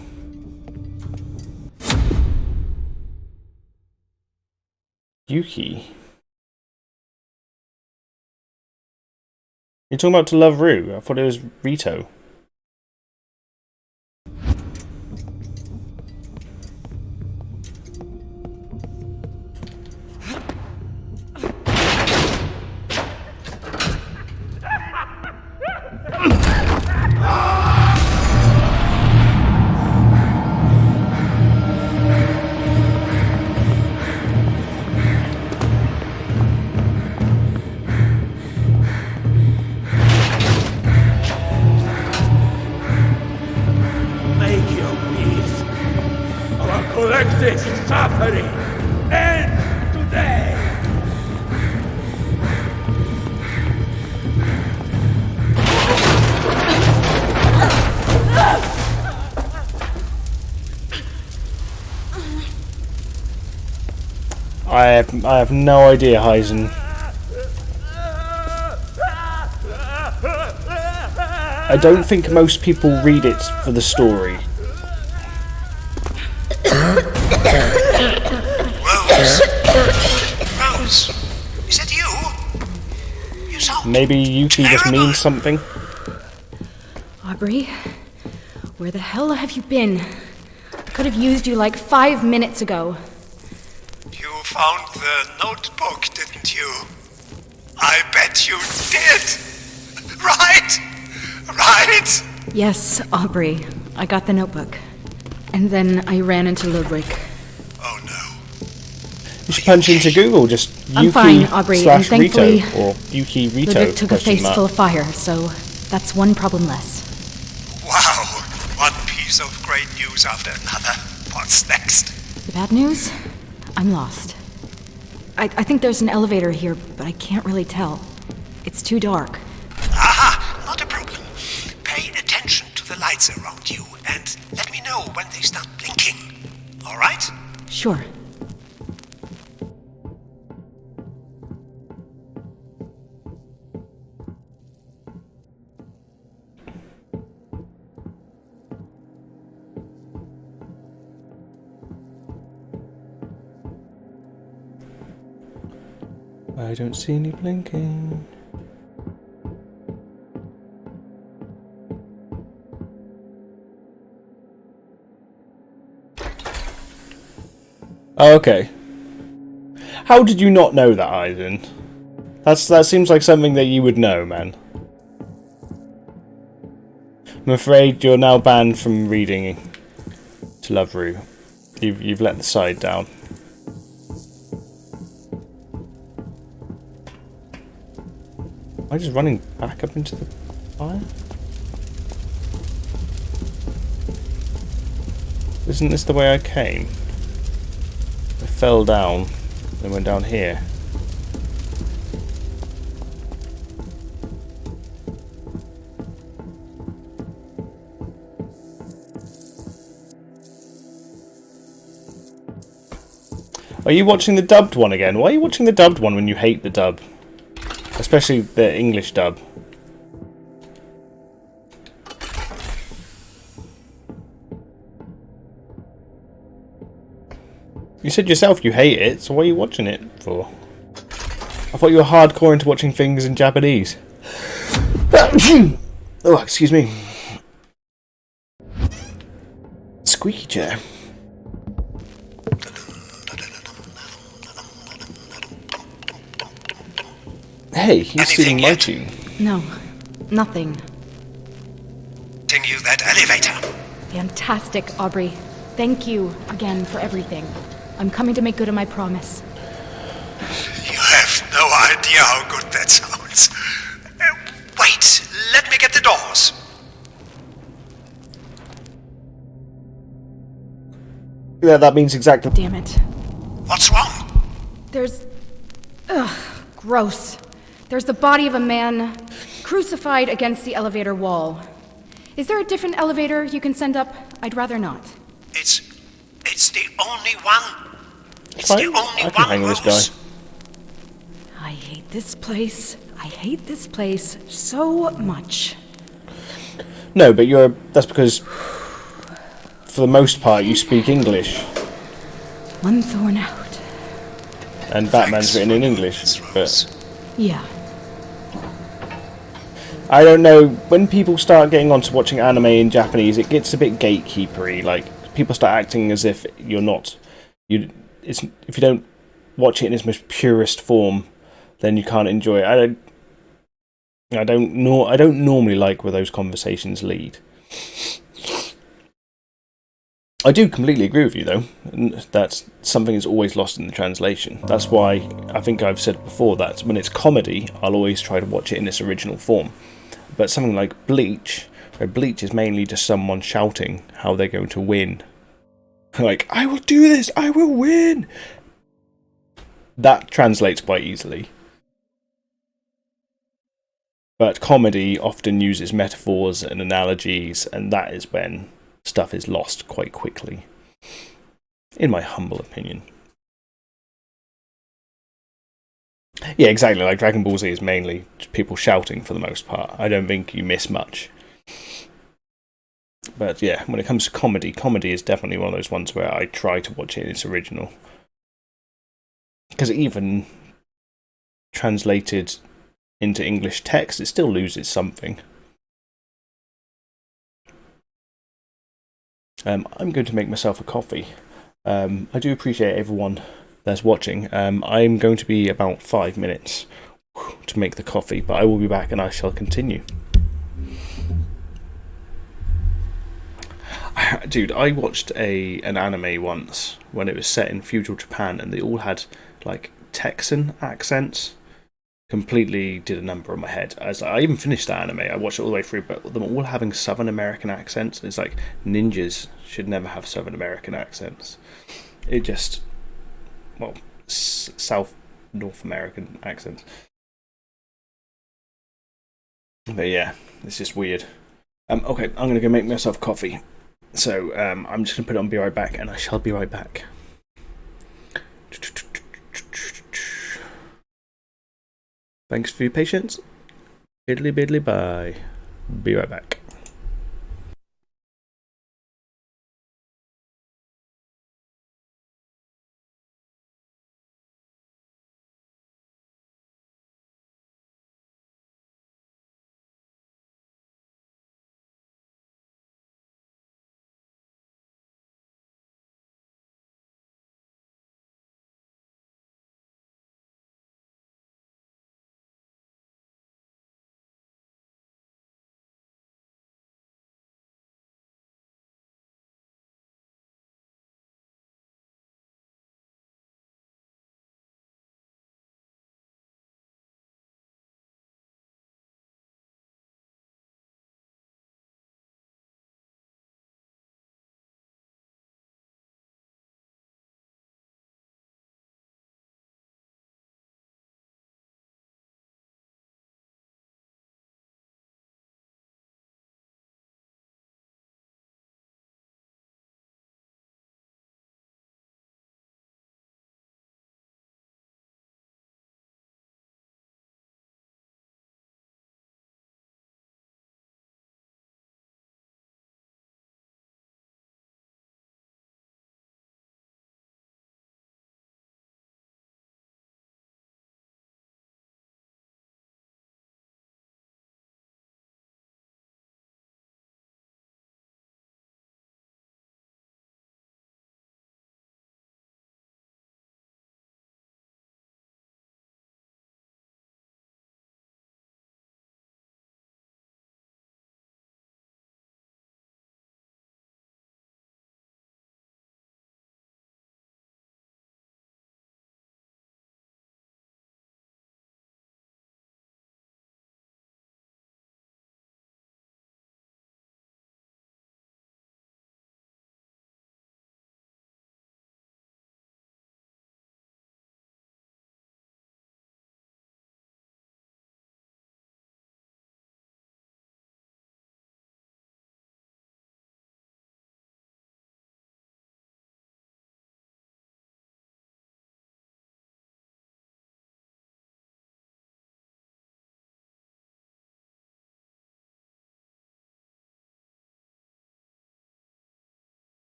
Yuki? You're talking about To Love Rue? I thought it was Rito. Collective suffering ends today. I have no idea, Heisen. I don't think most people read it for the story. Rose, is that you? You sound Maybe Yuki just means something. Aubrey, where the hell have you been? I could have used you like 5 minutes ago. You found the notebook, didn't you? I bet you did! Right? Right? Yes, Aubrey. I got the notebook. And then I ran into Ludwig. Oh no. You should punch into Google, just I'm Yuki fine, Aubrey, and / thankfully, Rito, or Yuki Rito. Ludwig took a face mark. full of fire, so that's one problem less. Wow. One piece of great news after another. What's next? The bad news? I'm lost. I think there's an elevator here, but I can't really tell. It's too dark. Aha! Not a problem. Pay attention to the lights around you and let me know when they start blinking. All right? Sure. I don't see any blinking. Oh, okay. How did you not know that, Aizen? That seems like something that you would know, man. I'm afraid you're now banned from reading to Love Rue. You've let the side down. Am I just running back up into the fire? Isn't this the way I came? I fell down, then went down here. Are you watching the dubbed one again? Why are you watching the dubbed one when you hate the dub? Especially the English dub. You said yourself you hate it, so what are you watching it for? I thought you were hardcore into watching things in Japanese. Oh, excuse me. Squeaky chair. Hey, he's stealing my tune. No, nothing. Continue that elevator. Fantastic, Aubrey. Thank you again for everything. I'm coming to make good on my promise. You have no idea how good that sounds. Wait, let me get the doors. Yeah, that means exactly. Damn it. What's wrong? There's... Ugh, gross. There's the body of a man crucified against the elevator wall. Is there a different elevator you can send up? I'd rather not. It's the only one. It's Fine. the only I can one, hang with this Rose. guy. I hate this place. I hate this place so much. No, but that's because, for the most part, you speak English. One thorn out. And Batman's written in English, but Yeah. I don't know, when people start getting onto watching anime in Japanese, it gets a bit gatekeepery. Like, people start acting as if you're not... if you don't watch it in its most purest form, then you can't enjoy it. I don't normally like where those conversations lead. I do completely agree with you, though. That something is always lost in the translation. That's why I think I've said before that when it's comedy, I'll always try to watch it in its original form. But something like Bleach, where Bleach is mainly just someone shouting how they're going to win. Like, I will do this, I will win! That translates quite easily. But comedy often uses metaphors and analogies, and that is when stuff is lost quite quickly. In my humble opinion. Yeah, exactly. Like Dragon Ball Z is mainly people shouting for the most part. I don't think you miss much. But yeah, when it comes to comedy, comedy is definitely one of those ones where I try to watch it in its original. Because even translated into English text, it still loses something. I'm going to make myself a coffee. I do appreciate everyone that's watching. I'm going to be about 5 minutes to make the coffee, but I will be back and I shall continue. Dude, I watched an anime once when it was set in feudal Japan, and they all had like Texan accents. Completely did a number on my head. As I even finished that anime, I watched it all the way through, but them all having Southern American accents. It's like ninjas should never have Southern American accents. It just, well, South North American accents. But yeah, it's just weird. Okay, I'm gonna go make myself coffee. So I'm just gonna put it on. Be right back, and I shall be right back. Thanks for your patience. Biddly biddly bye. Be right back.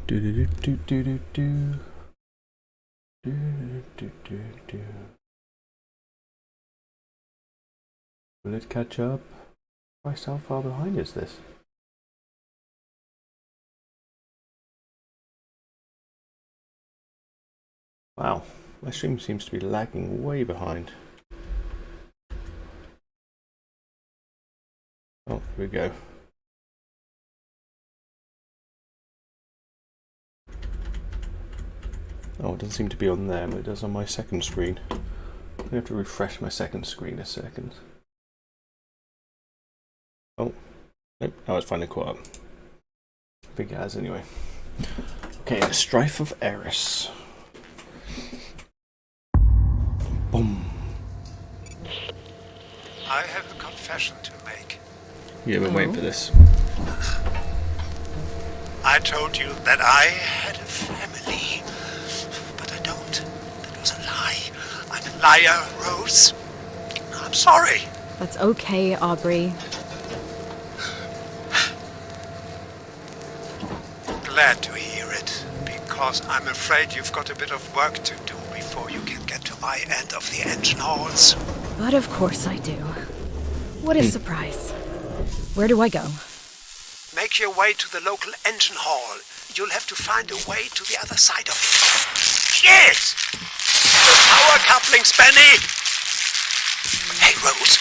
Do do do do do do. Do do do do. Will it catch up? Christ, how far behind is this? Wow, my stream seems to be lagging way behind. Oh, here we go. Oh, it doesn't seem to be on there, but it does on my second screen. I have to refresh my second screen a second. Oh, nope, now it's finally caught up. I think it has anyway. Okay, Strife of Eris. Boom. I have a confession to make. Yeah, been waiting for this. I told you that I had a family, but I don't. That was a lie. I'm a liar, Rose. I'm sorry. That's okay, Aubrey. Glad to hear it, because I'm afraid you've got a bit of work to do before you can get to my end of the engine halls. But of course I do. What a surprise. Where do I go? Make your way to the local engine hall. You'll have to find a way to the other side of it. Yes! The power couplings, Benny! Hey, Rose.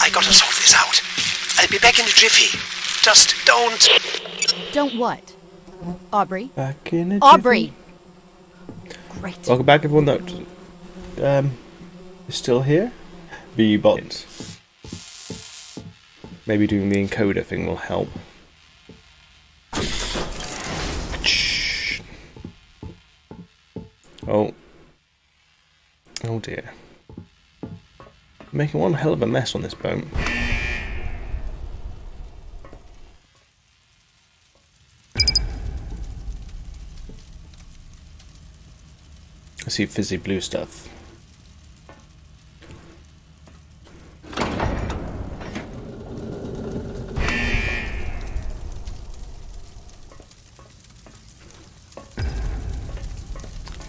I gotta sort this out. I'll be back in a jiffy. Just don't... Don't what? Aubrey? Back in a Aubrey! Great. Welcome back, everyone that is still here. Be bots. Maybe doing the encoder thing will help. Oh. Oh dear. Making one hell of a mess on this boat. I see fizzy blue stuff.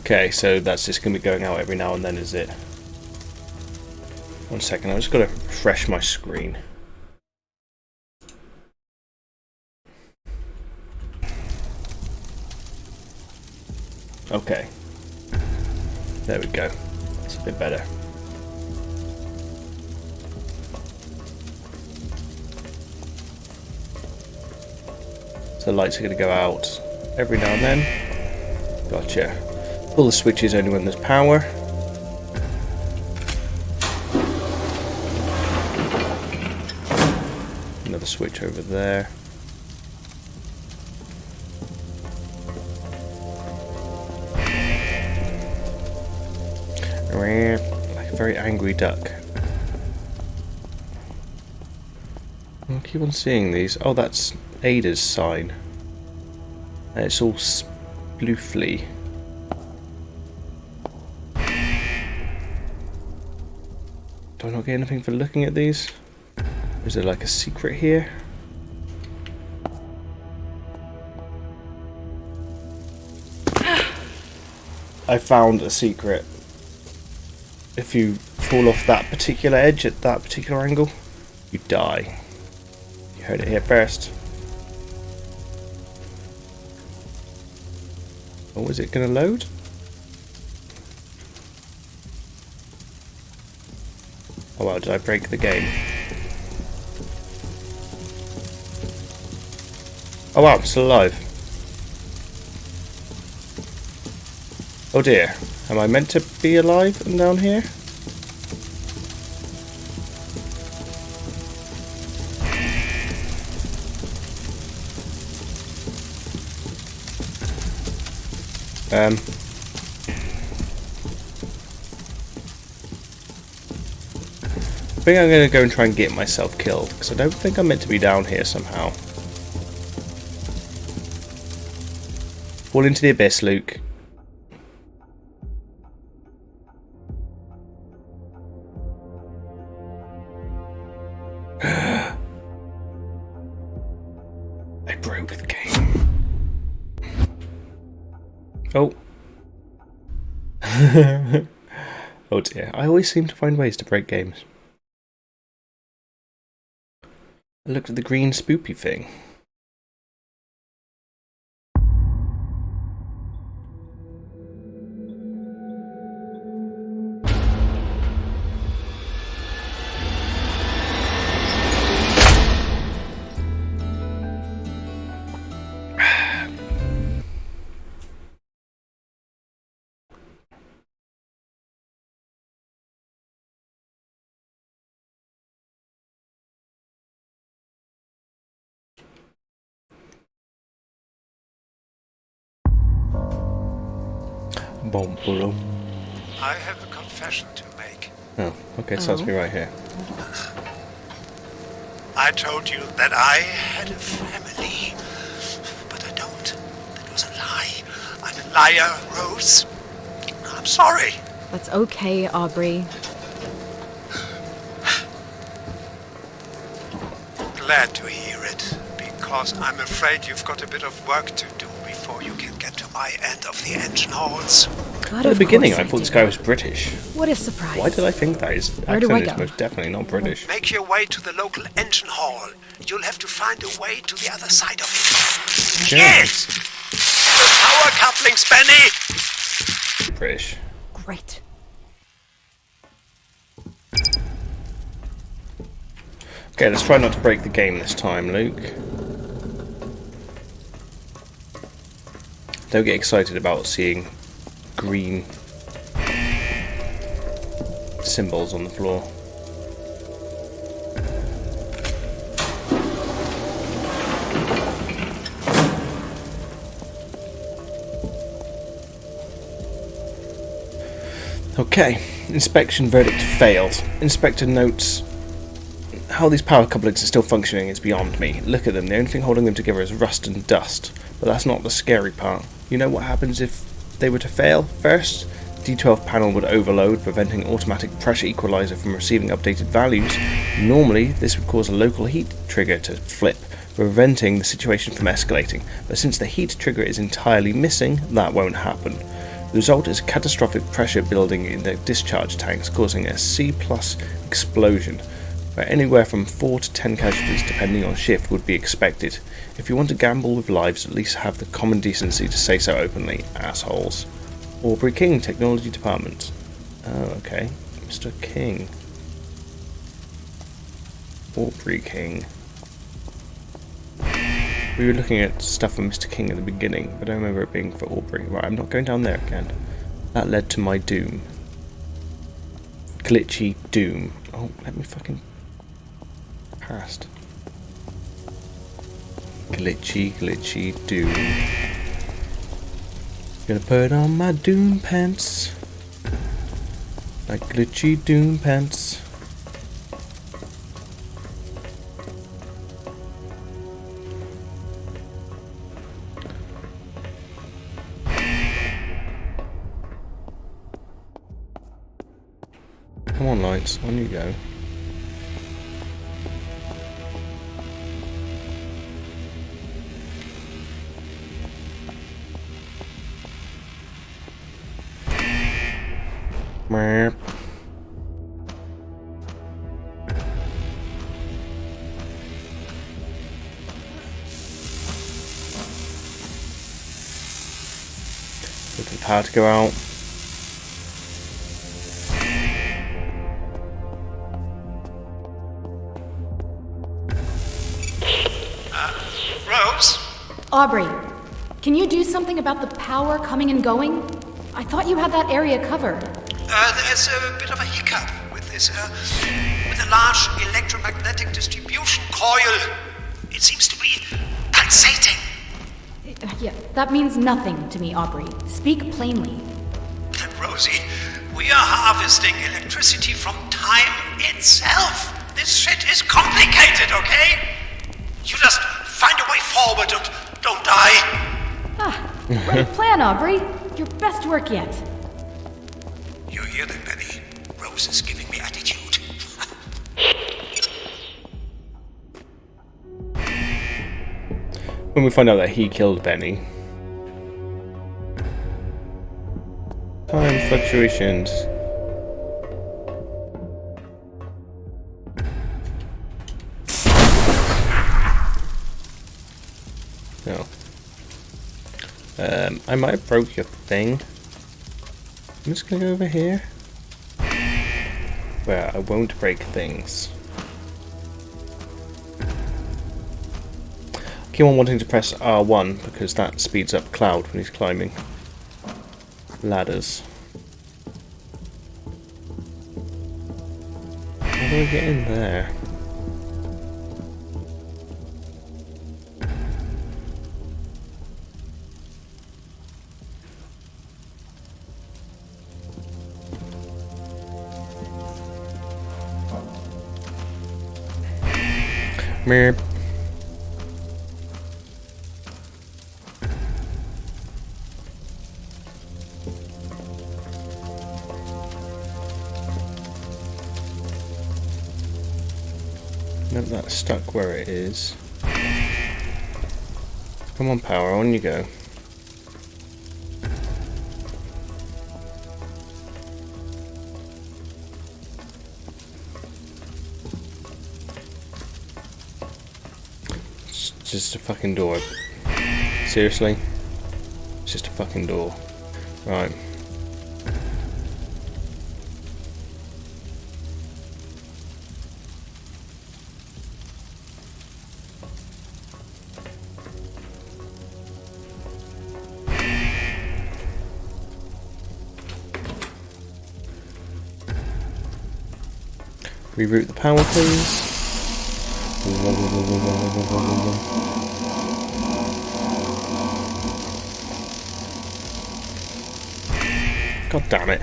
Okay, so that's just going to be going out every now and then, is it? One second, I've just got to refresh my screen. Okay. There we go. It's a bit better. So the lights are going to go out every now and then. Gotcha. Pull the switches only when there's power. Another switch over there. Like a very angry duck. I'll keep on seeing these. Oh, that's Ada's sign. And it's all sploofly. Do I not get anything for looking at these? Or is there like a secret here? I found a secret. If you fall off that particular edge at that particular angle, you die. You heard it here first. Oh, is it going to load? Oh wow, did I break the game? Oh wow, I'm still alive. Oh dear, am I meant to be alive and down here? I think I'm going to go and try and get myself killed, because I don't think I'm meant to be down here somehow. Fall into the abyss, Luke. I broke the game. Oh. Oh dear, I always seem to find ways to break games. I looked at the green spoopy thing. Boom, boom. I have a confession to make. Oh, okay, it starts me right here. I told you that I had a family, but I don't. That was a lie. I'm a liar, Rose. I'm sorry. That's okay, Aubrey. Glad to hear it, because I'm afraid you've got a bit of work to do before you can get to my end of the engine halls. God, At the beginning, course I thought this guy was British. What a surprise. Why did I think that? His Where do I accent is go? most definitely not British. Make your way to the local engine hall. You'll have to find a way to the other side of it. Yes! The power couplings, Benny! British. Great. Okay, let's try not to break the game this time, Luke. Don't get excited about seeing green symbols on the floor. Okay, inspection verdict failed. Inspector notes how these power couplings are still functioning is beyond me. Look at them, the only thing holding them together is rust and dust. But that's not the scary part. You know what happens if they were to fail? First, D12 panel would overload, preventing automatic pressure equalizer from receiving updated values. Normally, this would cause a local heat trigger to flip, preventing the situation from escalating. But since the heat trigger is entirely missing, that won't happen. The result is catastrophic pressure building in the discharge tanks, causing a C+ explosion, where anywhere from 4 to 10 casualties depending on shift would be expected. If you want to gamble with lives, at least have the common decency to say so openly, assholes. Aubrey King, Technology Department. Oh, okay. Mr. King. Aubrey King. We were looking at stuff for Mr. King at the beginning, but I remember it being for Aubrey. Right, I'm not going down there again. That led to my doom. Glitchy doom. Oh, let me fucking... past. Glitchy, glitchy doom. Gonna put on my doom pants. Like glitchy doom pants. Come on, lights, on you go. Merp. Wait for the power to go out. Rose? Aubrey, can you do something about the power coming and going? I thought you had that area covered. There's a bit of a hiccup with this, with a large electromagnetic distribution coil. It seems to be pulsating. Yeah, that means nothing to me, Aubrey. Speak plainly. Rosie, we are harvesting electricity from time itself. This shit is complicated, okay? You just find a way forward and don't die. Great plan, Aubrey. Your best work yet. You hear that, Benny? Rose is giving me attitude. When we find out that he killed Benny. Time fluctuations. No. I might have broke your thing. I'm just gonna go over here. Where I won't break things. I keep on wanting to press R1 because that speeds up Cloud when he's climbing ladders. How do I get in there? Meep. Nope, that's stuck where it is. Come on, power, on you go. It's just a fucking door. Seriously? It's just a fucking door. Right. Reroute the power, please. God damn it.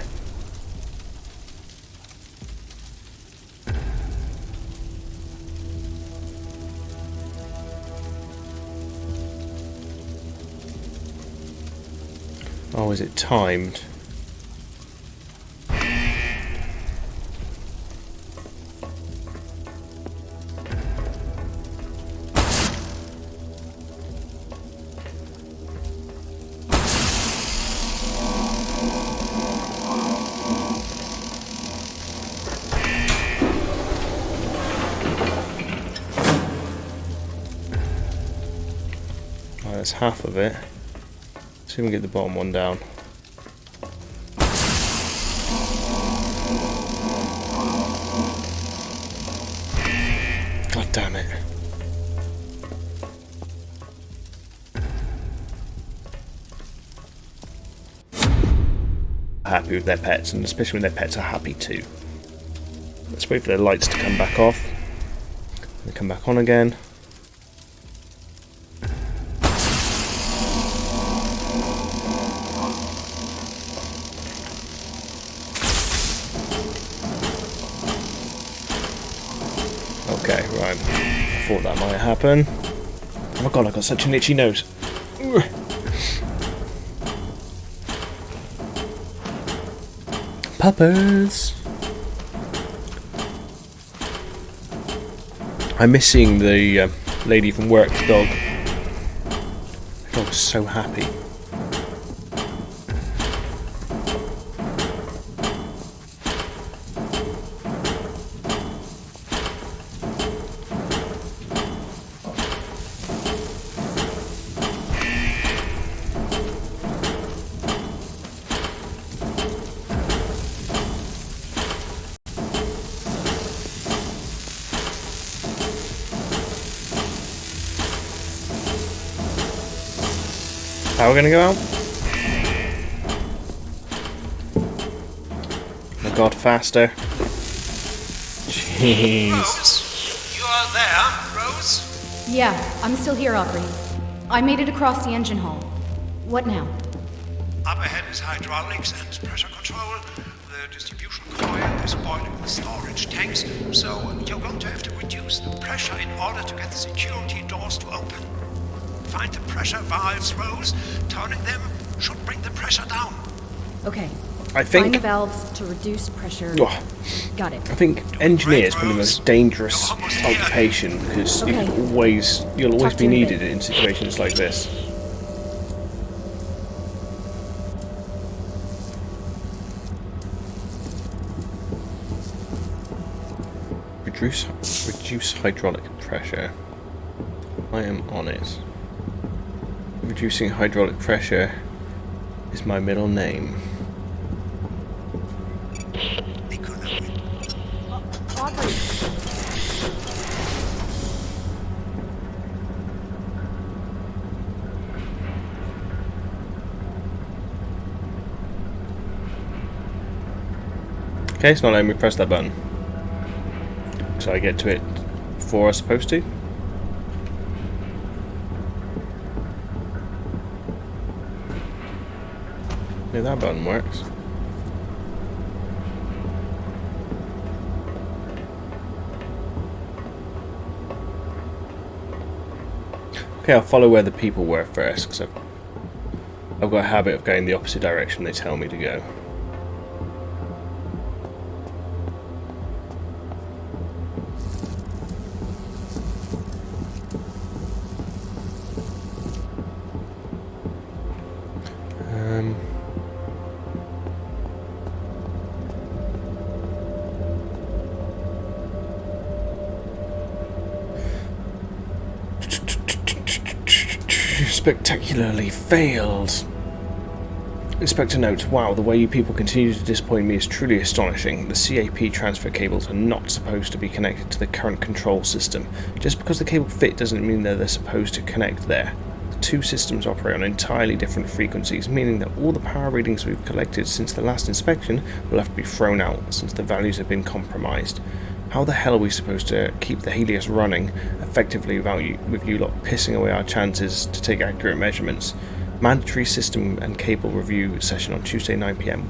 Oh, is it timed? That's half of it. See if we can get the bottom one down. God damn it. Happy with their pets, and especially when their pets are happy too. Let's wait for their lights to come back off. They come back on again. Okay, right. I thought that might happen. Oh my god, I've got such an itchy nose. Ugh. Puppers! I'm missing the lady from work's dog. The dog's so happy. Power gonna go out? Oh my god, faster. Jeez. Rose? You are there, Rose? Yeah, I'm still here, Aubrey. I made it across the engine hall. What now? Up ahead is hydraulics and pressure control. The distribution coil is boiling the storage tanks, so you're going to have to reduce the pressure in order to get the security doors to open. Find the pressure valves, Rose. Turning them should bring the pressure down. Okay. I think. Find the valves to reduce pressure. Oh, Got it. I think engineer is probably the most dangerous occupation because Okay. you'll always Talk be to you in a needed bit. in situations like this. Reduce hydraulic pressure. I am on it. Reducing hydraulic pressure is my middle name. Audrey. Okay, it's not letting me press that button. So I get to it before I'm supposed to. Yeah, that button works. Okay, I'll follow where the people were first, because I've got a habit of going the opposite direction they tell me to go. Spectacularly failed. Inspector note, wow, the way you people continue to disappoint me is truly astonishing. The CAP transfer cables are not supposed to be connected to the current control system. Just because the cable fit doesn't mean that they're supposed to connect there. The two systems operate on entirely different frequencies, meaning that all the power readings we've collected since the last inspection will have to be thrown out, since the values have been compromised. How the hell are we supposed to keep the Helios running effectively with you lot pissing away our chances to take accurate measurements? Mandatory system and cable review session on Tuesday 9 PM.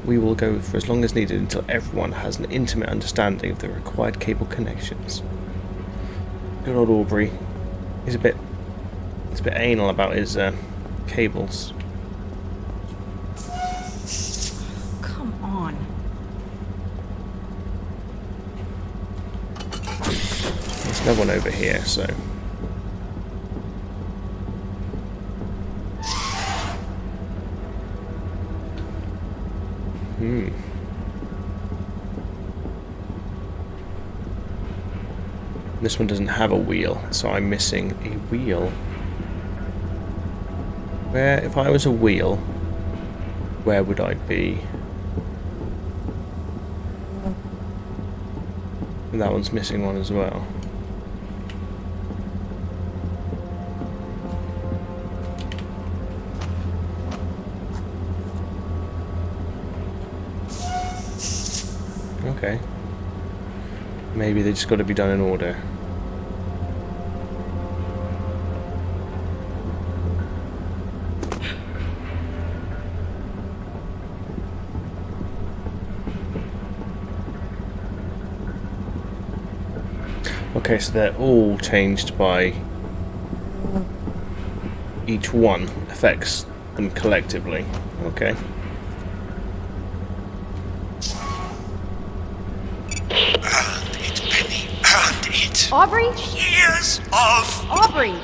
We will go for as long as needed until everyone has an intimate understanding of the required cable connections. Good old Aubrey. He's a bit anal about his cables. Come on. There's no one over here, so... This one doesn't have a wheel, so I'm missing a wheel. Where, if I was a wheel, where would I be? And that one's missing one as well. Okay. Maybe they just got to be done in order. Okay, so they're all changed by each one affects them collectively. Okay. Earned it, Penny. Earned it. Aubrey? Years of... Aubrey!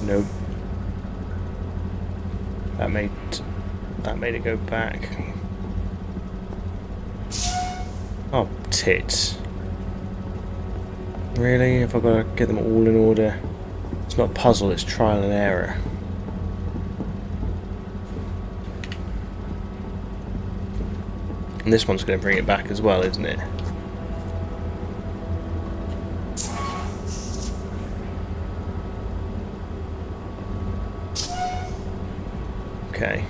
Nope. That made it go back. Oh, tits. Really? Have I got to get them all in order? It's not a puzzle, it's trial and error. And this one's going to bring it back as well, isn't it? Okay.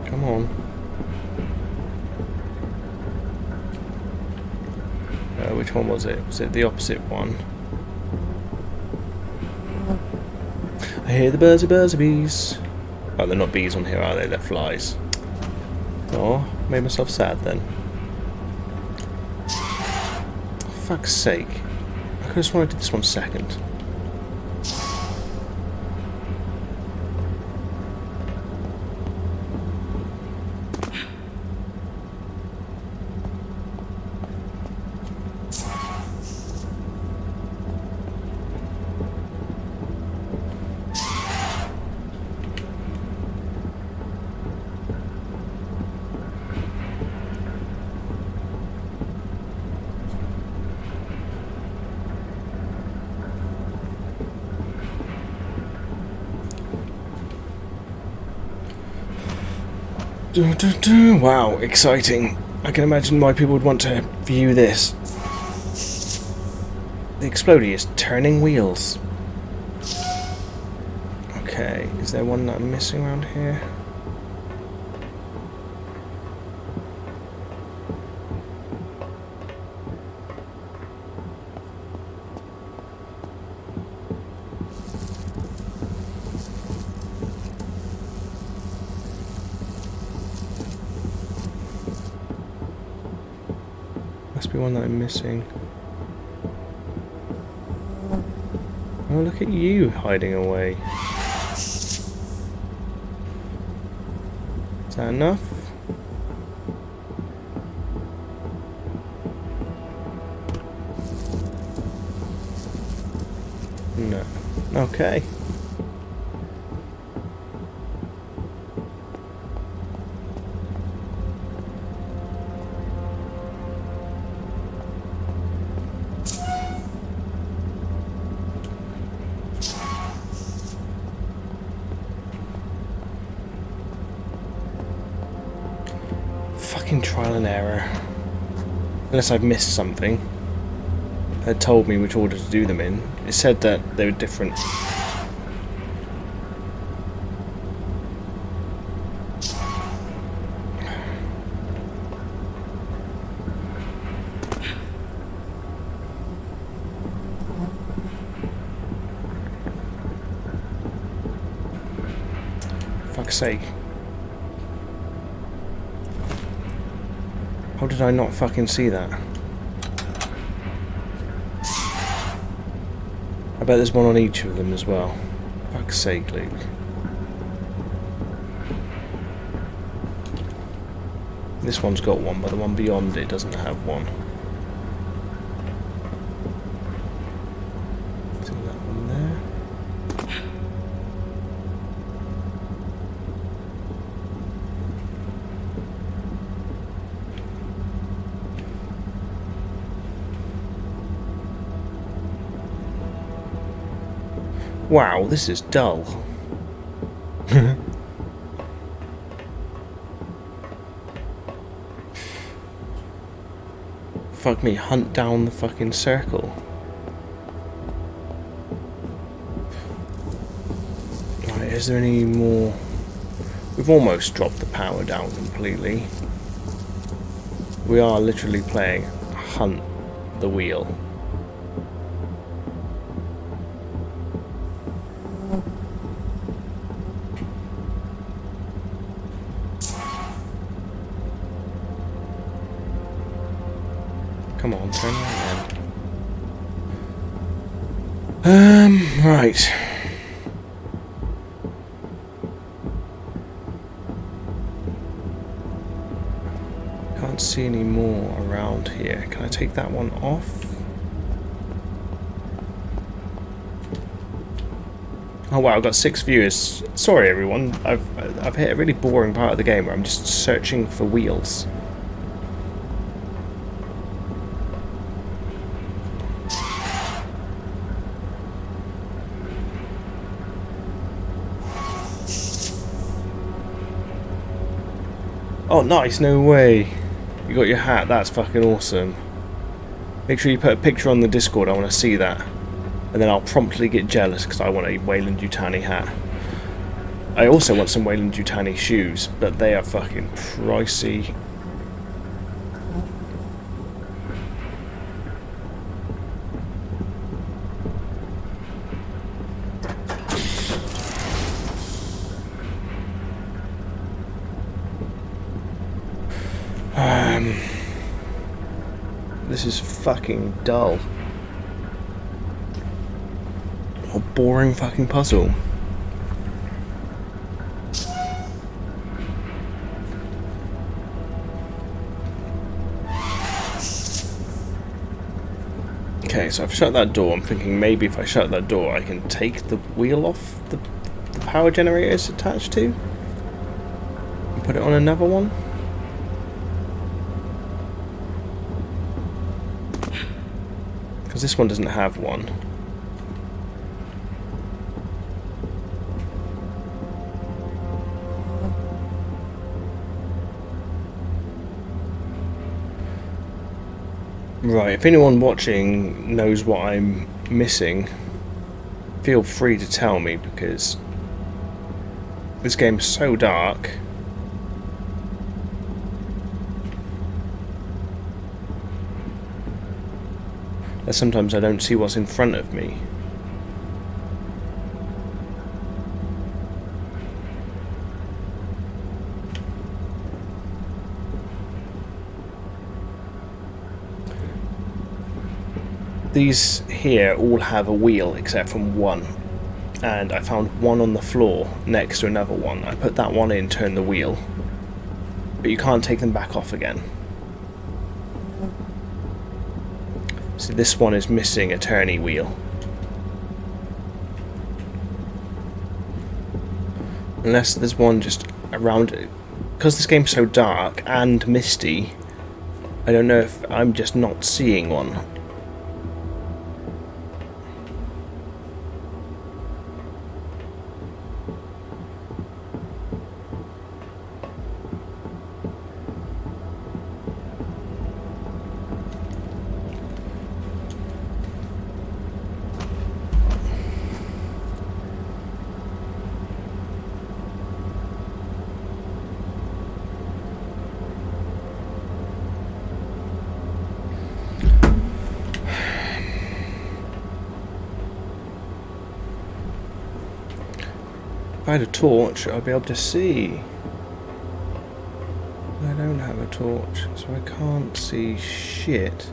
Come on. Which one was it? Was it the opposite one? I hear the bursy bees. Oh, they're not bees on here, are they? They're flies. Oh, made myself sad then. For fuck's sake. I could have sworn I did this one second. Wow, exciting. I can imagine why people would want to view this. The explodey is turning wheels. Okay, is there one that I'm missing around here? Must be one that I'm missing. Oh, look at you hiding away. Is that enough? No. Okay. Fucking trial and error. Unless I've missed something. It had told me which order to do them in. It said that they were different. Fuck's sake. How did I not fucking see that? I bet there's one on each of them as well. Fuck's sake, Luke. This one's got one, but the one beyond it doesn't have one. See that one there? Wow, this is dull. Fuck me, hunt down the fucking circle. Right, is there any more? We've almost dropped the power down completely. We are literally playing hunt the wheel. Come on, turn around. Right. Can't see any more around here. Can I take that one off? Oh wow, I've got 6 viewers. Sorry everyone, I've hit a really boring part of the game where I'm just searching for wheels. Oh nice, no way. You got your hat, that's fucking awesome. Make sure you put a picture on the Discord, I want to see that. And then I'll promptly get jealous because I want a Weyland-Yutani hat. I also want some Weyland-Yutani shoes, but they are fucking pricey. This is fucking dull. What a boring fucking puzzle. Okay, so I've shut that door. I'm thinking maybe if I shut that door I can take the wheel off the power generator it's attached to and put it on another one. Because this one doesn't have one. Right, if anyone watching knows what I'm missing, feel free to tell me, because this game's so dark. That sometimes I don't see what's in front of me. These here all have a wheel except from one, and I found one on the floor next to another one. I put that one in, turned the wheel, but you can't take them back off again. So this one is missing a turny wheel. Unless there's one just around it. Because this game's so dark and misty, I don't know if I'm just not seeing one. If I had a torch, I'd be able to see. I don't have a torch, so I can't see shit.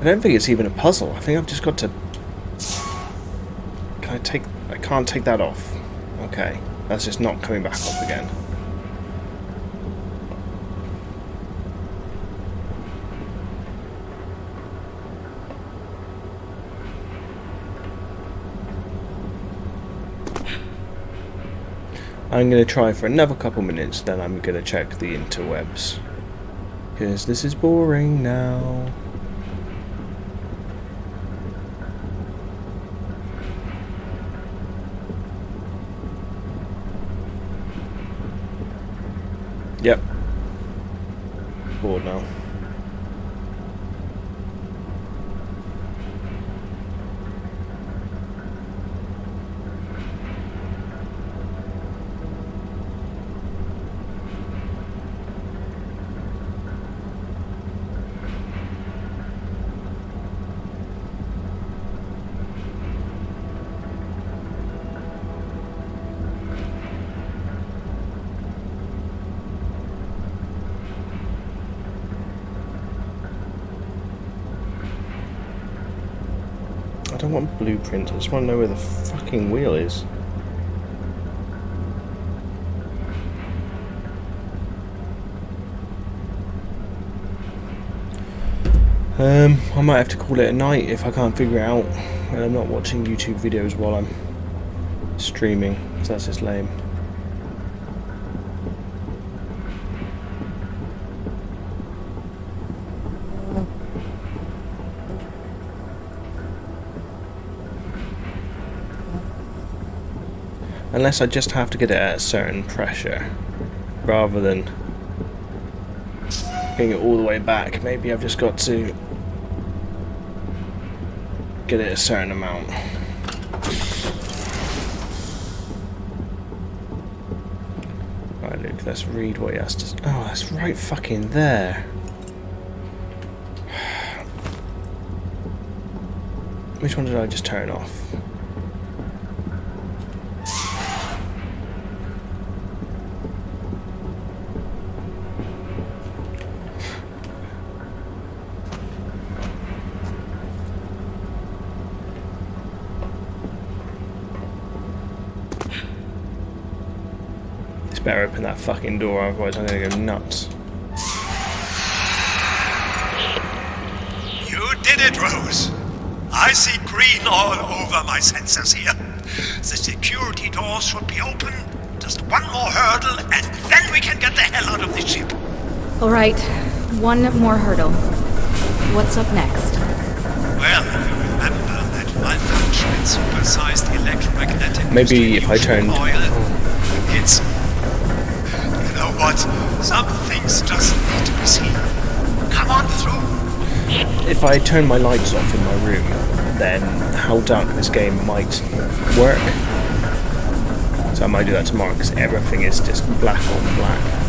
I don't think it's even a puzzle. I think I've just got to... I can't take that off. Okay. That's just not coming back off again. I'm going to try for another couple minutes, then I'm going to check the interwebs. Because this is boring now. Yep. Bored now. I don't want blueprints, I just want to know where the fucking wheel is. I might have to call it a night if I can't figure it out and I'm not watching YouTube videos while I'm streaming, because that's just lame. Unless I just have to get it at a certain pressure, rather than getting it all the way back. Maybe I've just got to get it a certain amount. Right, Luke, let's read what he has to... Oh, that's right fucking there. Which one did I just turn off? Better open that fucking door, otherwise I'm gonna go nuts. You did it, Rose. I see green all over my sensors here. The security doors should be open. Just one more hurdle, and then we can get the hell out of this ship. All right, one more hurdle. What's up next? Well, you remember that malfunction in supersized electromagnetic Maybe if I turned... oil? It's... You know what? Some things just need to be seen. Come on through. If I turn my lights off in my room, then how dark this game might work. So I might do that tomorrow because everything is just black on black.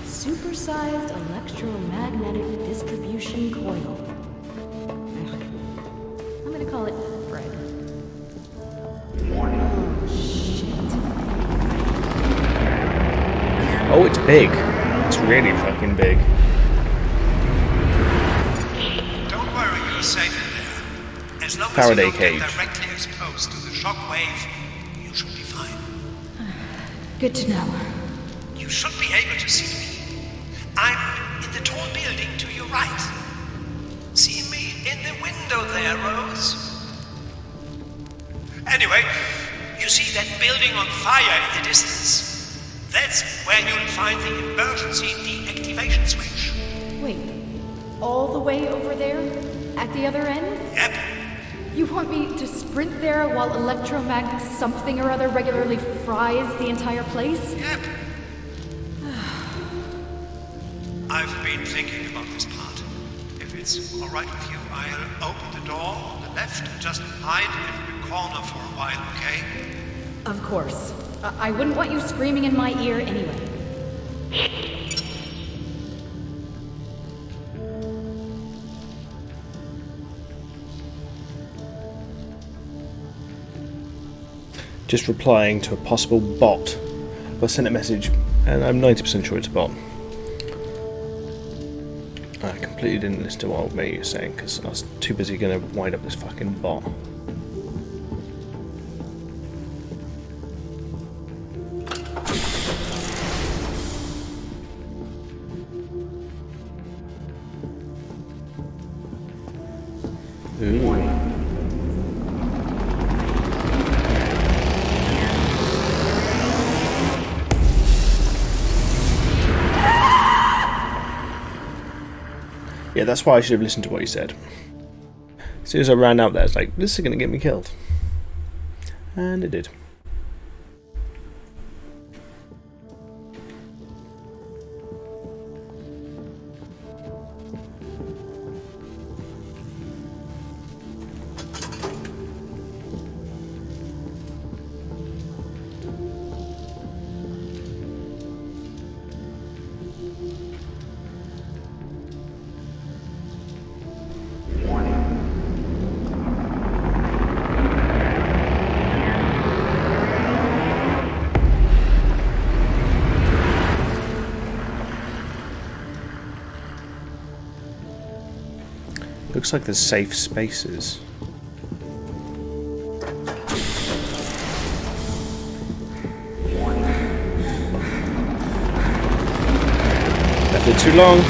Supersized electromagnetic distribution coil. I'm gonna call it Fred. Oh, shit. Oh, it's big. It's really fucking big. Don't worry, you're safe in there. As long Faraday as you don't cage. get directly exposed to the shock wave, you should be fine. Good to know. You should be able to see me. I'm in the tall building to your right. See me in the window there, Rose? Anyway, you see that building on fire in the distance? That's where you'll find the emergency deactivation switch. Wait, all the way over there? At the other end? Yep. You want me to sprint there while electromag something or other regularly fries the entire place? Yep. I've been thinking about this part. If it's all right with you, I'll open the door on the left and just hide in the corner for a while, okay? Of course. I wouldn't want you screaming in my ear anyway. Just replying to a possible bot. I sent a message, and I'm 90% sure it's a bot. I completely didn't listen to what old mate was saying because I was too busy going to wind up this fucking bot. Ooh. Yeah, that's why I should have listened to what he said. As soon as I ran out there, I was like, this is going to get me killed. And it did. Looks like there's safe spaces. Left it too long.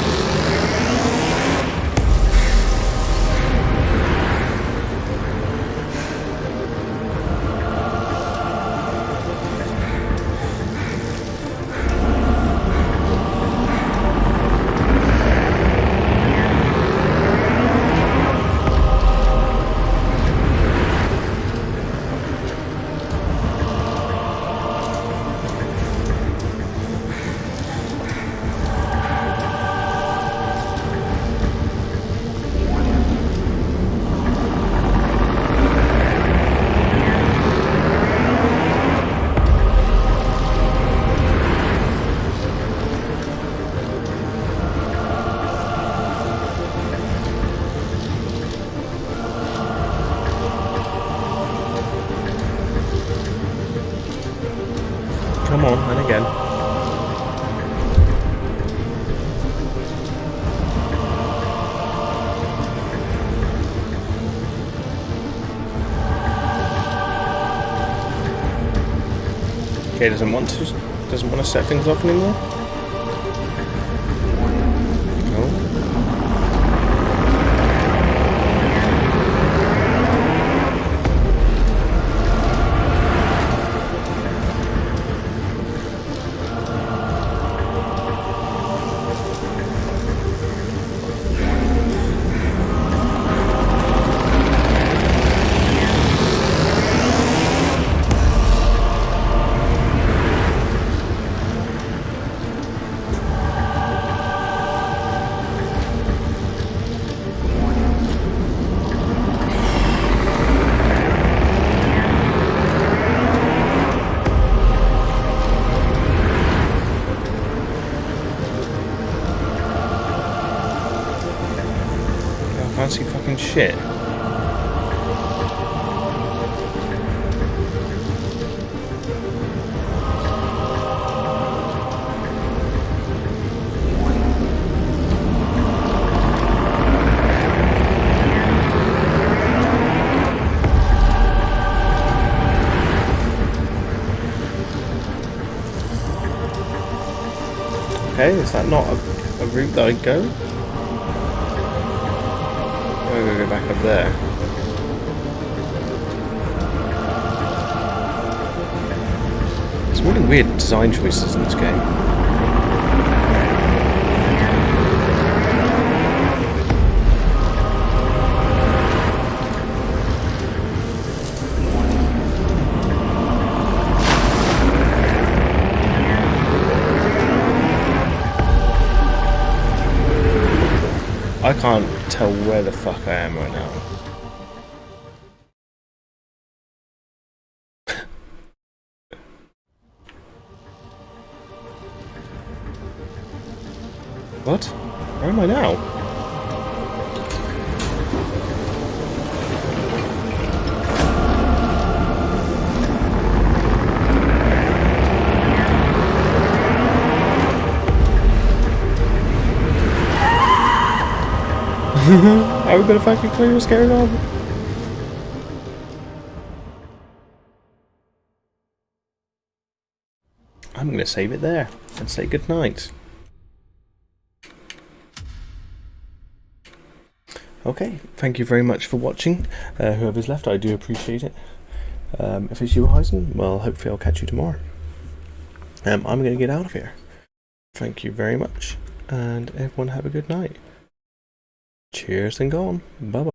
Okay, doesn't want to set things off anymore. No. Can't see fucking shit. Okay, is that not a route that I go? I'm gonna go back up there. Some really weird design choices in this game. I can't tell where the fuck I am right now. What? Where am I now? Are we gonna fucking clear what's going on? I'm gonna save it there and say goodnight. Okay, thank you very much for watching. Whoever's left, I do appreciate it. If it's you, Heisen, well, hopefully I'll catch you tomorrow. I'm gonna get out of here. Thank you very much, and everyone have a good night. Cheers and gone. Bye bye.